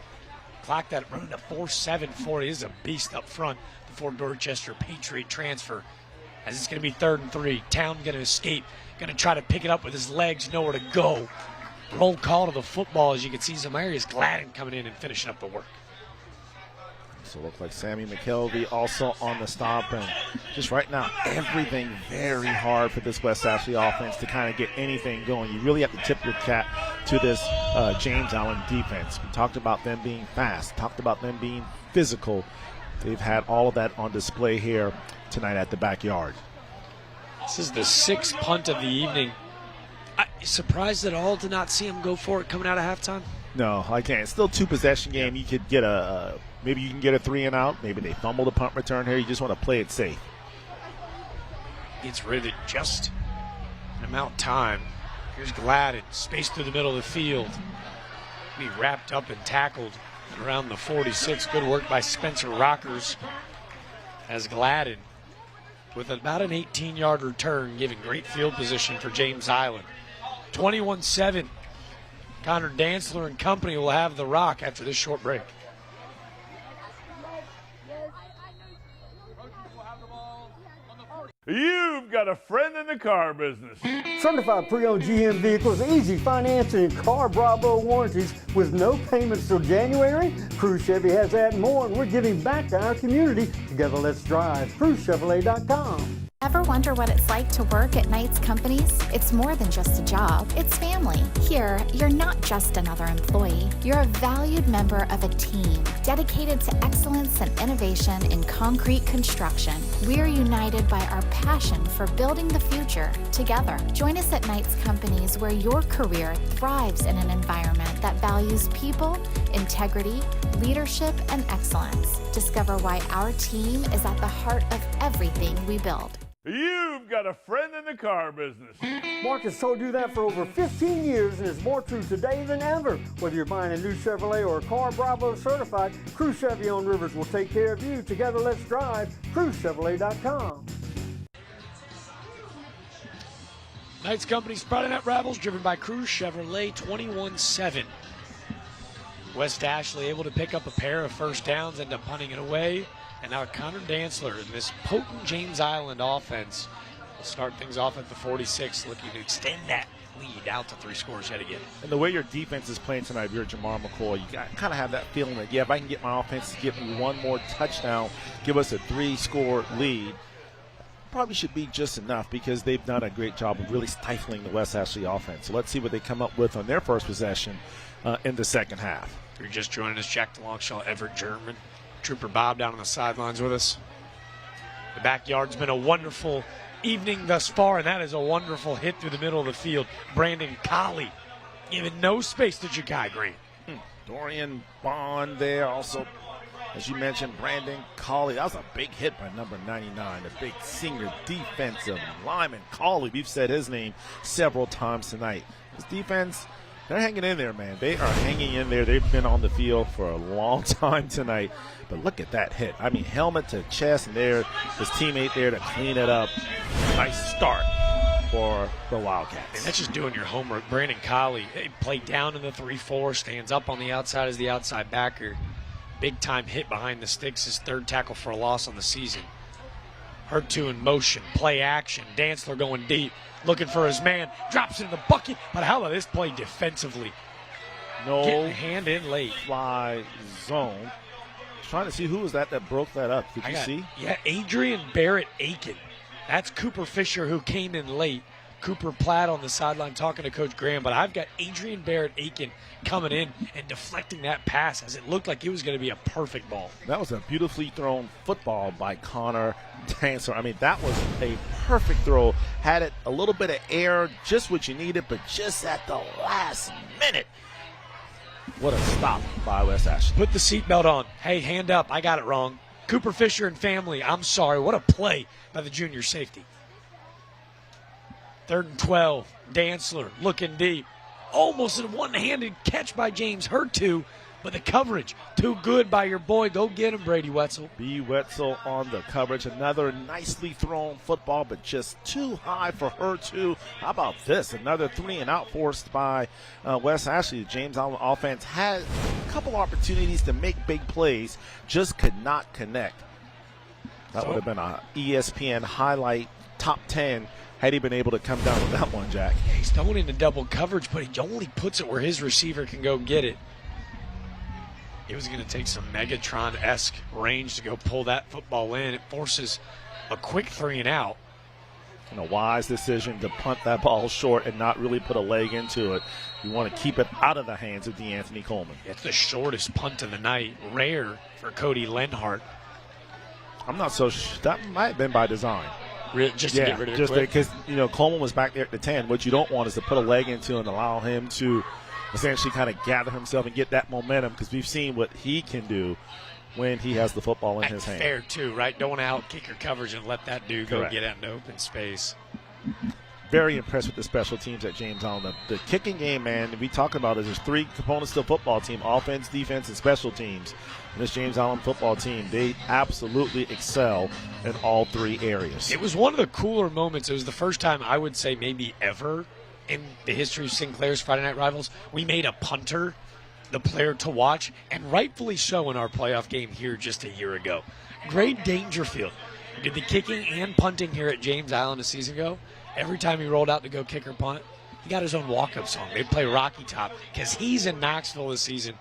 Clock that running to 4.74. He is a beast up front. The Fort Dorchester Patriot transfer. As it's going to be 3rd and 3. Town going to escape. Going to try to pick it up with his legs. Nowhere to go. Roll call to the football. As you can see, Zamarius Gladden coming in and finishing up the work. So it looks like Sammy McKelvey also on the stop. And just right now, everything very hard for this West Ashley offense to kind of get anything going. You really have to tip your cap to this James Allen defense. We talked about them being fast, talked about them being physical. They've had all of that on display here tonight at the backyard. This is the 6th punt of the evening. Surprised at all to not see him go for it coming out of halftime? No, I can't. It's still 2-possession game. You could get maybe you can get a 3 and out. Maybe they fumble the punt return here. You just want to play it safe. Gets rid of it just an amount of time. Here's Gladden, space through the middle of the field. Be wrapped up and tackled around the 46. Good work by Spencer Rockers as Gladden with about an 18-yard return, giving great field position for James Island. 21-7. Connor Dantzler and company will have the rock after this short break. You've got a friend in the car business. Certified pre-owned GM vehicles, easy financing, and Car Bravo warranties with no payments till January. Cruise Chevy has that and more, and we're giving back to our community. Together, let's drive. CruiseChevrolet.com. Ever wonder what it's like to work at Knight's Companies? It's more than just a job, it's family. Here, you're not just another employee. You're a valued member of a team dedicated to excellence and innovation in concrete construction. We're united by our passion for building the future together. Join us at Knight's Companies, where your career thrives in an environment that values people, integrity, leadership, and excellence. Discover why our team is at the heart of everything we build. You've got a friend in the car business. Mark has told you that for over 15 years and is more true today than ever. Whether you're buying a new Chevrolet or a car Bravo certified, Cruise Chevy on Rivers will take care of you. Together, let's drive. CruiseChevrolet.com. Knight's Company's Friday Night Rivals, driven by Cruise Chevrolet 21-7. West Ashley able to pick up a pair of first downs, end up punting it away. And now Connor Dantzler in this potent James Island offense will start things off at the 46, looking to extend that lead out to 3 scores yet again. And the way your defense is playing tonight, if you're Jamar McCoy, you kind of have that feeling that, yeah, if I can get my offense to give me one more touchdown, give us a 3-score lead, probably should be just enough, because they've done a great job of really stifling the West Ashley offense. So let's see what they come up with on their first possession in the second half. If you're just joining us, Jack DeLongshaw, Everett German, Trooper Bob down on the sidelines with us. The backyard's been a wonderful evening thus far, and that is a wonderful hit through the middle of the field. Brandon Colley giving no space to Ja'Kai Grant. Dorian Bond there also, as you mentioned, Brandon Colley. That was a big hit by number 99, a big senior defensive lineman. Colley, we've said his name several times tonight. His defense, they're hanging in there, man. They are hanging in there. They've been on the field for a long time tonight. But look at that hit. I mean, helmet to chest, and there, his teammate there to clean it up. Nice start for the Wildcats. And that's just doing your homework. Brandon Colley, they played down in the 3-4, stands up on the outside as the outside backer. Big time hit behind the sticks, his 3rd tackle for a loss on the season. Hurt 2 in motion, play action. Dantzler going deep, looking for his man, drops it in the bucket. But how about this play defensively? No getting a hand in late. Fly zone. Trying to see who was that broke that up. Did you see? Yeah, Adrian Barrett Aiken. That's Cooper Fisher, who came in late. Cooper Platt on the sideline talking to Coach Graham, but I've got Adrian Barrett Aiken coming in and deflecting that pass as it looked like it was going to be a perfect ball. That was a beautifully thrown football by Connor Dantzler. I mean, that was a perfect throw. Had it a little bit of air, just what you needed, but just at the last minute. What a stop by West Ashley. Put the seatbelt on. Hey, hand up. I got it wrong. Cooper Fisher and family, I'm sorry. What a play by the junior safety. 3rd and 12. Dantzler looking deep. Almost a one-handed catch by James Hurtu, but the coverage too good by your boy. Go get him, Brady Wetzel. B. Wetzel on the coverage. Another nicely thrown football, but just too high for Hurtu. How about this? Another 3-and-out forced by West Ashley. The James Island offense had a couple opportunities to make big plays, just could not connect. That would have been an ESPN highlight top 10 had he been able to come down with that one, Jack. He's throwing into double coverage, but he only puts it where his receiver can go get it. It was going to take some Megatron-esque range to go pull that football in. It forces a quick 3-and-out. And a wise decision to punt that ball short and not really put a leg into it. You want to keep it out of the hands of DeAnthony Coleman. It's the shortest punt of the night. Rare for Cody Lenhart. I'm not so sure. That might have been by design. Just to get rid of it just quick. because, Coleman was back there at the 10. What you don't want is to put a leg into and allow him to essentially kind of gather himself and get that momentum, because we've seen what he can do when he has the football in his hand. Fair, too, right? Don't out-kick your coverage and let that dude go Correct. get out in open space. Very impressed with the special teams at James Island. The kicking game, man, we talk about it. There's 3 components to the football team: offense, defense, and special teams. And this James Island football team, they absolutely excel in all 3 areas. It was one of the cooler moments. It was the first time, I would say maybe ever, in the history of Sinclair's Friday Night Rivals, we made a punter the player to watch, and rightfully so in our playoff game here just a year ago. Greg Dangerfield did the kicking and punting here at James Island a season ago. Every time he rolled out to go kick or punt, he got his own walk-up song. They'd play Rocky Top because he's in Knoxville this season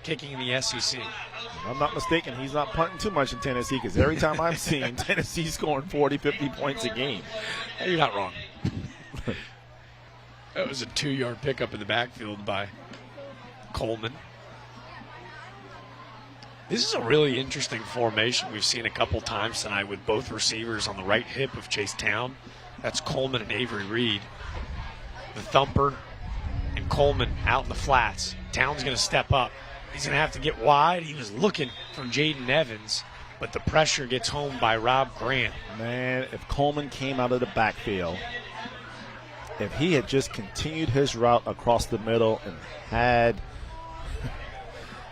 kicking in the SEC. If I'm not mistaken, he's not punting too much in Tennessee, because every time I'm seeing Tennessee scoring 40, 50 points a game. You're not wrong. That was a 2-yard pickup in the backfield by Coleman. This is a really interesting formation we've seen a couple times tonight with both receivers on the right hip of Chase Town. That's Coleman and Avery Reed. The thumper and Coleman out in the flats. Town's going to step up. He's going to have to get wide. He was looking for Jaden Evans, but the pressure gets home by Rob Grant. Man, if Coleman came out of the backfield, if he had just continued his route across the middle and had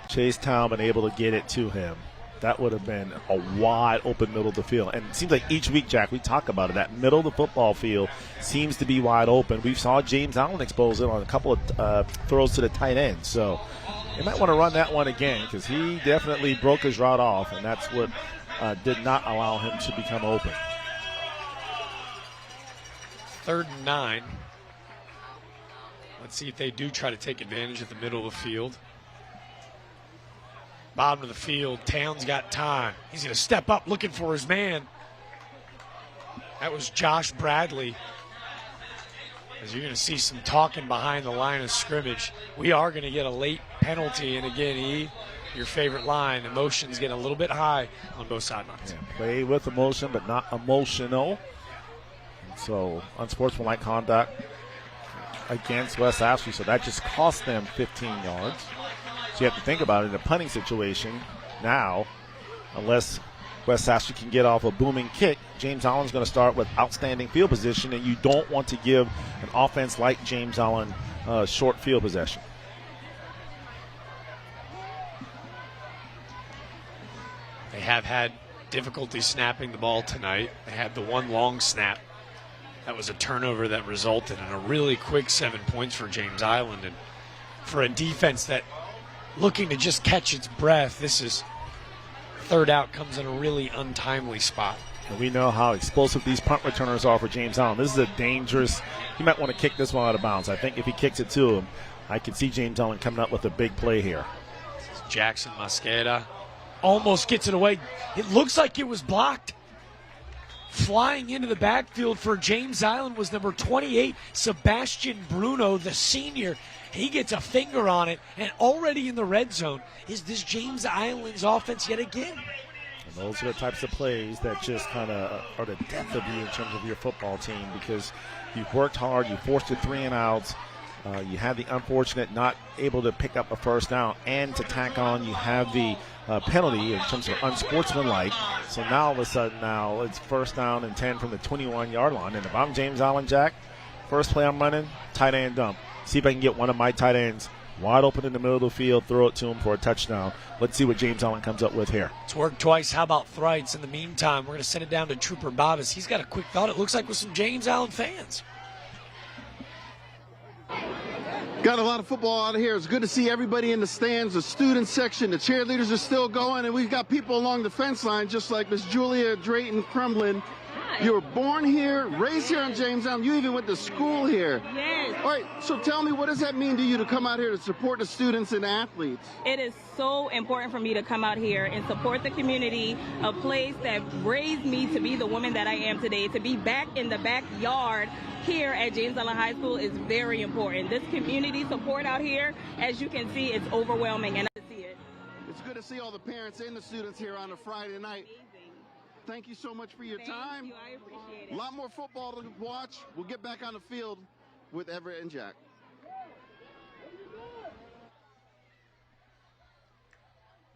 Chase Town been able to get it to him, that would have been a wide open middle of the field. And it seems like each week, Jack, we talk about it. That middle of the football field seems to be wide open. We saw James Allen expose it on a couple of throws to the tight end. So you might want to run that one again, because he definitely broke his route off, and that's what did not allow him to become open. 3rd and 9. Let's see if they do try to take advantage of the middle of the field. Bottom of the field, Town's got time. He's going to step up looking for his man. That was Josh Bradley. As you're going to see some talking behind the line of scrimmage. We are going to get a late penalty. And again, your favorite line, emotions getting a little bit high on both sidelines. Yeah, play with emotion, but not emotional. And so unsportsmanlike conduct against West Ashley. So that just cost them 15 yards. So you have to think about it in a punting situation now, unless West Ashley can get off a booming kick, James Allen's going to start with outstanding field position, and you don't want to give an offense like James Allen short field possession. They have had difficulty snapping the ball tonight. They had the one long snap. That was a turnover that resulted in a really quick 7 points for James Island. And for a defense that looking to just catch its breath, this is third out, comes in a really untimely spot. And we know how explosive these punt returners are for James Allen. This is a dangerous, he might want to kick this one out of bounds. I think if he kicks it to him, I could see James Allen coming up with a big play here. This is Jackson Mosqueda. Almost gets it away. It looks like it was blocked. Flying into the backfield for James Island was number 28, Sebastian Bruno, the senior. He gets a finger on it, and already in the red zone is this James Island's offense yet again. And those are the types of plays that just kind of are the death of you in terms of your football team, because you've worked hard, you forced your 3 and outs, you had the unfortunate not able to pick up a first down, and to tack on, you have the penalty in terms of unsportsmanlike. So now all of a sudden now it's 1st down and 10 from the 21-yard line. And if I'm James Allen, Jack, first play I'm running, tight end dump. See if I can get one of my tight ends wide open in the middle of the field, throw it to him for a touchdown. Let's see what James Allen comes up with here. It's worked twice. How about thrice? In the meantime, we're going to send it down to Trooper Bobbis. He's got a quick thought, it looks like, with some James Allen fans. Got a lot of football out of here. It's good to see everybody in the stands, the student section, the cheerleaders are still going, and we've got people along the fence line, just like Miss Julia Drayton Crumlin. You were born here, raised here on James Allen. You even went to school here. Yes. All right, so tell me, what does that mean to you to come out here to support the students and athletes? It is so important for me to come out here and support the community, a place that raised me to be the woman that I am today. To be back in the backyard here at James Allen High School is very important. This community support out here, as you can see, it's overwhelming, and I see it. It's good to see all the parents and the students here on a Friday night. Thank you so much for your time. Thank you, I appreciate it. A lot more football to watch. We'll get back on the field with Everett and Jack.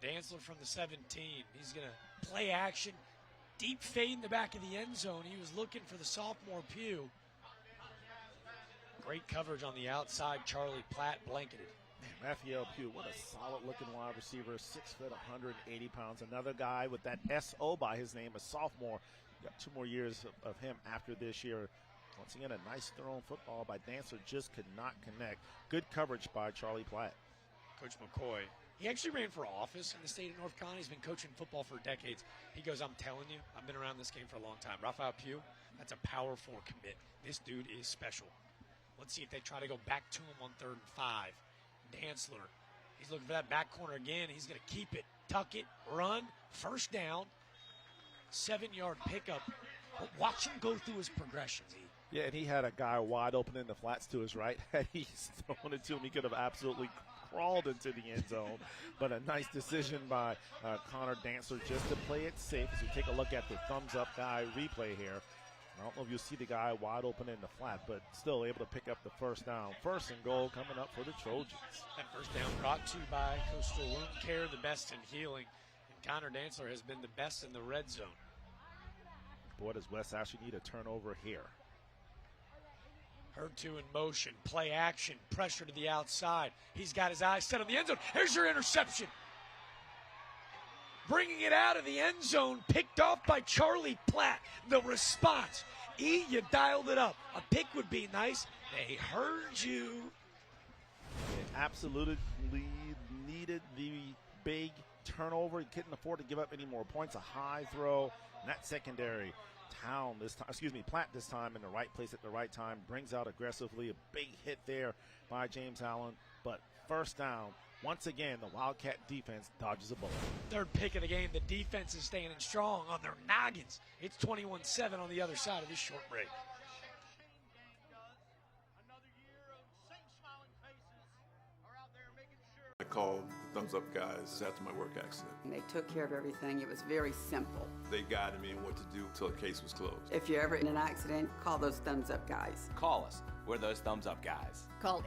Dantzler from the 17. He's going to play action. Deep fade in the back of the end zone. He was looking for the sophomore Pugh. Great coverage on the outside. Charlie Platt blanketed. Raphael Pugh, what a solid-looking wide receiver, 6 foot, 180 pounds. Another guy with that S.O. by his name, a sophomore. Got 2 more years of him after this year. Once again, a nice thrown football by Dantzler, just could not connect. Good coverage by Charlie Platt. Coach McCoy, he actually ran for office in the state of North Carolina. He's been coaching football for decades. He goes, I'm telling you, I've been around this game for a long time. Raphael Pugh, that's a power 4 commit. This dude is special. Let's see if they try to go back to him on 3rd and 5. Dantzler He's looking for that back corner again. He's going to keep it, tuck it, run, first down, 7-yard pickup. But watch him go through his progressions. Yeah, and he had a guy wide open in the flats to his right. Had he thrown it to him, he could have absolutely crawled into the end zone. But a nice decision by Connor Dancer just to play it safe. As we take a look at the thumbs-up guy replay here, I don't know if you'll see the guy wide open in the flat, but still able to pick up the first down. First and goal coming up for the Trojans. That first down brought to you by Coastal Wound Care, the best in healing. And Connor Dancer has been the best in the red zone. Boy, does West actually need a turnover here. Herd 2 in motion, play action, pressure to the outside. He's got his eyes set on the end zone. Here's your interception. Bringing it out of the end zone, picked off by Charlie Platt. The response, you dialed it up. A pick would be nice. They heard you. They absolutely needed the big turnover. He couldn't afford to give up any more points. A high throw, and that secondary. Platt this time in the right place at the right time, brings out aggressively. A big hit there by James Allen, but first down. Once again, the Wildcat defense dodges a bullet. Third pick of the game. The defense is standing strong on their noggins. It's 21-7 on the other side of this short break. I called the Thumbs Up guys after my work accident. They took care of everything. It was very simple. They guided me in what to do until the case was closed. If you're ever in an accident, call those Thumbs Up guys. Call us. We're those Thumbs Up guys. Call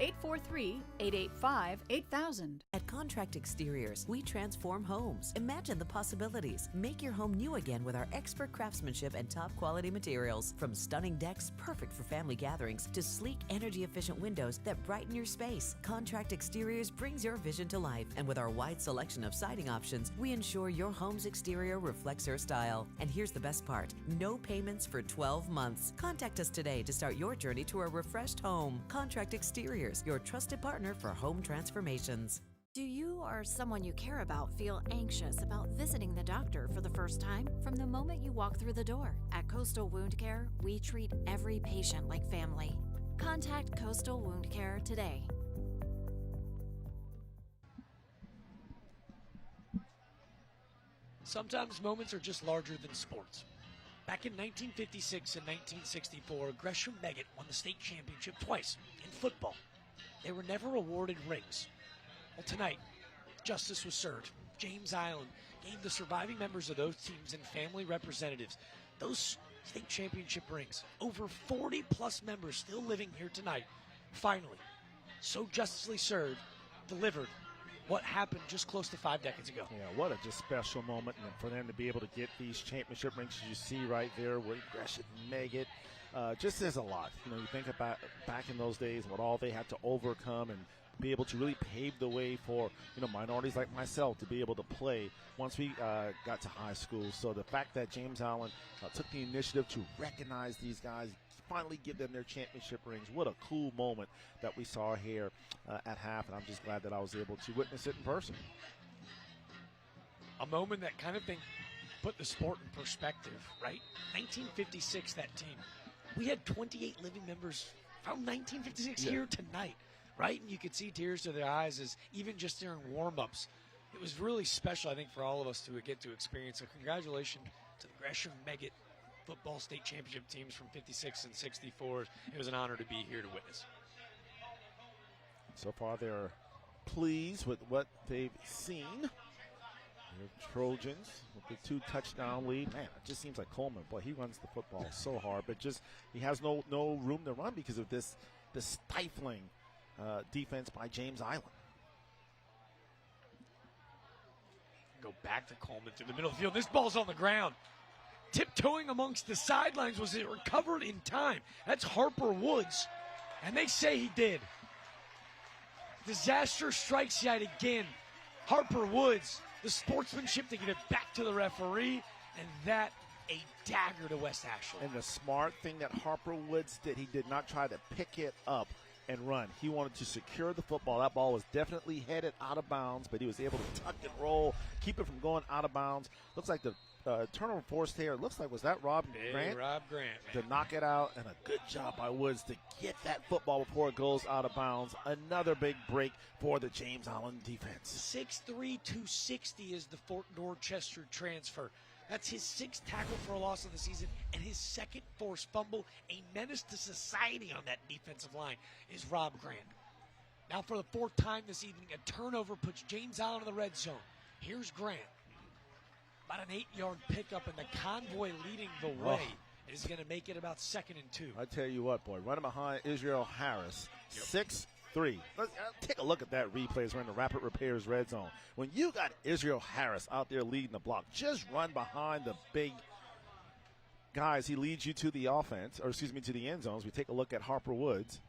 843-885-8000. At Contract Exteriors, we transform homes. Imagine the possibilities. Make your home new again with our expert craftsmanship and top quality materials. From stunning decks perfect for family gatherings to sleek, energy-efficient windows that brighten your space, Contract Exteriors brings your vision to life. And with our wide selection of siding options, we ensure your home's exterior reflects your style. And here's the best part. No payments for 12 months. Contact us today to start your journey to a refreshed home. Contract Exteriors, your trusted partner for home transformations. Do you or someone you care about feel anxious about visiting the doctor for the first time? From the moment you walk through the door, at Coastal Wound Care, we treat every patient like family. Contact Coastal Wound Care today. Sometimes moments are just larger than sports. Back in 1956 and 1964, Gresham Meggett won the state championship twice in football. They were never awarded rings. Well, tonight, justice was served. James Island gave the surviving members of those teams and family representatives those state championship rings. Over 40-plus members still living here tonight. Finally, so justly served, delivered what happened just close to 5 decades ago. Yeah, what a just special moment for them to be able to get these championship rings you see right there with Gresham Meggett. Just says a lot. You think about back in those days, what all they had to overcome and be able to really pave the way for minorities like myself to be able to play once we got to high school. So the fact that James Allen took the initiative to recognize these guys, finally give them their championship rings, what a cool moment that we saw here at half, and I'm just glad that I was able to witness it in person. A moment that kind of put the sport in perspective, right? 1956, that team. We had 28 living members from 1956 here tonight. Right, and you could see tears to their eyes as even just during warm-ups. It was really special, I think, for all of us to get to experience. So congratulations to the Gresham Meggett football state championship teams from 56 and 64. It was an honor to be here to witness. So far, they're pleased with what they've seen. The Trojans with the 2-touchdown lead. Man, it just seems like Coleman, boy, he runs the football so hard, but just he has no room to run because of this stifling defense by James Island. Go back to Coleman through the middle of the field. This ball's on the ground. Tiptoeing amongst the sidelines. Was it recovered in time? That's Harper Woods. And they say he did. Disaster strikes yet again. Harper Woods, the sportsmanship to get it back to the referee. And that a dagger to West Ashland. And the smart thing that Harper Woods did, he did not try to pick it up and run. He wanted to secure the football. That ball was definitely headed out of bounds, but he was able to tuck and roll, keep it from going out of bounds. Looks like the turnover forced here. It looks like, was that Rob Grant? Rob Grant, man. To knock it out, and a good job by Woods to get that football before it goes out of bounds. Another big break for the James Island defense. 6'3", 260 is the Fort Dorchester transfer. That's his 6th tackle for a loss of the season and his 2nd forced fumble. A menace to society on that defensive line is Rob Grant. Now for the 4th time this evening, a turnover puts James Island in the red zone. Here's Grant. About an 8-yard pickup, and the convoy leading the way is going to make it about 2nd and 2. I tell you what, boy, running behind Israel Harris, 6'3". Let's take a look at that replay as we're in the Rapid Repairs red zone. When you got Israel Harris out there leading the block, just run behind the big guys. He leads you to the offense, or excuse me, to the end zones. We take a look at Harper Woods.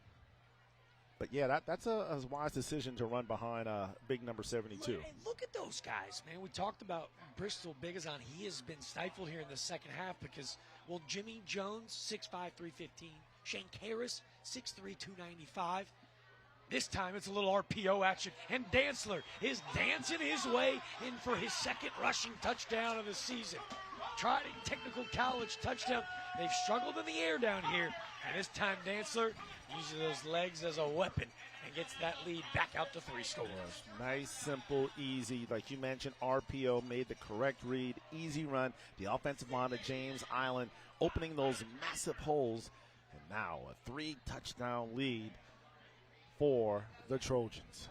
But, yeah, that's a wise decision to run behind big number 72. Look at those guys, man. We talked about Bristol Bigazon. He has been stifled here in the second half because, well, Jimmy Jones, 6'5", 315. Shane Harris, 6'3", 295. This time it's a little RPO action, and Dantzler is dancing his way in for his 2nd rushing touchdown of the season. Tried a technical college touchdown. They've struggled in the air down here, and this time Dantzler uses those legs as a weapon and gets that lead back out to 3 scores. Nice, simple, easy. Like you mentioned, RPO made the correct read, easy run. The offensive line of James Island opening those massive holes, and now a 3-touchdown lead for the Trojans.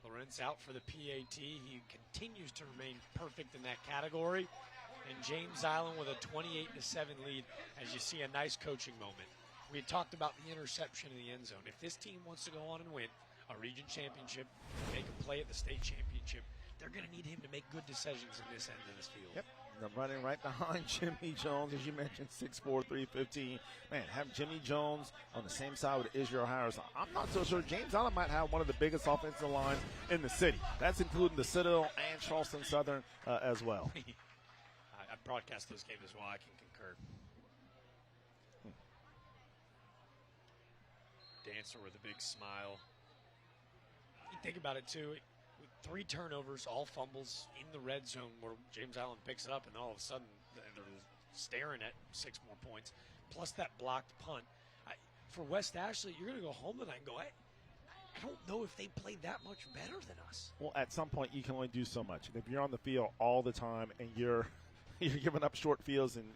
Lawrence out for the PAT. He continues to remain perfect in that category. And James Island with a 28-7 lead as you see a nice coaching moment. We had talked about the interception in the end zone. If this team wants to go on and win a region championship, make a play at the state championship, they're going to need him to make good decisions in this end of this field. Yep. They're running right behind Jimmy Jones, as you mentioned, 6'4", 315. Man, have Jimmy Jones on the same side with Israel Harris. I'm not so sure. James Island might have one of the biggest offensive lines in the city. That's including the Citadel and Charleston Southern as well. I broadcast those games as well. I can concur. Dancer with a big smile. You think about it, too. With 3 turnovers, all fumbles in the red zone where James Island picks it up, and all of a sudden they're staring at 6 more points, plus that blocked punt. For West Ashley, you're going to go home tonight and go, I don't know if they played that much better than us. Well, at some point, you can only do so much. And if you're on the field all the time and you're giving up short fields and,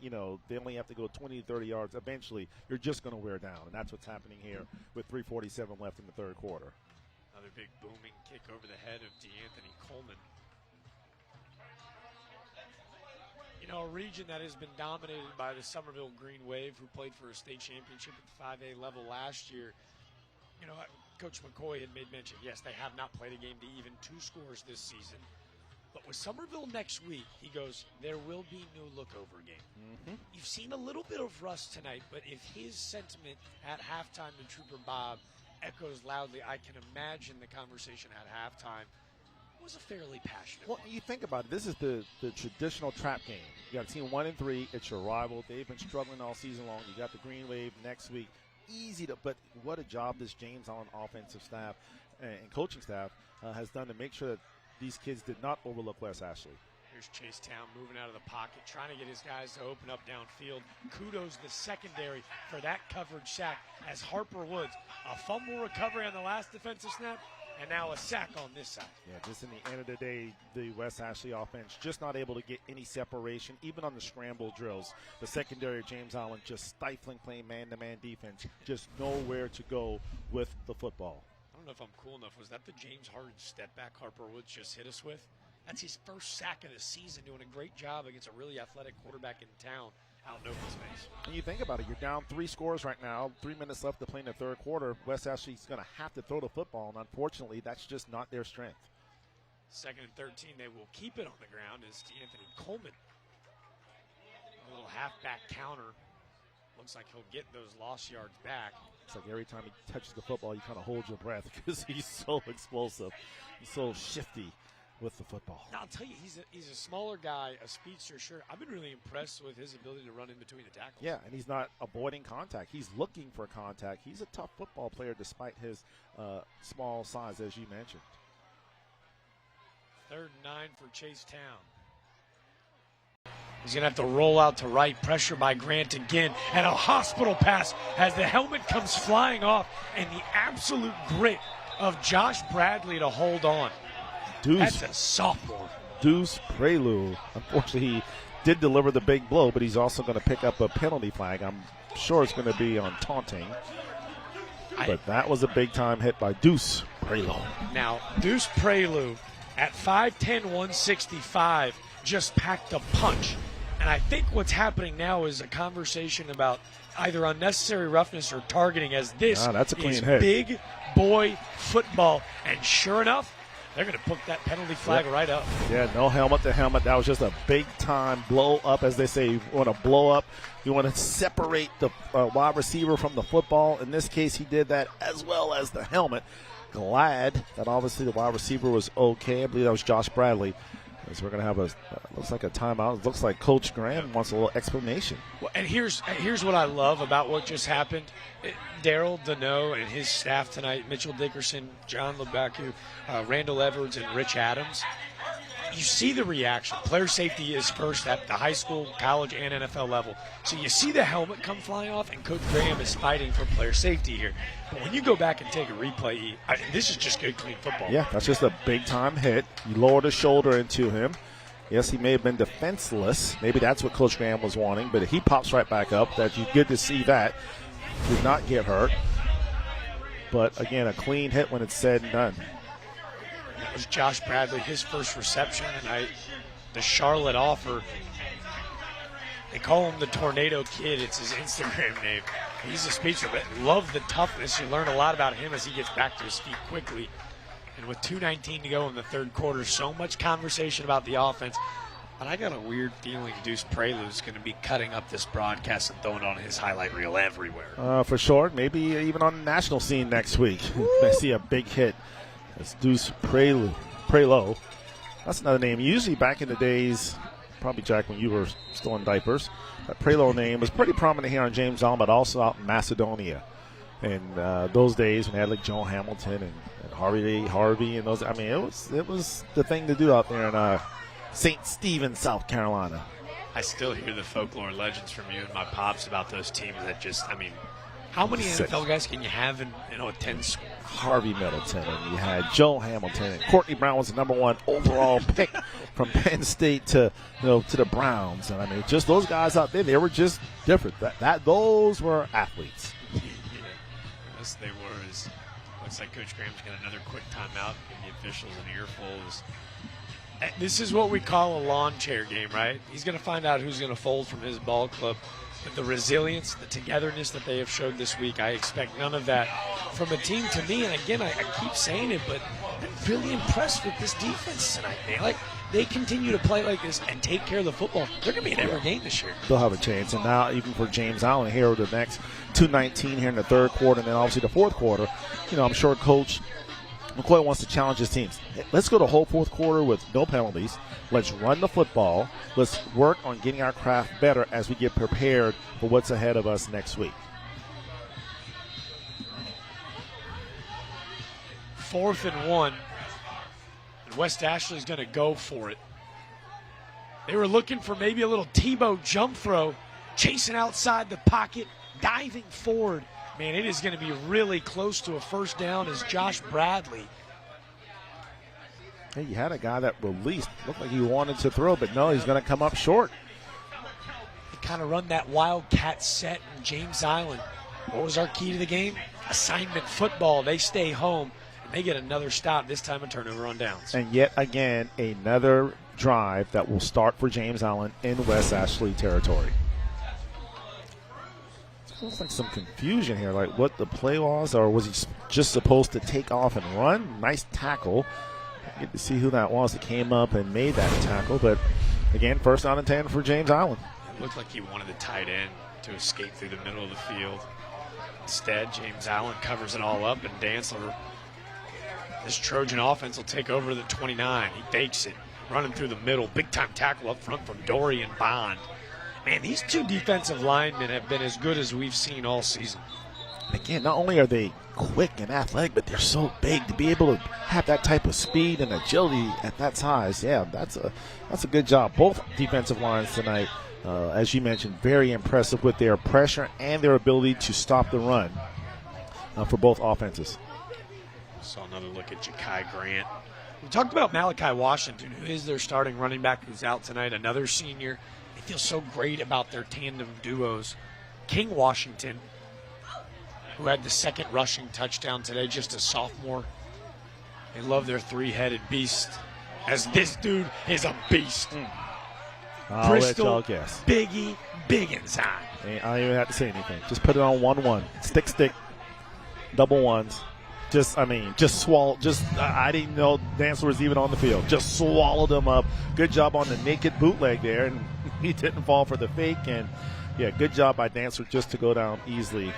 they only have to go 20 to 30 yards, eventually you're just going to wear down. And that's what's happening here with 3:47 left in the third quarter. Another big booming kick over the head of DeAnthony Coleman. A region that has been dominated by the Somerville Green Wave, who played for a state championship at the 5A level last year. Coach McCoy had made mention, yes, they have not played a game to even 2 scores this season. But with Somerville next week, he goes, there will be no look-over game. Mm-hmm. You've seen a little bit of rust tonight, but if his sentiment at halftime to Trooper Bob echoes loudly, I can imagine the conversation at halftime was a fairly passionate one. You think about it. This is the traditional trap game. You got team 1 and 3. It's your rival. They've been struggling all season long. You got the Green Wave next week. But what a job this James Island offensive staff and coaching staff has done to make sure that these kids did not overlook West Ashley. Here's Chase Town moving out of the pocket, trying to get his guys to open up downfield. Kudos the secondary for that coverage sack as Harper Woods, a fumble recovery on the last defensive snap, and now a sack on this side. Yeah, just in the end of the day, the West Ashley offense just not able to get any separation, even on the scramble drills. The secondary of James Island just stifling, playing man-to-man defense, just nowhere to go with the football. I don't know if I'm cool enough. Was that the James Harden step back Harper Woods just hit us with? That's his first sack of the season, doing a great job against a really athletic quarterback in town out in open space. And you think about it, you're down 3 scores right now, 3 minutes left to play in the third quarter. West Ashley's going to have to throw the football, and unfortunately, that's just not their strength. 2nd and 13, they will keep it on the ground as DeAnthony Coleman. A little halfback counter. Looks like he'll get those lost yards back. It's like every time he touches the football, you kind of hold your breath because he's so explosive. He's so shifty with the football. Now, I'll tell you, he's a smaller guy, a speedster, sure. I've been really impressed with his ability to run in between the tackles. Yeah, and he's not avoiding contact. He's looking for contact. He's a tough football player despite his small size, as you mentioned. 3rd and 9 for Chase Town. He's going to have to roll out to right, pressure by Grant again, and a hospital pass as the helmet comes flying off, and the absolute grit of Josh Bradley to hold on. That's a sophomore. Deuce Prelude. Unfortunately, he did deliver the big blow, but he's also going to pick up a penalty flag. I'm sure it's going to be on taunting. But that was a big-time hit by Deuce Prelude. Now, Deuce Prelude at 5'10", 165 just packed a punch. And I think what's happening now is a conversation about either unnecessary roughness or targeting, as this that's a clean is hit. Big boy football. And sure enough, they're going to put that penalty flag right up. Yeah, no helmet to helmet. That was just a big-time blow up, as they say. You want to blow up. You want to separate the wide receiver from the football. In this case, he did that as well as the helmet. Glad that obviously the wide receiver was okay. I believe that was Josh Bradley. So we're going to have looks like a timeout. It looks like Coach Graham wants a little explanation. Well, and here's what I love about what just happened. Daryl Deneau and his staff tonight, Mitchell Dickerson, John Lebacu, Randall Edwards, and Rich Adams. You see the reaction. Player safety is first at the high school, college, and NFL level. So you see the helmet come flying off, and Coach Graham is fighting for player safety here. But when you go back and take a replay, this is just good, clean football. Yeah, that's just a big-time hit. You lower the shoulder into him. Yes, he may have been defenseless. Maybe that's what Coach Graham was wanting, but he pops right back up. That you good to see that. Did not get hurt. But, again, a clean hit when it's said and done. That was Josh Bradley, his first reception tonight. The Charlotte offer. They call him the Tornado Kid. It's his Instagram name. He's a speedster, but love the toughness. You learn a lot about him as he gets back to his feet quickly. And with 2:19 to go in the third quarter, so much conversation about the offense. But I got a weird feeling Deuce Prelude is going to be cutting up this broadcast and throwing it on his highlight reel everywhere. For sure. Maybe even on the national scene next week. I see a big hit. It's Deuce Prelude. That's another name. Usually back in the days, probably, Jack, when you were still in diapers, that Prelude name was pretty prominent here on James Island, but also out in Macedonia. And those days when they had like Joe Hamilton and Harvey and those, I mean, it was the thing to do out there in St. Stephen, South Carolina. I still hear the folklore legends from you and my pops about those teams that just, I mean, how many NFL guys can you have in a 10 school? Harvey Middleton, and you had Joe Hamilton, and Courtney Brown was the #1 overall pick from Penn State to the Browns. And I mean, just those guys out there, they were just different. Those were athletes. Yeah, yes, they were. Looks like Coach Graham's got another quick timeout. Give the officials an earful. This is what we call a lawn chair game, right? He's going to find out who's going to fold from his ball club. But the resilience, the togetherness that they have showed this week, I expect none of that from a team to me. And again, I keep saying it, but I'm really impressed with this defense tonight. They continue to play like this and take care of the football. They're going to be in every game this year. They'll have a chance. And now even for James Island here over the next 2:19 here in the third quarter, and then obviously the fourth quarter, I'm sure Coach McCoy wants to challenge his teams. Let's go the whole fourth quarter with no penalties. Let's run the football. Let's work on getting our craft better as we get prepared for what's ahead of us next week. 4th and 1. And West Ashley's going to go for it. They were looking for maybe a little Tebow jump throw, chasing outside the pocket, diving forward. Man, it is going to be really close to a first down as Josh Bradley. Hey, you had a guy that released. Looked like he wanted to throw, but no, he's going to come up short. They kind of run that wildcat set in James Island. What was our key to the game? Assignment football. They stay home, and they get another stop, this time a turnover on downs. And yet again, another drive that will start for James Island in West Ashley territory. Looks like some confusion here, like what the play was, or was he just supposed to take off and run? Nice tackle. Get to see who that was that came up and made that tackle, but again, first down and 10 for James Island. It looked like he wanted the tight end to escape through the middle of the field. Instead, James Island covers it all up, and Dantzler, this Trojan offense will take over the 29. He fakes it, running through the middle. Big-time tackle up front from Dorian Bond. Man, these two defensive linemen have been as good as we've seen all season. again, not only are they quick and athletic, but they're so big to be able to have that type of speed and agility at that size. Yeah, that's a good job. Both defensive lines tonight, as you mentioned, very impressive with their pressure and their ability to stop the run for both offenses. Saw another look at Ja'Kai Grant. We talked about Malachi Washington, who is their starting running back, who's out tonight, another senior. They feel so great about their tandem duos. King Washington, who had the second rushing touchdown today, just a sophomore. They love their three-headed beast, as this dude is a beast. I'll Bristol, let y'all guess. Biggie, big inside. I don't even have to say anything. Just put it on 1-1. Stick, double ones. Just swallow. I didn't know Dancer was even on the field. Just swallowed him up. Good job on the naked bootleg there, and he didn't fall for the fake. And yeah, good job by Dancer just to go down easily.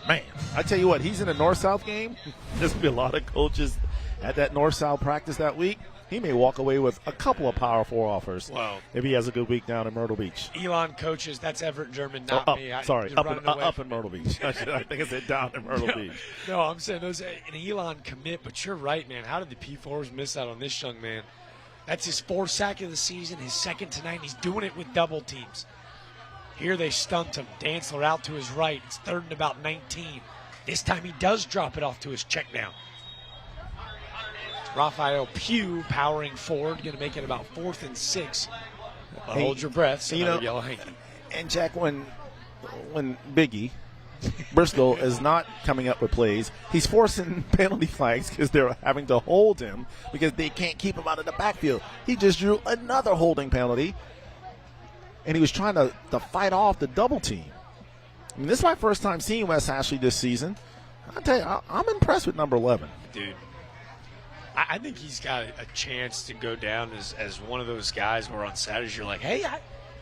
Man, I tell you what, he's in a North-South game. There's going to be a lot of coaches at that North-South practice that week. He may walk away with a couple of Power 4 offers if he has a good week down in Myrtle Beach. Elon coaches, that's Everett German, not me. Up in Myrtle Beach. I think I said down in Myrtle Beach. No, I'm saying those an Elon commit, but you're right, man. How did the P4s miss out on this young man? That's his 4th sack of the season, his second tonight. He's doing it with double teams. Here they stunt him. Dantzler out to his right. It's 3rd and about 19. This time he does drop it off to his check down. Raphael Pugh powering forward, going to make it about 4th and 6. Hold your breath, so yellow hanky. And Jack, when Biggie Bristol is not coming up with plays, he's forcing penalty flags because they're having to hold him because they can't keep him out of the backfield. He just drew another holding penalty, and he was trying to fight off the double team. I mean, this is my first time seeing West Ashley this season. I'll tell you, I'm impressed with number 11. Dude, I think he's got a chance to go down as one of those guys where on Saturdays you're like, hey,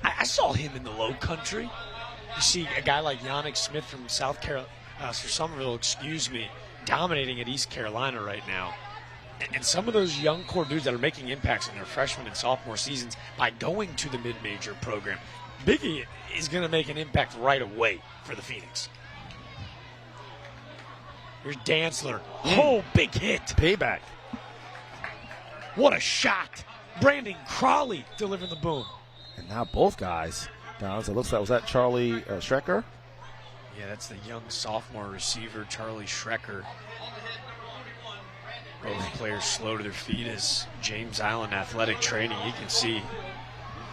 I saw him in the low country. You see a guy like Yannick Smith from South Carolina, Somerville, dominating at East Carolina right now. And some of those young core dudes that are making impacts in their freshman and sophomore seasons by going to the mid-major program. Biggie is going to make an impact right away for the Phoenix. Here's Dantzler. Oh, big hit. Payback. What a shot. Brandon Crawley delivering the boom. And now both guys down. So it looks like, was that Charlie Schrecker? Yeah, that's the young sophomore receiver, Charlie Schrecker. Both players slow to their feet as James Island athletic training. You can see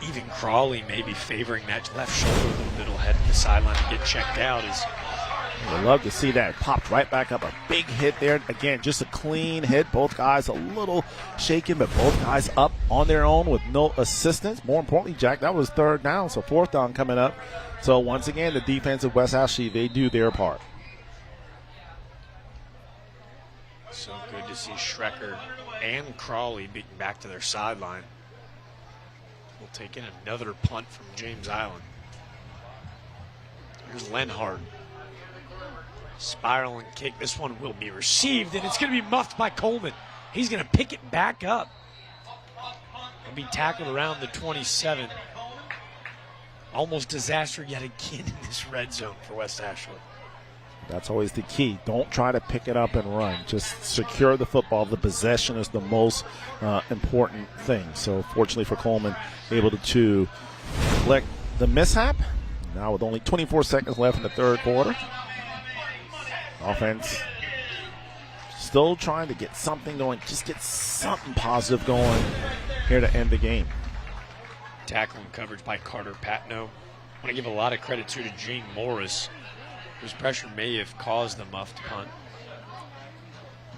even Crawley maybe favoring that left shoulder a little bit. He'll head to the sideline to get checked out. I'd love to see that. Popped right back up. A big hit there. Again, just a clean hit. Both guys a little shaken, but both guys up on their own with no assistance. More importantly, Jack, that was 3rd down, so 4th down coming up. So once again, the defense of West Ashley, they do their part. So good to see Schrecker and Crawley beaten back to their sideline. We'll take in another punt from James Island. Here's Lenhard. Spiraling kick. This one will be received, and it's going to be muffed by Coleman. He's going to pick it back up. He'll be tackled around the 27. Almost disaster yet again in this red zone for West Ashley. That's always the key. Don't try to pick it up and run. Just secure the football. The possession is the most important thing. So fortunately for Coleman, able to collect the mishap. Now with only 24 seconds left in the 3rd quarter. Offense still trying to get something going. Just get something positive going here to end the game. Tackle and coverage by Carter Patno. I want to give a lot of credit to Gene Morris, whose pressure may have caused the muffed punt.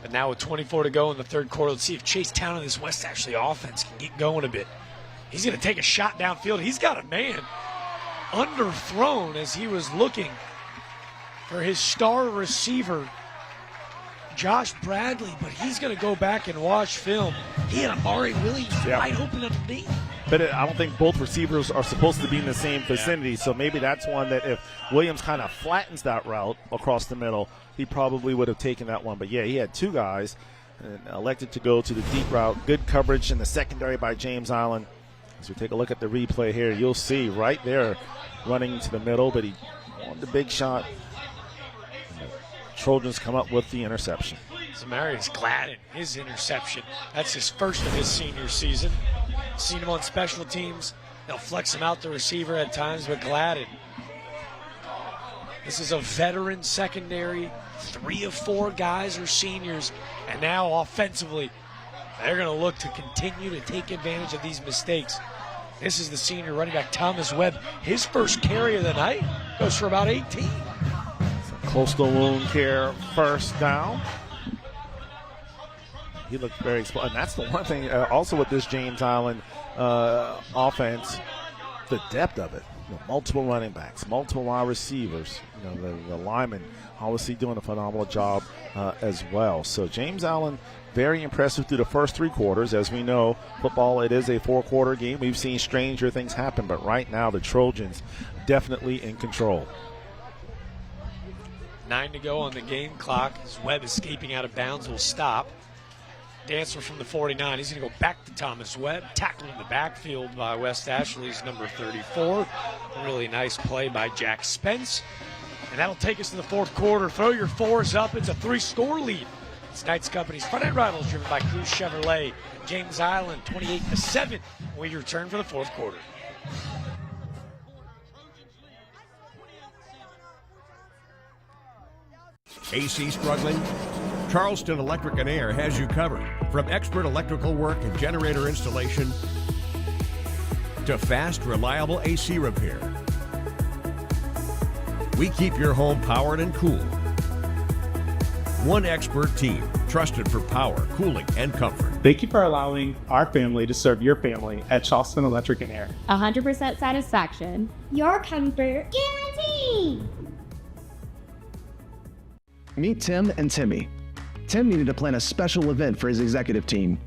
But now with 24 to go in the 3rd quarter, let's see if Chase Town and this West Ashley offense can get going a bit. He's going to take a shot downfield. He's got a man underthrown as he was looking for his star receiver, Josh Bradley, but he's going to go back and watch film. He had Amari Williams wide open underneath. But I don't think both receivers are supposed to be in the same vicinity, so maybe that's one that if Williams kind of flattens that route across the middle, he probably would have taken that one. But, yeah, he had 2 guys and elected to go to the deep route. Good coverage in the secondary by James Island. As we take a look at the replay here, you'll see right there running to the middle, but he wanted the big shot. Trojans come up with the interception. Zamarius Gladden, his interception. That's his first of his senior season. Seen him on special teams. They'll flex him out the receiver at times, but Gladden. This is a veteran secondary. 3 of 4 guys are seniors. And now offensively, they're going to look to continue to take advantage of these mistakes. This is the senior running back, Thomas Webb. His first carry of the night goes for about 18. Coastal Wound Care first down. He looked very explosive. And that's the one thing also with this James Island offense, the depth of it. You know, multiple running backs, multiple wide receivers. You know, the linemen obviously doing a phenomenal job as well. So James Island, very impressive through the first 3 quarters. As we know, football, it is a 4-quarter game. We've seen stranger things happen, but right now the Trojans definitely in control. 9 to go on the game clock. As Webb escaping out of bounds will stop. Dancer from the 49. He's going to go back to Thomas Webb. Tackled in the backfield by West Ashley's number 34. A really nice play by Jack Spence. And that'll take us to the 4th quarter. Throw your 4s up. It's a 3-score lead. It's Knights Company's front-end rivals driven by Cruz Chevrolet. James Island 28-7. We return for the 4th quarter. AC struggling? Charleston Electric and Air has you covered. From expert electrical work and generator installation to fast, reliable AC repair. We keep your home powered and cool. One expert team, trusted for power, cooling, and comfort. Thank you for allowing our family to serve your family at Charleston Electric and Air. 100% satisfaction. Your comfort guaranteed. Meet Tim and Timmy. Tim needed to plan a special event for his executive team.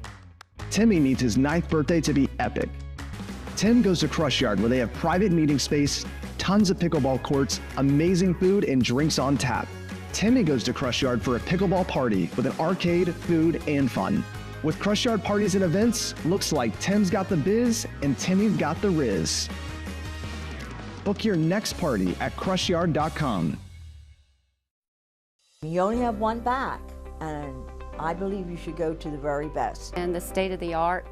Timmy needs his 9th birthday to be epic. Tim goes to Crush Yard where they have private meeting space, tons of pickleball courts, amazing food, and drinks on tap. Timmy goes to Crush Yard for a pickleball party with an arcade, food, and fun. With Crush Yard parties and events, looks like Tim's got the biz and Timmy's got the riz. Book your next party at crushyard.com. You only have one back, and I believe you should go to the very best. And the state-of-the-art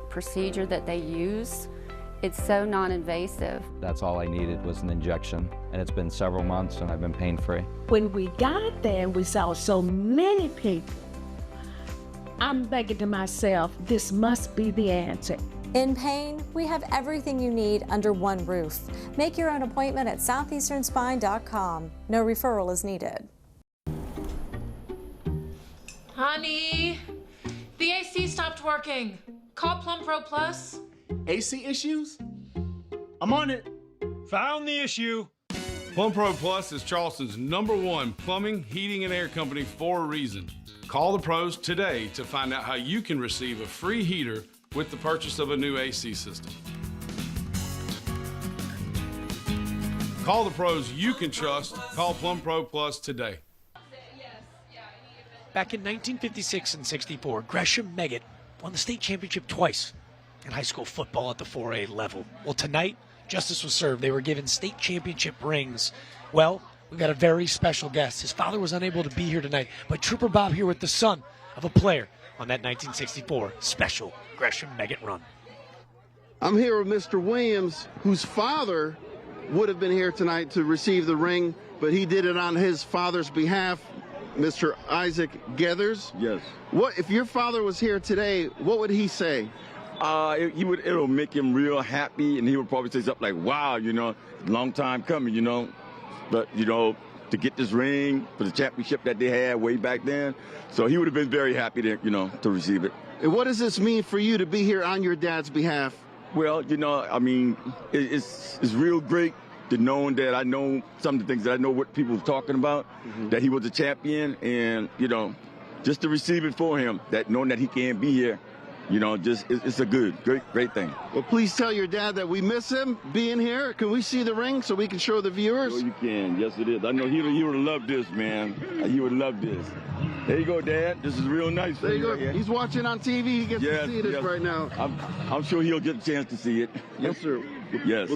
procedure that they use, it's so non-invasive. That's all I needed was an injection, and it's been several months and I've been pain-free. When we got there and we saw so many people, I'm thinking to myself, this must be the answer. In pain, we have everything you need under one roof. Make your own appointment at southeasternspine.com. No referral is needed. Honey, the AC stopped working. Call Plum Pro Plus. AC issues? I'm on it. Found the issue. Plum Pro Plus is Charleston's #1 plumbing, heating, and air company for a reason. Call the pros today to find out how you can receive a free heater with the purchase of a new AC system. Call the pros you can trust. Call Plum Pro Plus today. Back in 1956 and 64, Gresham Meggett won the state championship twice in high school football at the 4A level. Well, tonight, justice was served. They were given state championship rings. Well, we got a very special guest. His father was unable to be here tonight, but Trooper Bob here with the son of a player on that 1964 special Gresham Meggett run. I'm here with Mr. Williams, whose father would have been here tonight to receive the ring, but he did it on his father's behalf. Mr. Isaac Gethers. Yes. What if your father was here today? What would he say? It'll make him real happy, and he would probably say something like, "Wow, long time coming, but to get this ring for the championship that they had way back then." So he would have been very happy to receive it. And what does this mean for you to be here on your dad's behalf? Well, it's real great to know that I know some of the things that I know what people were talking about, that he was a champion, and, just to receive it for him, that knowing that he can't be here, it's a great thing. Well, please tell your dad that we miss him being here. Can we see the ring so we can show the viewers? Sure you can. Yes, it is. I know he would love this, man. He would love this. There you go, Dad. This is real nice. There you go. Right here. He's watching on TV. He gets to see this right now. I'm sure he'll get a chance to see it. Yes, sir. Yes.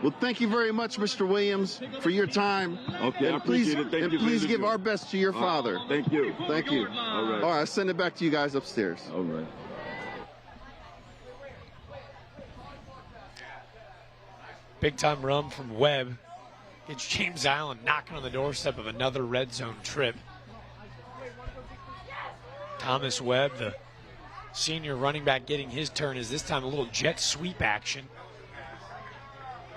Well, thank you very much, Mr. Williams, for your time. Okay, I and appreciate it. Thank you. please give our best to your father. Thank you. Thank you. All right. All right, I'll send it back to you guys upstairs. All right. Big-time run from Webb. It's James Allen knocking on the doorstep of another red zone trip. Thomas Webb, the senior running back, getting his turn, is this time a little jet sweep action.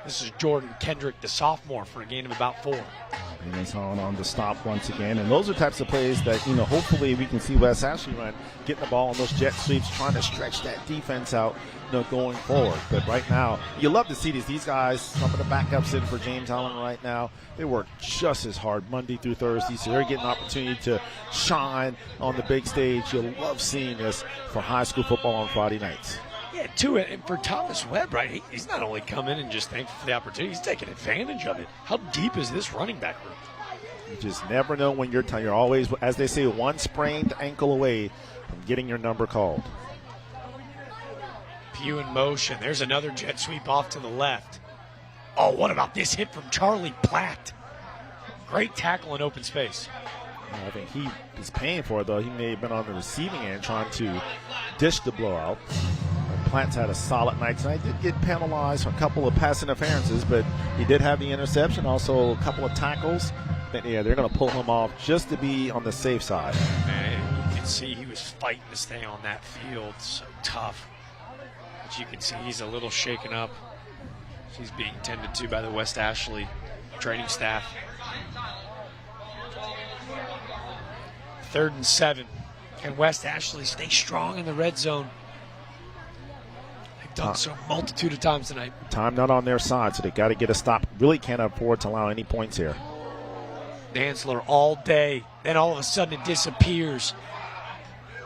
This is Jordan Kendrick, the sophomore, for a gain of about 4. And it's on the stop once again. And those are types of plays that, hopefully we can see Wes Ashley run, getting the ball on those jet sweeps, trying to stretch that defense out, going forward. But right now, you love to see these guys, some of the backups in for James Allen right now, they work just as hard Monday through Thursday, so they're getting an opportunity to shine on the big stage. You'll love seeing this for high school football on Friday nights. Yeah, too, and for Thomas Webb, right, he's not only coming and just thankful for the opportunity, he's taking advantage of it. How deep is this running back room? You just never know when you're always, as they say, one sprained ankle away from getting your number called. Pugh in motion. There's another jet sweep off to the left. Oh, what about this hit from Charlie Platt? Great tackle in open space. I think he is paying for it, though. He may have been on the receiving end trying to dish the blowout. Platt's had a solid night tonight. Did get penalized for a couple of pass interferences, but he did have the interception, also a couple of tackles. But yeah, they're going to pull him off just to be on the safe side. Man, you can see he was fighting to stay on that field. So tough. But you can see he's a little shaken up. He's being tended to by the West Ashley training staff. 3rd and 7. Can West Ashley stay strong in the red zone? They've done so a multitude of times tonight. Time not on their side, so they got to get a stop. Really can't afford to allow any points here. Dantzler all day. Then all of a sudden it disappears.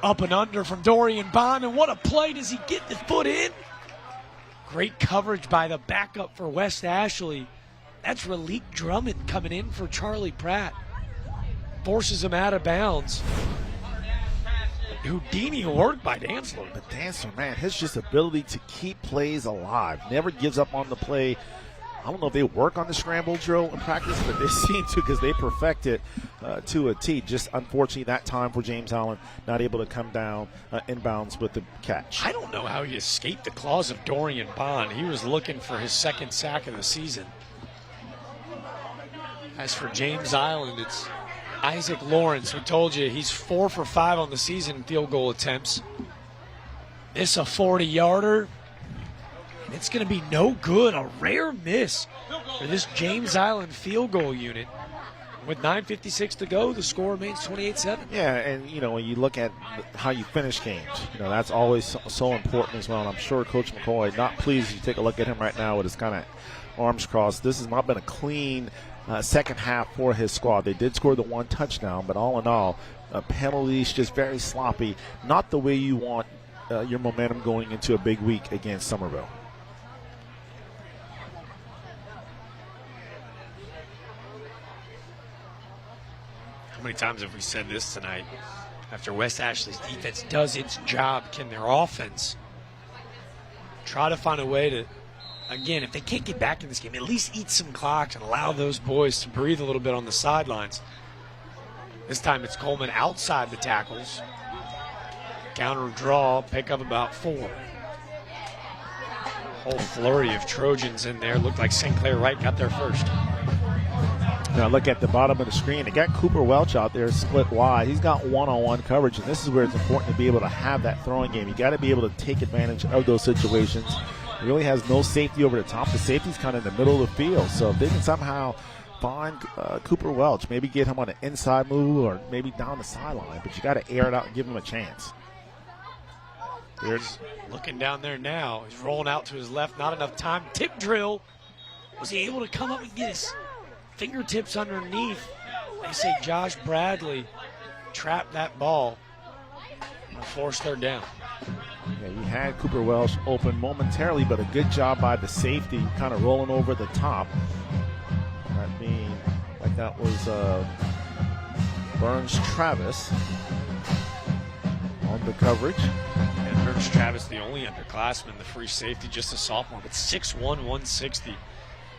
Up and under from Dorian Bond, and what a play. Does he get the foot in? Great coverage by the backup for West Ashley. That's Raleek Drummond coming in for Charlie Pratt. Forces him out of bounds. Houdini work by Dantzler. But Dantzler, man, his just ability to keep plays alive. Never gives up on the play. I don't know if they work on the scramble drill in practice, but they seem to because they perfect it to a T. Just unfortunately that time for James Allen, not able to come down inbounds with the catch. I don't know how he escaped the claws of Dorian Bond. He was looking for his 2nd sack of the season. As for James Island, it's Isaac Lawrence. We told you he's 4 for 5 on the season in field goal attempts. This a 40-yarder. It's going to be no good. A rare miss for this James Island field goal unit. With 9:56 to go, the score remains 28-7. Yeah, and when you look at how you finish games, that's always so important as well. And I'm sure Coach McCoy not pleased. You take a look at him right now with his kind of arms crossed. This has not been a clean second half for his squad. They did score the 1 touchdown, but all in all, penalties just very sloppy. Not the way you want your momentum going into a big week against Somerville. How many times have we said this tonight? After West Ashley's defense does its job, can their offense try to find a way to, again, if they can't get back in this game, at least eat some clock and allow those boys to breathe a little bit on the sidelines. This time it's Coleman outside the tackles. Counter draw, pick up about 4. Whole flurry of Trojans in there. Looked like St. Clair Wright got there first. Now look at the bottom of the screen. They got Cooper Welch out there split wide. He's got one-on-one coverage, and this is where it's important to be able to have that throwing game. You got to be able to take advantage of those situations. He really has no safety over the top. The safety's kind of in the middle of the field, so if they can somehow find Cooper Welch, maybe get him on an inside move or maybe down the sideline, but you got to air it out and give him a chance. He's looking down there now. He's rolling out to his left. Not enough time. Tip drill. Was he able to come up and get his fingertips underneath? They say Josh Bradley trapped that ball and forced 3rd down. Yeah, you had Cooper Welch open momentarily, but a good job by the safety, kind of rolling over the top. That being like that was Burns Travis on the coverage. And Burns Travis, the only underclassman, the free safety, just a sophomore, but 6'1", 160.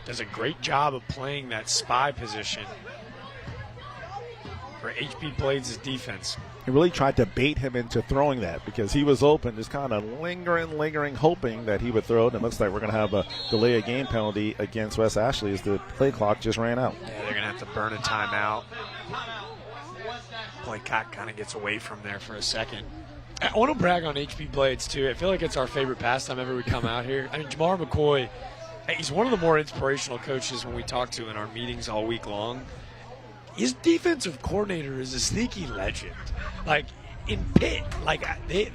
does a great job of playing that spy position for HB Blades' defense. He really tried to bait him into throwing that because he was open, just kind of lingering, hoping that he would throw it. And it looks like we're going to have a delay of game penalty against West Ashley as the play clock just ran out. Yeah, they're going to have to burn a timeout. Play clock kind of gets away from there for a second. I want to brag on HB Blades, too. I feel like it's our favorite pastime ever we come out here. I mean, Jamar McCoy, he's one of the more inspirational coaches when we talk to in our meetings all week long. His defensive coordinator is a sneaky legend. Like, in Pitt, like,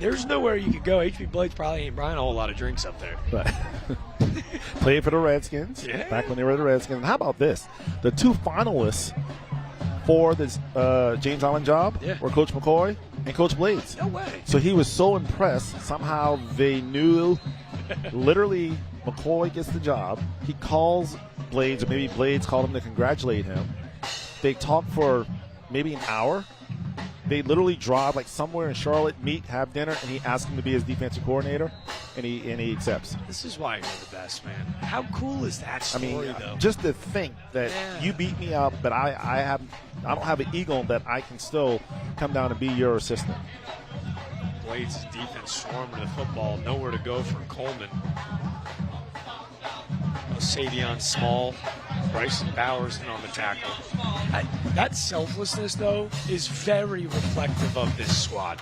there's nowhere you could go. HB Blades probably ain't buying a whole lot of drinks up there. But played for the Redskins back when they were the Redskins. And how about this? The two finalists for this James Island job were Coach McCoy and Coach Blades. No way. So he was so impressed. Somehow they knew, literally, McCoy gets the job. He calls Blades, or maybe Blades called him to congratulate him. They talk for maybe an hour. They literally drive like somewhere in Charlotte, meet, have dinner, and he asks him to be his defensive coordinator, and he accepts. This is why you're the best, man. How cool is that story, though? Just to think that you beat me up, but I don't have an ego that I can still come down and be your assistant. Blades' defense swarmed the football, nowhere to go for Coleman. Savion Small, Bryson Bowers in on the tackle. That selflessness, though, is very reflective of this squad.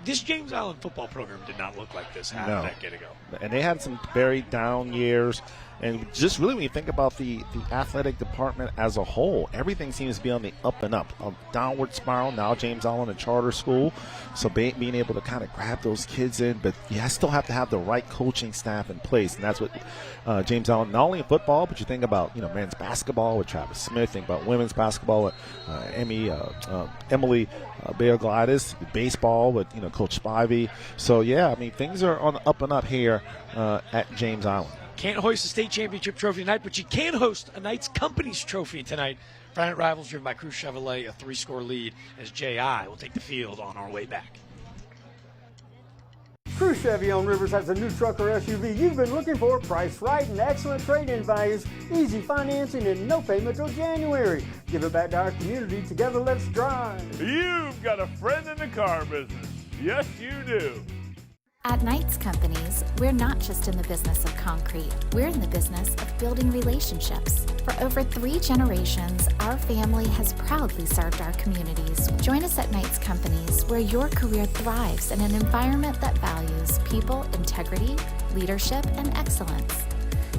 This James Island football program did not look like this half a decade ago. And they had some very down years. And just really when you think about the athletic department as a whole, everything seems to be on the up and up, a downward spiral. Now James Island, a charter school, so being able to kind of grab those kids in, but you still have to have the right coaching staff in place, and that's what James Island, not only in football, but you think about men's basketball with Travis Smith, think about women's basketball with Emily Bayer-Glidis, baseball with Coach Spivey. So things are on the up and up here at James Island. Can't hoist a state championship trophy tonight, but you can host a Knights Companies trophy tonight. Friday Night Rivals driven by Crew Chevrolet, a 3-score lead as J.I. will take the field on our way back. Crew Chevy on Rivers has a new truck or SUV you've been looking for, priced right and excellent trade-in values, easy financing, and no payment till January. Give it back to our community. Together, let's drive. You've got a friend in the car business. Yes, you do. At Knights Companies, we're not just in the business of concrete, we're in the business of building relationships. For over 3 generations, our family has proudly served our communities. Join us at Knights Companies, where your career thrives in an environment that values people, integrity, leadership, and excellence.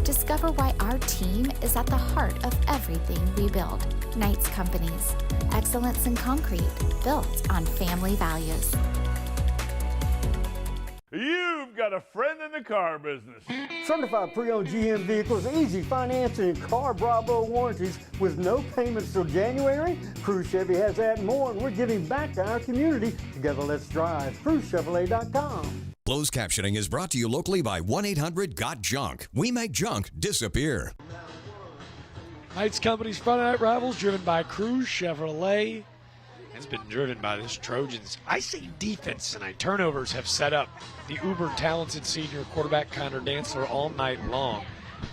Discover why our team is at the heart of everything we build. Knights Companies, excellence in concrete, built on family values. You've got a friend in the car business. Certified pre-owned GM vehicles, easy financing, and Car Bravo warranties with no payments till January. Crew Chevy has that and more, and we're giving back to our community. Together, let's drive. CrewChevrolet.com. Closed captioning is brought to you locally by 1-800-GOT-JUNK. We make junk disappear. Knights Company's Friday Night Rivals driven by Crew Chevrolet. It's been driven by this Trojans. I say defense tonight. Turnovers have set up the uber-talented senior quarterback Connor Dantzler all night long.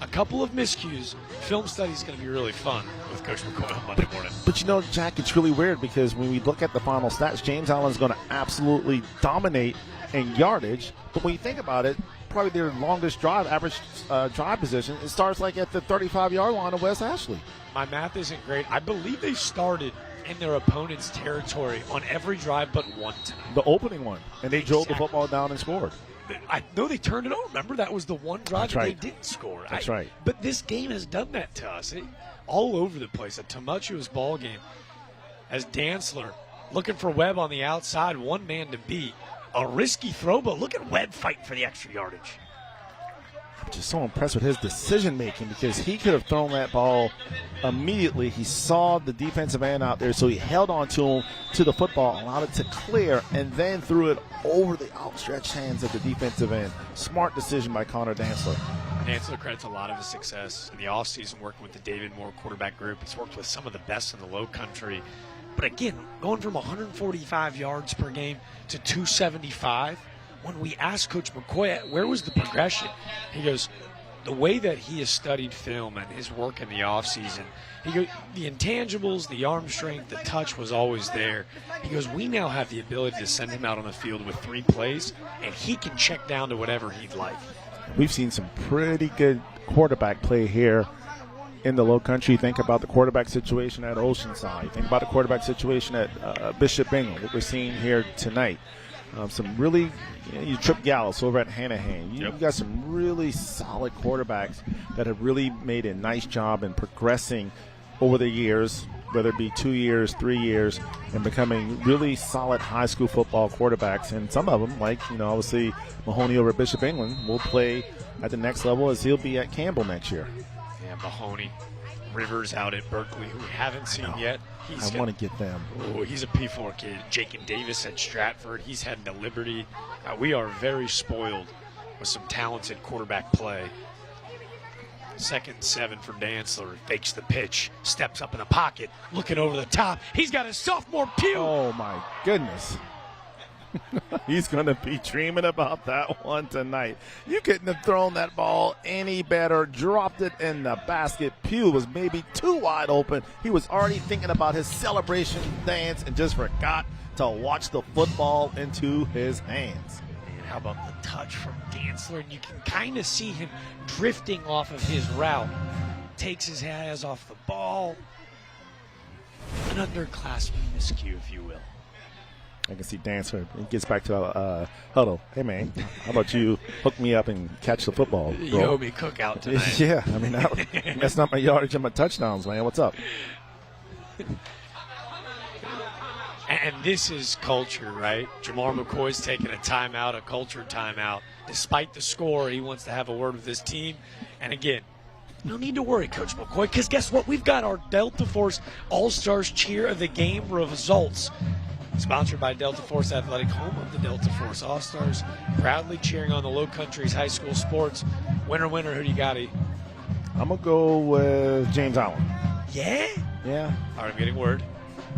A couple of miscues. Film study is going to be really fun with Coach McCoy on Monday morning. But Jack, it's really weird because when we look at the final stats, James Island is going to absolutely dominate in yardage. But when you think about it, probably their longest drive, average drive position, it starts like at the 35-yard line of West Ashley. My math isn't great. I believe they started in their opponent's territory on every drive but one tonight. The opening one. And they drove the football down and scored. I know they turned it over. Remember, that was the one drive That's right. They didn't score. That's right. But this game has done that to us. All over the place. A tumultuous ball game. As Dantzler looking for Webb on the outside, one man to beat. A risky throw, but look at Webb fighting for the extra yardage. I'm just so impressed with his decision-making because he could have thrown that ball immediately. He saw the defensive end out there, so he held on to the football, allowed it to clear, and then threw it over the outstretched hands of the defensive end. Smart decision by Connor Dantzler. Dantzler credits a lot of his success in the offseason working with the David Moore quarterback group. He's worked with some of the best in the low country. But again, going from 145 yards per game to 275, when we asked Coach McCoy, where was the progression? He goes, the way that he has studied film and his work in the offseason, he goes, the intangibles, the arm strength, the touch was always there. He goes, we now have the ability to send him out on the field with 3 plays, and he can check down to whatever he'd like. We've seen some pretty good quarterback play here in the Low Country. Think about the quarterback situation at Oceanside. Think about the quarterback situation at Bishop England, what we're seeing here tonight. Some really, you Trip Gallus over at Hanahan. You've got some really solid quarterbacks that have really made a nice job in progressing over the years, whether it be 2 years, 3 years, and becoming really solid high school football quarterbacks. And some of them, like, obviously Mahoney over at Bishop England, will play at the next level as he'll be at Campbell next year. Yeah, Mahoney. Rivers out at Berkeley, who we haven't seen yet. I want to get them. Oh, he's a P4 kid. Jacob Davis at Stratford. He's heading to Liberty. We are very spoiled with some talented quarterback play. 2nd and 7 for Dantzler. Fakes the pitch. Steps up in the pocket. Looking over the top. He's got his sophomore Pugh. Oh, my goodness. He's going to be dreaming about that one tonight. You couldn't have thrown that ball any better. Dropped it in the basket. Pugh was maybe too wide open. He was already thinking about his celebration dance and just forgot to watch the football into his hands. And how about the touch from Dantzler? And you can kind of see him drifting off of his route. Takes his eyes off the ball. An underclassman miscue, if you will. I can see Dancer. He gets back to huddle. Hey, man, how about you hook me up and catch the football, bro? You owe me cookout tonight. Yeah, I mean, that's not my yardage and my touchdowns, man. What's up? And this is culture, right? Jamar McCoy's taking a timeout, a culture timeout. Despite the score, he wants to have a word with his team. And again, no need to worry, Coach McCoy, because guess what? We've got our Delta Force All-Stars Cheer of the Game results. Sponsored by Delta Force Athletic, home of the Delta Force All-Stars. Proudly cheering on the Low Country's high school sports. Winner, who do you got, E? I'm going to go with James Allen. Yeah? Yeah. All right, I'm getting word.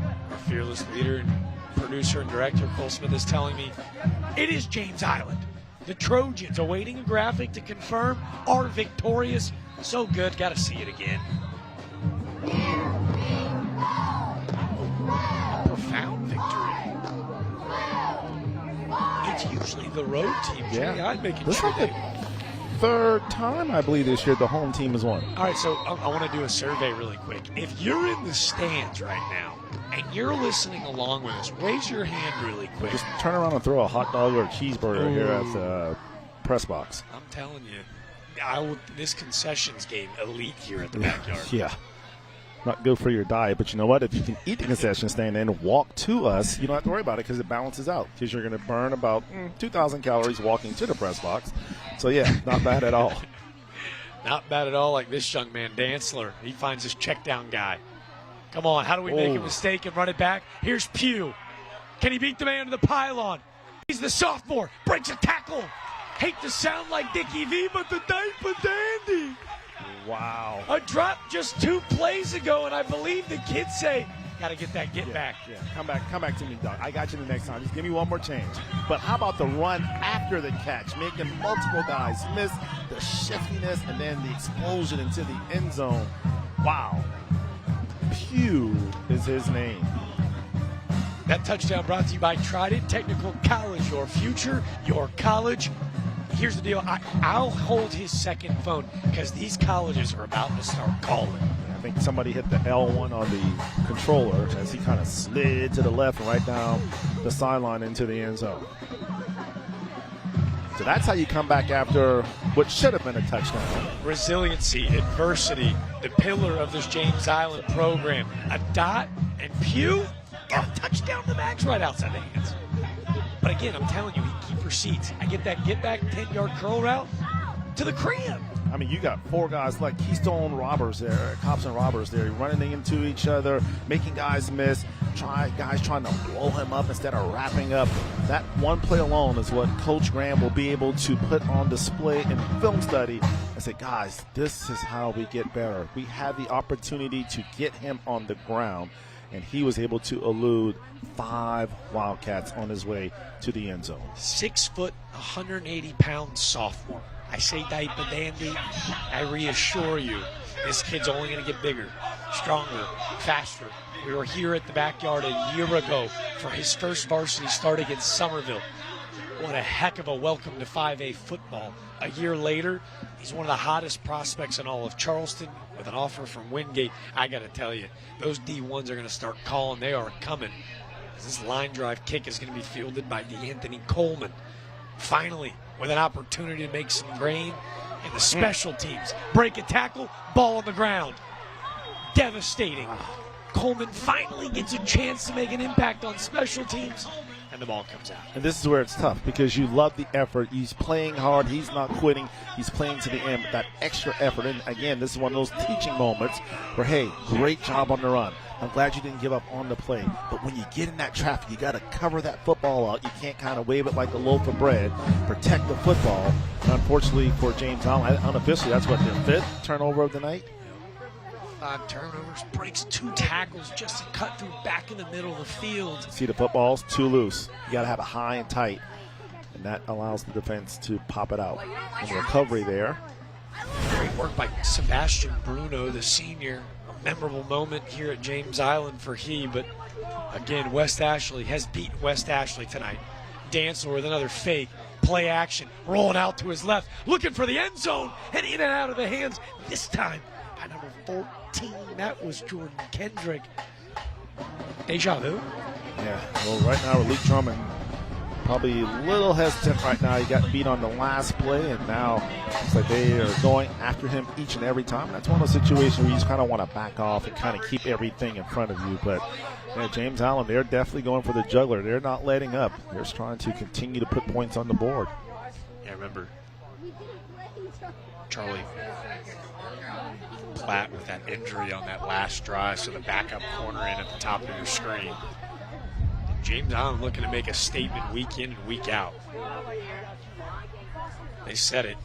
Our fearless leader and producer and director, Cole Smith, is telling me it is James Island. The Trojans awaiting a graphic to confirm are victorious. So good, got to see it again. Profound victory. It's usually the road team. Yeah. I'd make it This is like the 3rd time, I believe, this year the home team has won. All right, so I want to do a survey really quick. If you're in the stands right now and you're listening along with us, raise your hand really quick. Just turn around and throw a hot dog or a cheeseburger here at the press box. I'm telling you, this concessions game elite here at the backyard. Yeah. Not good for your diet, but you know what? If you can eat the concession stand and walk to us, you don't have to worry about it because it balances out. Because you're going to burn about 2,000 calories walking to the press box. So, yeah, not bad at all. Not bad at all, like this young man, Dantzler. He finds his check down guy. Come on, how do we make a mistake and run it back? Here's Pugh. Can he beat the man to the pylon? He's the sophomore. Breaks a tackle. Hate to sound like Dickie V, but the diaper dandy. Wow. A drop just 2 plays ago, and I believe the kids say, got to get that back. Yeah, come back to me, Doc. I got you the next time. Just give me one more change. But how about the run after the catch, making multiple guys miss, the shiftiness, and then the explosion into the end zone. Wow. Pugh is his name. That touchdown brought to you by Trident Technical College. Your future, your college. Here's the deal. I'll hold his second phone because these colleges are about to start calling. I think somebody hit the L1 on the controller as he kind of slid to the left and right down the sideline into the end zone. So that's how you come back after what should have been a touchdown. Resiliency, adversity, the pillar of this James Island program. A dot and Pugh got a touchdown to Max right outside the hands. But again, I'm telling you, he keep receipts. I get that get-back 10-yard curl route to the crib. I mean, you got 4 guys like Keystone robbers there, cops and robbers there, running into each other, making guys miss, guys trying to blow him up instead of wrapping up. That one play alone is what Coach Graham will be able to put on display in film study and say, guys, this is how we get better. We had the opportunity to get him on the ground, and he was able to elude 5 Wildcats on his way to the end zone. 6 foot, 180-pound sophomore. I say diaper dandy. I reassure you, this kid's only going to get bigger, stronger, faster. We were here at the backyard a year ago for his first varsity start against Somerville. What a heck of a welcome to 5A football. A year later, he's one of the hottest prospects in all of Charleston with an offer from Wingate. I got to tell you, those D1s are going to start calling. They are coming. This line drive kick is going to be fielded by DeAnthony Coleman. Finally, with an opportunity to make some grain in the special teams. Break a tackle, ball on the ground. Devastating. Coleman finally gets a chance to make an impact on special teams, and the ball comes out. And this is where it's tough because you love the effort. He's playing hard. He's not quitting. He's playing to the end. That extra effort. And again, this is one of those teaching moments where, hey, great job on the run. I'm glad you didn't give up on the play. But when you get in that traffic, you got to cover that football out. You can't kind of wave it like a loaf of bread. Protect the football. And unfortunately for James Allen, unofficially, that's what, their fifth turnover of the night? 5 turnovers, breaks 2 tackles just to cut through back in the middle of the field. See, the football's too loose. You got to have it high and tight. And that allows the defense to pop it out. And the recovery there. Great work by Sebastian Bruno, the senior. A memorable moment here at James Island for he, but again, West Ashley has beaten West Ashley tonight. Dantzler with another fake. Play action, rolling out to his left, looking for the end zone, and in and out of the hands. This time by number 14, that was Jordan Kendrick. Deja vu? Yeah, well, right now, Relique Drummond probably a little hesitant right now. He got beat on the last play, and now it's like they are going after him each and every time. That's one of those situations where you just kind of want to back off and kind of keep everything in front of you. But yeah, James Allen, they're definitely going for the juggler. They're not letting up. They're just trying to continue to put points on the board. Yeah, remember Charlie Platt with that injury on that last drive, so the backup corner in at the top of your screen. James Allen looking to make a statement week in and week out. They said it.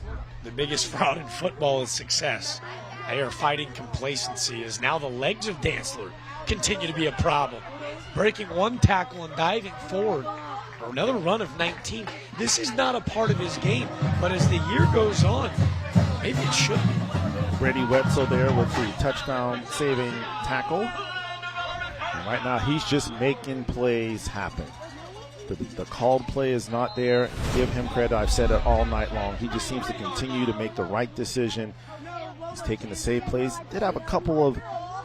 The biggest fraud in football is success. They are fighting complacency as now the legs of Dantzler continue to be a problem. Breaking 1 tackle and diving forward for another run of 19. This is not a part of his game, but as the year goes on, maybe it should be. Brady Wetzel there with the touchdown saving tackle. And right now he's just making plays happen. The called play is not there. Give him credit. I've said it all night long. He just seems to continue to make the right decision. He's taking the save plays. Did have a couple of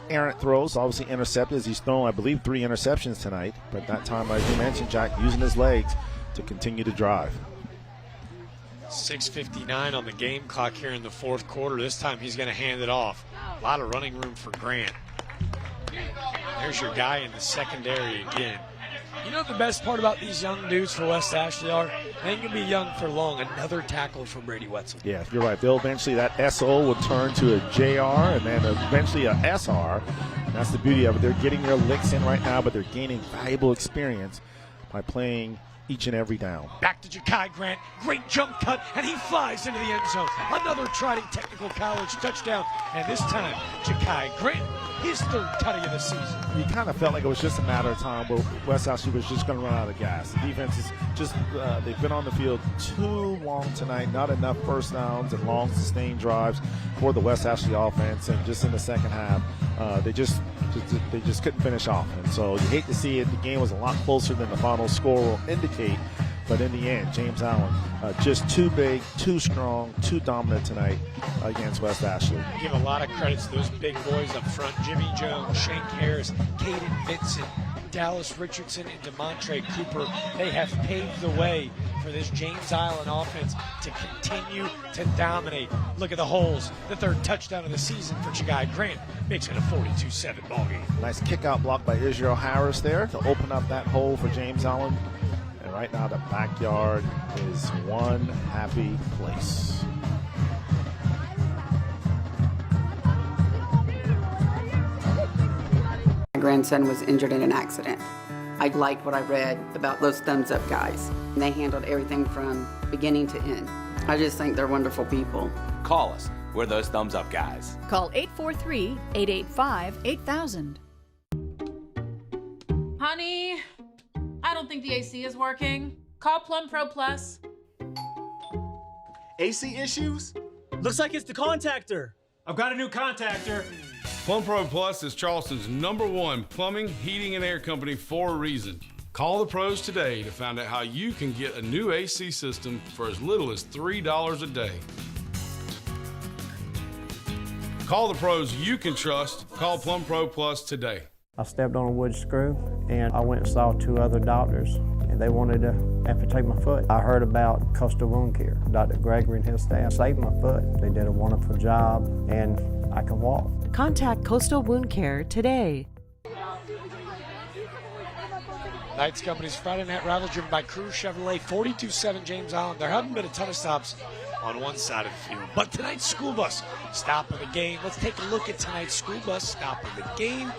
errant throws, obviously intercepted as he's thrown, I believe, 3 interceptions tonight. But that time, as you mentioned, Jack, using his legs to continue to drive. 6:59 on the game clock here in the 4th quarter. This time he's going to hand it off. A lot of running room for Grant. There's your guy in the secondary again. You know what the best part about these young dudes for West Ashley are? They ain't going to be young for long. Another tackle from Brady Wetzel. Yeah, you're right. They'll eventually, that SO will turn to a JR and then eventually a SR. And that's the beauty of it. They're getting their licks in right now, but they're gaining valuable experience by playing each and every down. Back to Ja'Kai Grant. Great jump cut, and he flies into the end zone. Another Trident Technical College touchdown, and this time Ja'Kai Grant, his 3rd tutty of the season. You kind of felt like it was just a matter of time where West Ashley was just going to run out of gas. The defense is just, they've been on the field too long tonight. Not enough first downs and long sustained drives for the West Ashley offense. And just in the second half, they just couldn't finish off. And so you hate to see it. The game was a lot closer than the final score will indicate. But in the end, James Allen just too big, too strong, too dominant tonight against West Ashley. Give a lot of credit to those big boys up front. Jimmy Jones, Shank Harris, Caden Vincent, Dallas Richardson, and DeMontre Cooper. They have paved the way for this James Island offense to continue to dominate. Look at the holes. The 3rd touchdown of the season for Ja'Kai Grant makes it a 42-7 ball game. Nice kick-out block by Israel Harris there to open up that hole for James Allen. And right now the backyard is one happy place. My grandson was injured in an accident. I liked what I read about those thumbs up guys. They handled everything from beginning to end. I just think they're wonderful people. Call us. We're those thumbs up guys. Call 843-885-8000. Honey, I don't think the AC is working. Call Plum Pro Plus. AC issues? Looks like it's the contactor. I've got a new contactor. Plum Pro Plus is Charleston's #1 plumbing, heating, and air company for a reason. Call the pros today to find out how you can get a new AC system for as little as $3 a day. Call the pros you can trust. Call Plum Pro Plus today. I stepped on a wood screw and I went and saw 2 other doctors and they wanted to amputate my foot. I heard about Coastal Wound Care. Dr. Gregory and his staff saved my foot. They did a wonderful job and I can walk. Contact Coastal Wound Care today. Knights Company's Friday Night Rival driven by Crew Chevrolet, 42-7 James Island. There haven't been a ton of stops on one side of the field. But tonight's school bus stop of the game. Let's take a look at tonight's school bus stop of the game.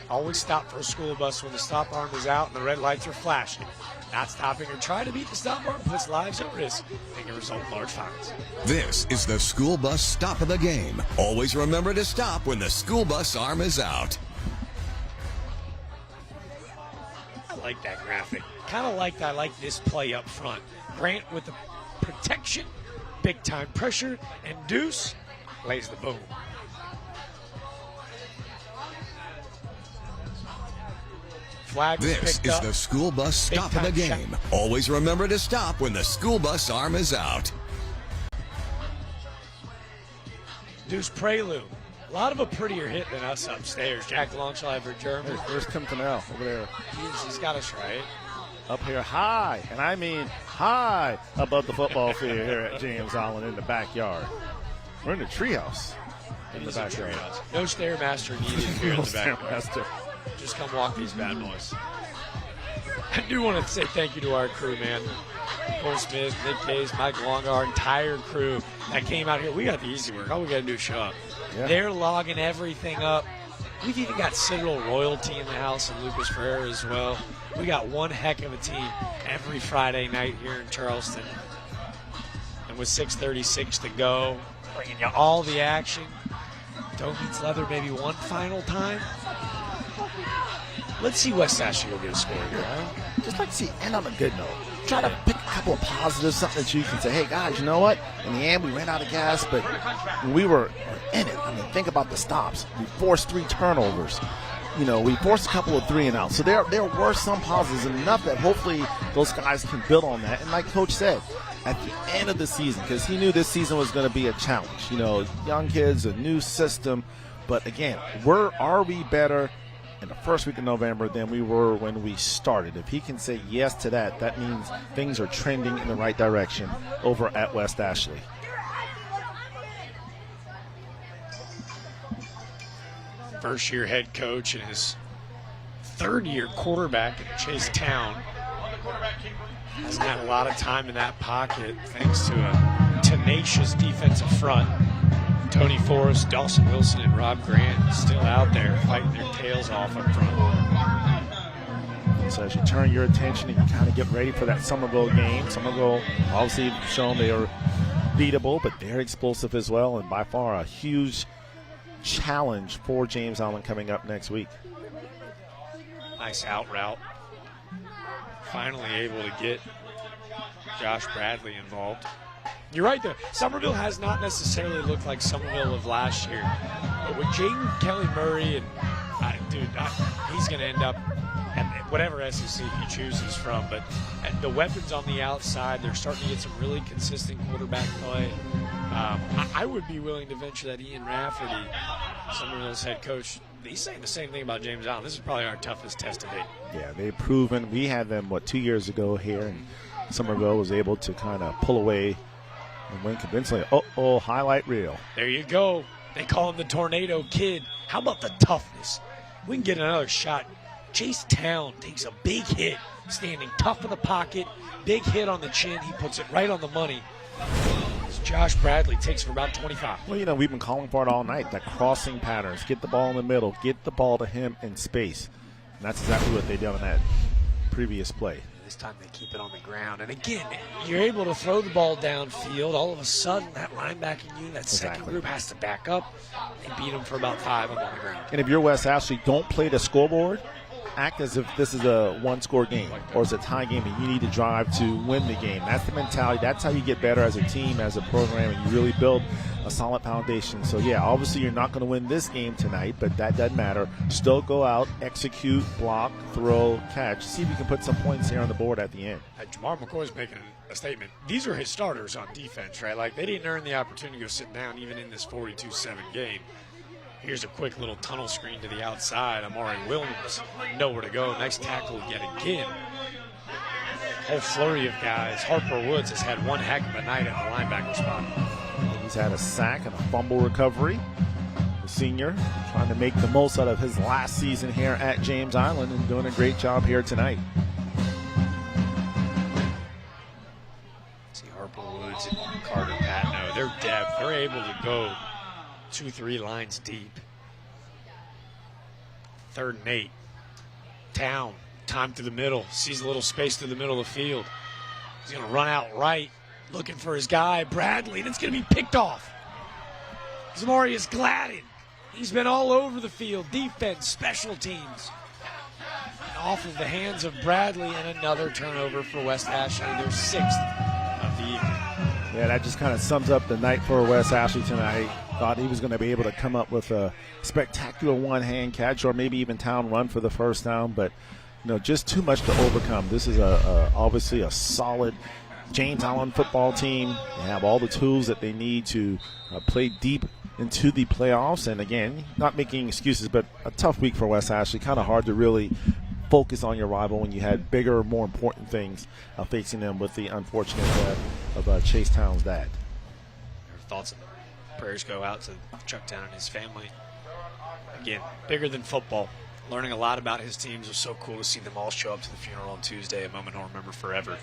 Always stop for a school bus when the stop arm is out and the red lights are flashing. Not stopping or trying to beat the stop arm puts lives at risk and can result in large fines. This is the school bus stop of the game. Always remember to stop when the school bus arm is out. I like that graphic. Kind of like I like this play up front. Grant with the protection, big time pressure, and Deuce lays the boom. Flag This is the school bus stop of the game. Always remember to stop when the school bus arm is out. Deuce Prelude. A lot of a prettier hit than us upstairs. Jack Longshall for German. Where's Tim Cannell over there? He's got us right. Up here high, and I mean high above the football field here at James Island in the backyard. We're in the treehouse in the backyard. No Stairmaster needed here in the backyard. Stairmaster. Just come walk these bad boys. I do want to say thank you to our crew, man. Cole Smith, Nick Case, Mike Long, our entire crew that came out here. We got the easy work. All we got to do is show up. Yeah. They're logging everything up. We've even got Citadel royalty in the house and Lucas Ferrer as well. We got one heck of a team every Friday night here in Charleston. And with 6:36 to go, bringing you all the action. Doe meets leather maybe one final time. Let's see West Ashley go get a score here, huh? Just like to see end on a good note. Try to pick a couple of positives, something that you can say, hey, guys, you know what? In the end, we ran out of gas, but we were in it. I mean, think about the stops. We forced 3 turnovers. You know, we forced a couple of 3 and outs. So there were some positives, and enough that hopefully those guys can build on that. And like Coach said, at the end of the season, because he knew this season was going to be a challenge. You know, young kids, a new system. But again, are we better in the first week of November than we were when we started? If he can say yes to that, that means things are trending in the right direction over at West Ashley. First-year head coach and his third-year quarterback at Chase Town. Hasn't had a lot of time in that pocket thanks to a tenacious defensive front. Tony Forrest, Dawson Wilson, and Rob Grant still out there fighting their tails off up front. So as you turn your attention and you kind of get ready for that Somerville game, Somerville obviously shown they are beatable, but they're explosive as well, and by far a huge challenge for James Island coming up next week. Nice out route. Finally able to get Josh Bradley involved. You're right, though. Somerville has not necessarily looked like Somerville of last year. But with Jaden Kelly Murray, and he's going to end up at whatever SEC he chooses from. But the weapons on the outside, they're starting to get some really consistent quarterback play. I would be willing to venture that Ian Rafferty, Somerville's head coach, he's saying the same thing about James Island. This is probably our toughest test to date. Yeah, they've proven. We had them, 2 years ago here, and Somerville was able to kind of pull away and win convincingly. Highlight reel. There you go. They call him the Tornado Kid. How about the toughness? We can get another shot. Chase Town takes a big hit, standing tough in the pocket, big hit on the chin. He puts it right on the money. Josh Bradley takes for about 25. Well, we've been calling for it all night, that crossing patterns. Get the ball in the middle. Get the ball to him in space. And that's exactly what they did on that previous play. This time they keep it on the ground. And again, you're able to throw the ball downfield. All of a sudden, that linebacking unit, that second group has to back up. They beat them for about 5 on the ground. And if you're West Ashley, don't play the scoreboard. act as if this is a one-score game or it's a tie game and you need to drive to win the game. That's the mentality. That's how you get better as a team, as a program, and you really build a solid foundation. So, yeah, obviously you're not going to win this game tonight, but that doesn't matter. Still go out, execute, block, throw, catch. See if you can put some points here on the board at the end. Jamar McCoy's making a statement. These are his starters on defense, right? Like, they didn't earn the opportunity to go sit down even in this 42-7 game. Here's a quick little tunnel screen to the outside. Amari Williams, nowhere to go. Nice tackle yet again. Whole flurry of guys. Harper Woods has had one heck of a night at the linebacker spot. He's had a sack and a fumble recovery. The senior trying to make the most out of his last season here at James Island and doing a great job here tonight. See Harper Woods and Carter Patno. Their depth, they're able to go 2-3 lines deep. 3rd and 8. Town, time through the middle. Sees a little space through the middle of the field. He's going to run out right, looking for his guy, Bradley, and it's going to be picked off. Zamarius Gladden. He's been all over the field. Defense, special teams. And off of the hands of Bradley, and another turnover for West Ashley, their 6th of the evening. Yeah, that just kind of sums up the night for West Ashley tonight. Thought he was going to be able to come up with a spectacular one-hand catch or maybe even Town run for the first down, but just too much to overcome. This is obviously a solid James Island football team. They have all the tools that they need to play deep into the playoffs. And again, not making excuses, but a tough week for West Ashley. Kind of hard to really focus on your rival when you had bigger, more important things facing them with the unfortunate death of Chase Town's dad. Your thoughts and prayers go out to Chuck Town and his family. Again, bigger than football. Learning a lot about his teams. It was so cool to see them all show up to the funeral on Tuesday, a moment I'll remember forever.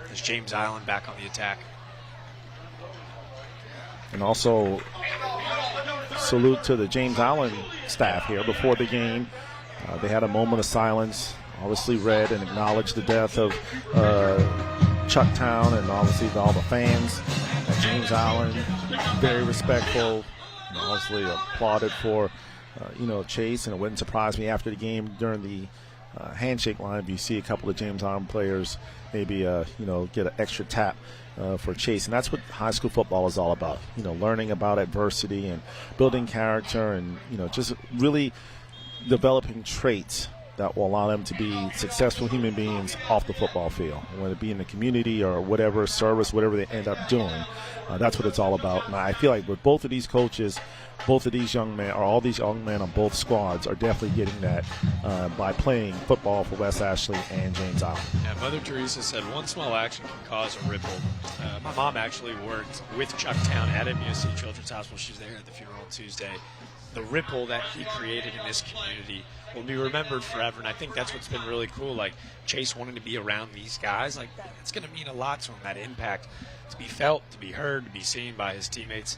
There's James Island back on the attack. And also salute to the James Island staff here before the game. They had a moment of silence, obviously read and acknowledged the death of Chuck Town and obviously all the fans at James Island. Very respectful, and obviously applauded for Chase, and it wouldn't surprise me after the game during the handshake line if you see a couple of James Island players maybe get an extra tap for Chase. And that's what high school football is all about, learning about adversity and building character and just really developing traits that will allow them to be successful human beings off the football field, whether it be in the community or whatever service, whatever they end up doing. That's what it's all about. And I feel like with both of these coaches, both of these young men, or all these young men on both squads, are definitely getting that by playing football for West Ashley and James Island. Yeah, Mother Teresa said one small action can cause a ripple. My mom actually worked with Chuck Town at MUSC Children's Hospital. She was there at the funeral on Tuesday. The ripple that he created in this community will be remembered forever, and I think that's what's been really cool. Like, Chase wanting to be around these guys, like, it's going to mean a lot to him, that impact, to be felt, to be heard, to be seen by his teammates.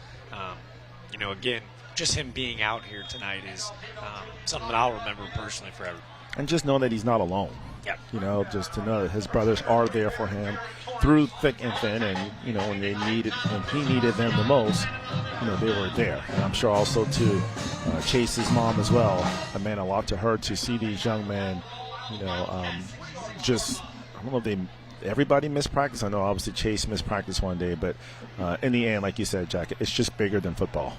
Again, just him being out here tonight is something that I'll remember personally forever. And just know that he's not alone. Yep. Just to know that his brothers are there for him through thick and thin, and when he needed them the most, they were there. And I'm sure also to Chase's mom as well. It meant a lot to her to see these young men, I don't know if everybody missed practice. I know obviously Chase missed practice one day, but in the end, like you said, Jack, it's just bigger than football.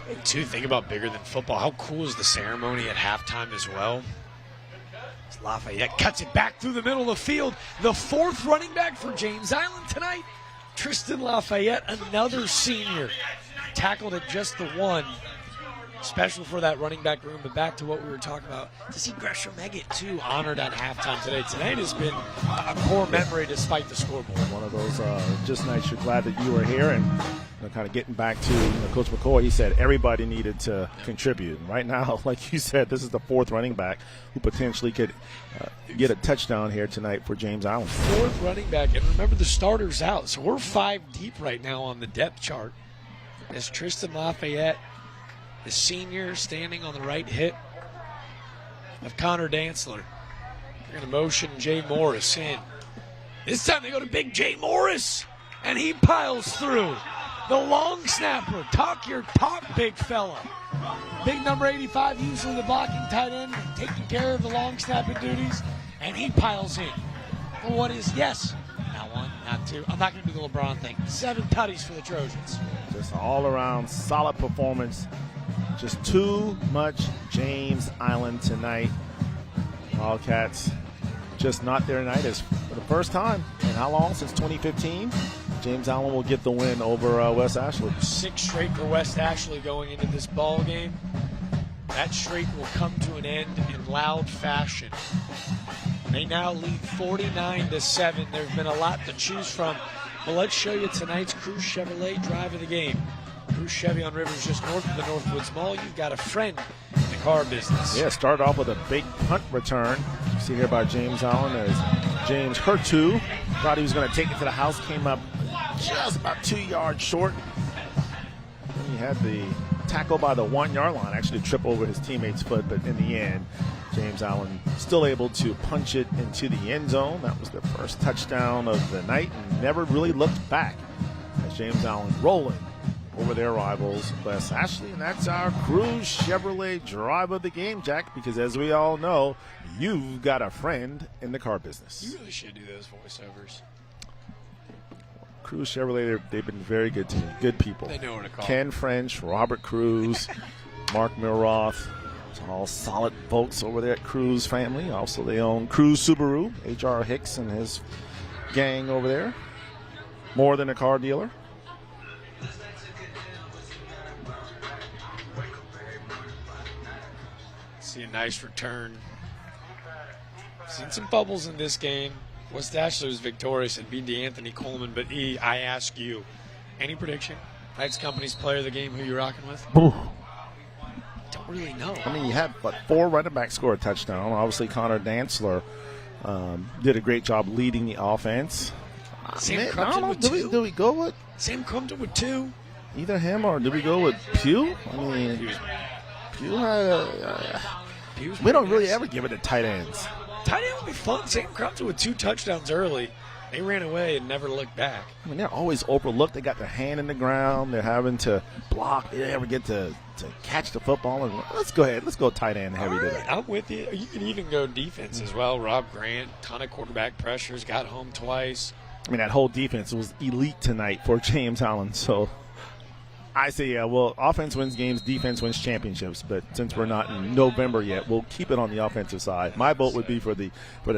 And two, think about bigger than football. How cool is the ceremony at halftime as well? Lafayette cuts it back through the middle of the field. The 4th running back for James Island tonight, Tristan Lafayette, another senior. Tackled at just the 1. Special for that running back room, but back to what we were talking about. To see Gresham Meggett, too, honored at halftime today. Tonight has been a core memory despite the scoreboard. One of those just nights you're glad that you were here, and kind of getting back to Coach McCoy, he said everybody needed to contribute. And right now, like you said, this is the 4th running back who potentially could get a touchdown here tonight for James Island. 4th running back, and remember the starter's out, so we're 5 deep right now on the depth chart. As Tristan Lafayette, the senior, standing on the right hip of Connor Dantzler. They're going to motion Jay Morris in. This time they go to big Jay Morris, and he piles through. The long snapper. Talk your talk, big fella. Big number 85, usually the blocking tight end, taking care of the long snapping duties, and he piles in for what is, yes, not one, not two. I'm not going to do the LeBron thing. 7 tutties for the Trojans. Just all around solid performance. Just too much James Island tonight. Wildcats just not there tonight. As for the first time in how long? Since 2015. James Allen will get the win over West Ashley. 6 straight for West Ashley going into this ball game. That streak will come to an end in loud fashion. They now lead 49-7. There's been a lot to choose from. Well, let's show you tonight's Cruise Chevrolet drive of the game. Cruise Chevy on Rivers, just north of the Northwoods Mall. You've got a friend in the car business. Yeah, started off with a big punt return. You see here by James Allen as James Hurtu thought he was going to take it to the house, came up just about 2 yards short. Then he had the tackle by the 1 yard line, actually trip over his teammate's foot, but in the end, James Allen still able to punch it into the end zone. That was the first touchdown of the night and never really looked back as James Allen rolling over their rivals, West Ashley, and that's our Cruise Chevrolet drive of the game, Jack, because as we all know, you've got a friend in the car business. You really should do those voiceovers. Cruise Chevrolet, they've been very good to me. Good people. They know where to call. Ken French, Robert Cruz, Mark Milroth. It's all solid folks over there at Cruz family. Also, they own Cruz Subaru, H.R. Hicks and his gang over there. More than a car dealer. See a nice return. Seen some bubbles in this game. West Ashley was victorious and beat Anthony Coleman, but I ask you, any prediction? Knights Company's player of the game, who you rocking with? Ooh. Don't really know. I mean, you had 4 running backs score a touchdown. Obviously, Connor Dantzler did a great job leading the offense. Sam Crumpton with 2. Do we go with Sam Crumpton with 2? Either him or did we go with Pugh? I mean, Pugh had we don't really ever give it to tight ends. Tight end would be fun. Sam Crumpton with 2 touchdowns early. They ran away and never looked back. I mean, they're always overlooked. They got their hand in the ground. They're having to block. They never get to catch the football. And let's go ahead. Let's go tight end heavy today. I'm with you. You can even go defense as well. Rob Grant, ton of quarterback pressures, got home twice. I mean, that whole defense was elite tonight for James Allen. So I say, yeah, well, offense wins games, defense wins championships. But since we're not in November yet, we'll keep it on the offensive side. My vote would be for the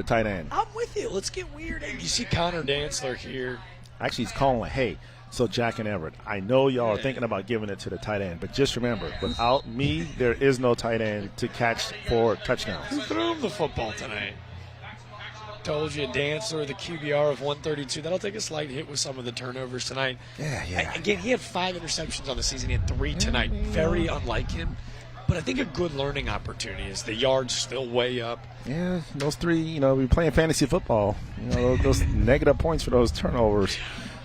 tight end. I'm with you. Let's get weird. You see Connor Dantzler here. Actually, he's calling like, hey, so Jack and Everett, I know y'all are thinking about giving it to the tight end, but just remember, without me, there is no tight end to catch for touchdowns. Who threw him the football tonight? Told you, Dantzler, the QBR of 132. That'll take a slight hit with some of the turnovers tonight. Yeah. Again, he had 5 interceptions on the season. He had 3 tonight. Very unlike him. But I think a good learning opportunity is the yards still way up. Yeah, those 3, we're playing fantasy football. Those negative points for those turnovers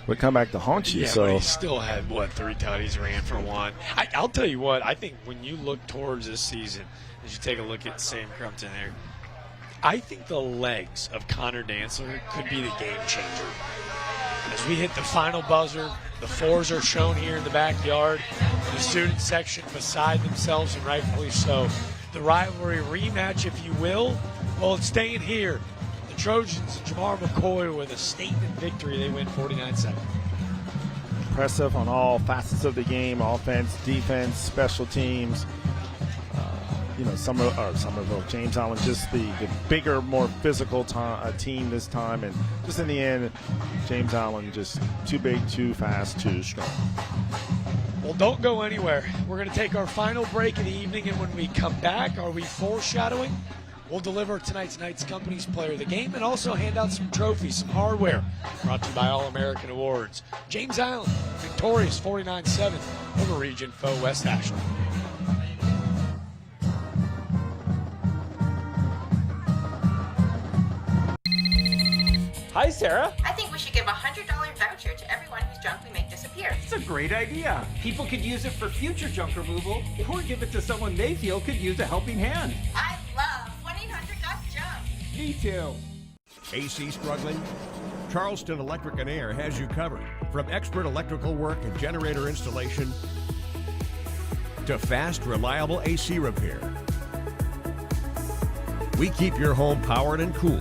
would come back to haunt you. Yeah, so but he still had, 3 tutties, ran for 1. I'll tell you what, I think when you look towards this season, as you take a look at Sam Crumpton there, I think the legs of Connor Dantzler could be the game changer. As we hit the final buzzer, the 4s are shown here in the backyard. The student section beside themselves, and rightfully so. The rivalry rematch, if you will, well, it's staying here. The Trojans and Jamar McCoy with a statement victory. They win 49-7. Impressive on all facets of the game: offense, defense, special teams. Somerville, James Allen, just the bigger, more physical team this time. And just in the end, James Allen just too big, too fast, too strong. Well, don't go anywhere. We're going to take our final break of the evening, and when we come back, are we foreshadowing? We'll deliver tonight's Knights Company's player of the game and also hand out some trophies, some hardware, brought to you by All-American Awards. James Allen, victorious 49-7 over Region foe West Ashley. Hi, Sarah. I think we should give a $100 voucher to everyone whose junk we make disappear. It's a great idea. People could use it for future junk removal or give it to someone they feel could use a helping hand. I love 1-800-GOT-JUNK. Me too. AC struggling? Charleston Electric and Air has you covered. From expert electrical work and generator installation to fast, reliable AC repair. We keep your home powered and cool.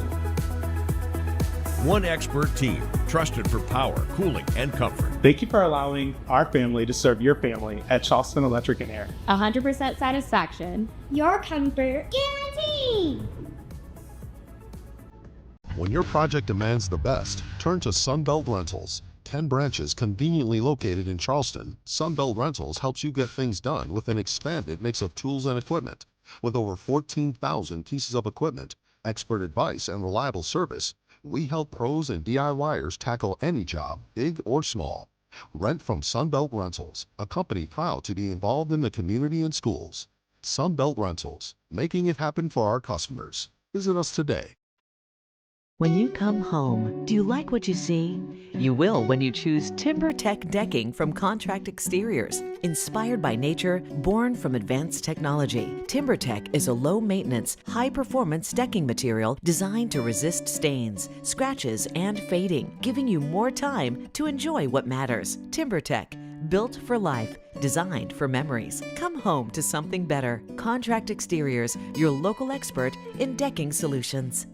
One expert team, trusted for power, cooling, and comfort. Thank you for allowing our family to serve your family at Charleston Electric and Air. 100% satisfaction. Your comfort guaranteed. When your project demands the best, turn to Sunbelt Rentals. 10 branches conveniently located in Charleston, Sunbelt Rentals helps you get things done with an expanded mix of tools and equipment. With over 14,000 pieces of equipment, expert advice, and reliable service, we help pros and DIYers tackle any job, big or small. Rent from Sunbelt Rentals, a company proud to be involved in the community and schools. Sunbelt Rentals, making it happen for our customers. Visit us today. When you come home, do you like what you see? You will when you choose TimberTech decking from Contract Exteriors. Inspired by nature, born from advanced technology, TimberTech is a low-maintenance, high-performance decking material designed to resist stains, scratches, and fading, giving you more time to enjoy what matters. TimberTech, built for life, designed for memories. Come home to something better. Contract Exteriors, your local expert in decking solutions.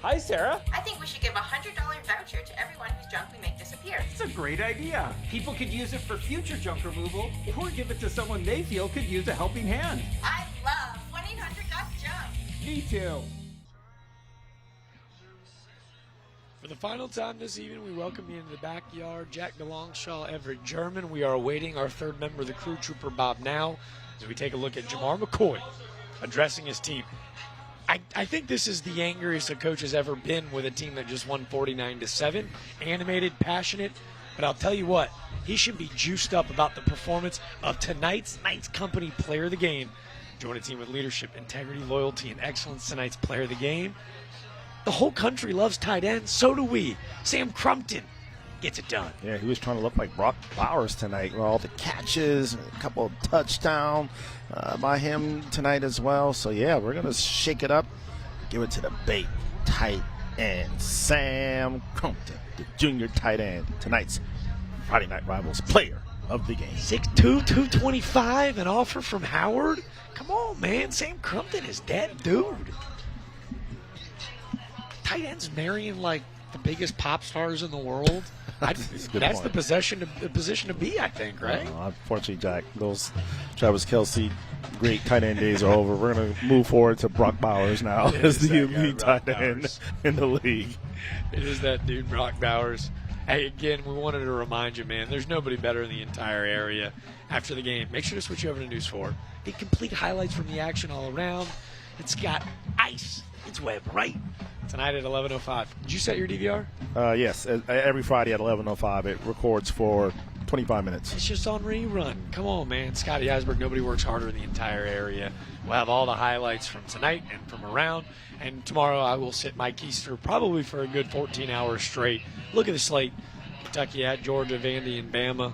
Hi, Sarah. I think we should give a $100 voucher to everyone whose junk we make disappear. It's a great idea. People could use it for future junk removal or give it to someone they feel could use a helping hand. I love 1-800-GOT-JUNK. Me too. For the final time this evening, we welcome you into the backyard. Jack DeLongshaw, Everett German. We are awaiting our third member of the crew, Trooper Bob, now, as we take a look at Jamar McCoy addressing his team. I think this is the angriest a coach has ever been with a team that just won 49-7. Animated, passionate, but I'll tell you what, he should be juiced up about the performance of tonight's Company Player of the Game. Join a team with leadership, integrity, loyalty, and excellence. Tonight's Player of the Game. The whole country loves tight ends. So do we. Sam Crumpton gets it done. Yeah, he was trying to look like Brock Bowers tonight with all the catches, a couple of touchdowns by him tonight as well. So, yeah, we're going to shake it up, give it to the big tight end, Sam Crumpton, the junior tight end, tonight's Friday Night Rivals Player of the Game. 6'2", 225, an offer from Howard? Come on, man. Sam Crumpton is that dude. Tight ends marrying, like, the biggest pop stars in the world. That's the position to be, I think, right? Unfortunately, Jack, those Travis Kelce great tight end days are over. We're going to move forward to Brock Bowers now as the elite tight end in the league. It is that dude, Brock Bowers. Hey, again, we wanted to remind you, man, there's nobody better in the entire area after the game. Make sure to switch over to News 4. Get complete highlights from the action all around. It's got ice. It's web, right? Tonight at 11:05. Did you set your DVR? Yes. Every Friday at 11:05, it records for 25 minutes. It's just on rerun. Come on, man. Scotty Eisberg, nobody works harder in the entire area. We'll have all the highlights from tonight and from around. And tomorrow I will sit Mike Easter probably for a good 14 hours straight. Look at the slate. Kentucky at Georgia, Vandy, and Bama.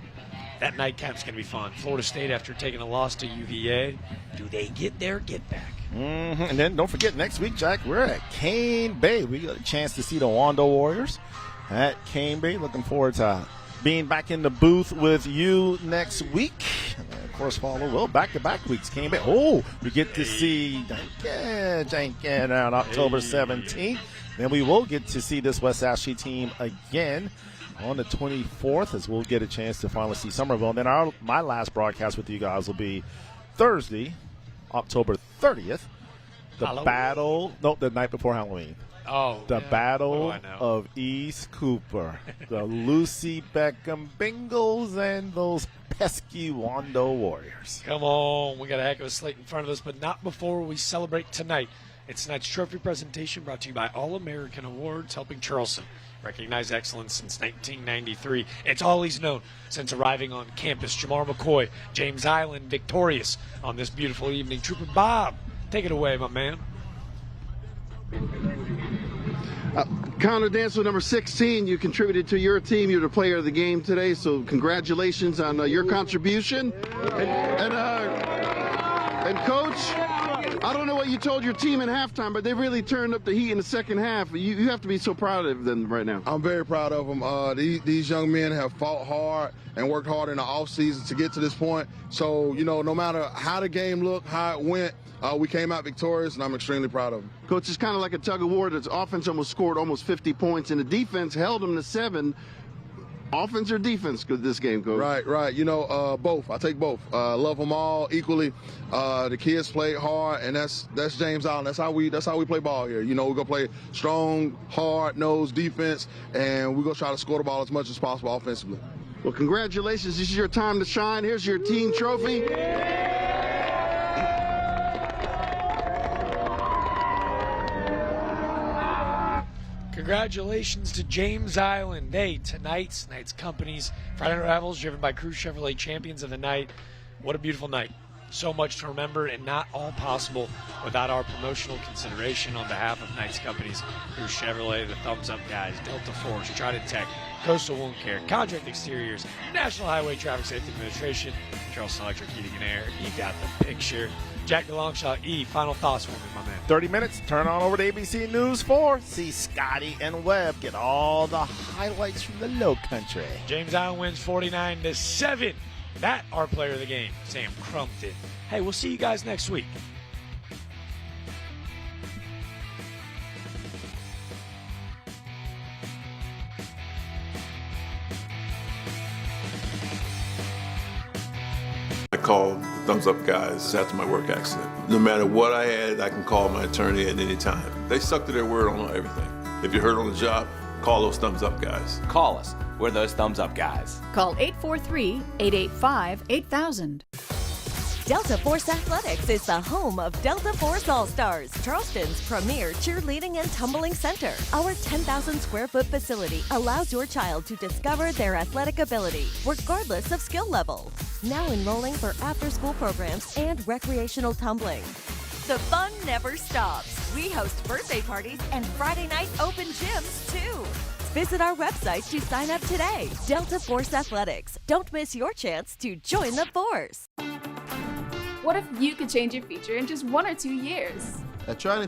That nightcap's going to be fun. Florida State after taking a loss to UVA. Do they get their get back? And then don't forget, next week, Jack, we're at Cane Bay. We got a chance to see the Wando Warriors at Cane Bay. Looking forward to being back in the booth with you next week. And of course, follow Will back-to-back weeks. Cane Bay. Oh, we get to see Jenkins on October 17th. Then we will get to see this West Ashley team again on the 24th, as we'll get a chance to finally see Somerville. And then my last broadcast with you guys will be Thursday, October 30th, the night before Halloween. The Battle of East Cooper. The Lucy Beckham Bengals and those pesky Wando Warriors. Come on, we got a heck of a slate in front of us, but not before we celebrate tonight. It's tonight's trophy presentation brought to you by All-American Awards, helping Charleston recognize excellence since 1993. It's all he's known since arriving on campus. Jamar McCoy, James Island, victorious on this beautiful evening. Trooper Bob, take it away, my man. Counter dance with number 16. You contributed to your team. You're the player of the game today, so congratulations on your contribution. And Coach, I don't know what you told your team in halftime, but they really turned up the heat in the second half. You have to be so proud of them right now. I'm very proud of them. These young men have fought hard and worked hard in the offseason to get to this point. So, no matter how the game looked, how it went, we came out victorious, and I'm extremely proud of them. Coach, it's kind of like a tug of war. The offense almost scored almost 50 points, and the defense held them to 7. Offense or defense this game, Coach? Right. Both. I take both. Love them all equally. The kids played hard, and that's James Island. That's how we play ball here. We're gonna play strong, hard-nosed defense, and we're gonna try to score the ball as much as possible offensively. Well, congratulations. This is your time to shine. Here's your team trophy. Congratulations to James Island. Hey, tonight's companies, Friday Night Rivals, driven by Crew Chevrolet, champions of the night. What a beautiful night. So much to remember, and not all possible without our promotional consideration on behalf of Knight's companies, Crew Chevrolet, the Thumbs Up Guys, Delta Force, Trident Tech, Coastal Wound Care, Contract Exteriors, National Highway Traffic Safety Administration, Charleston Electric Heating and Air. You got the picture. Jack DeLongshot, final thoughts for me, my man. 30 minutes, turn on over to ABC News 4. See Scotty and Webb get all the highlights from the low country. James Island wins 49-7. That, our player of the game, Sam Crumpton. Hey, we'll see you guys next week. I called the Thumbs Up Guys after my work accident. No matter what I had, I can call my attorney at any time. They stuck to their word on everything. If you're hurt on the job, call those Thumbs Up Guys. Call us. We're those Thumbs Up Guys. Call 843-885-8000. Delta Force Athletics is the home of Delta Force All-Stars, Charleston's premier cheerleading and tumbling center. Our 10,000 square foot facility allows your child to discover their athletic ability, regardless of skill level. Now enrolling for after-school programs and recreational tumbling. The fun never stops. We host birthday parties and Friday night open gyms, too. Visit our website to sign up today. Delta Force Athletics. Don't miss your chance to join the Force. What if you could change your future in just 1 or 2 years? At Trident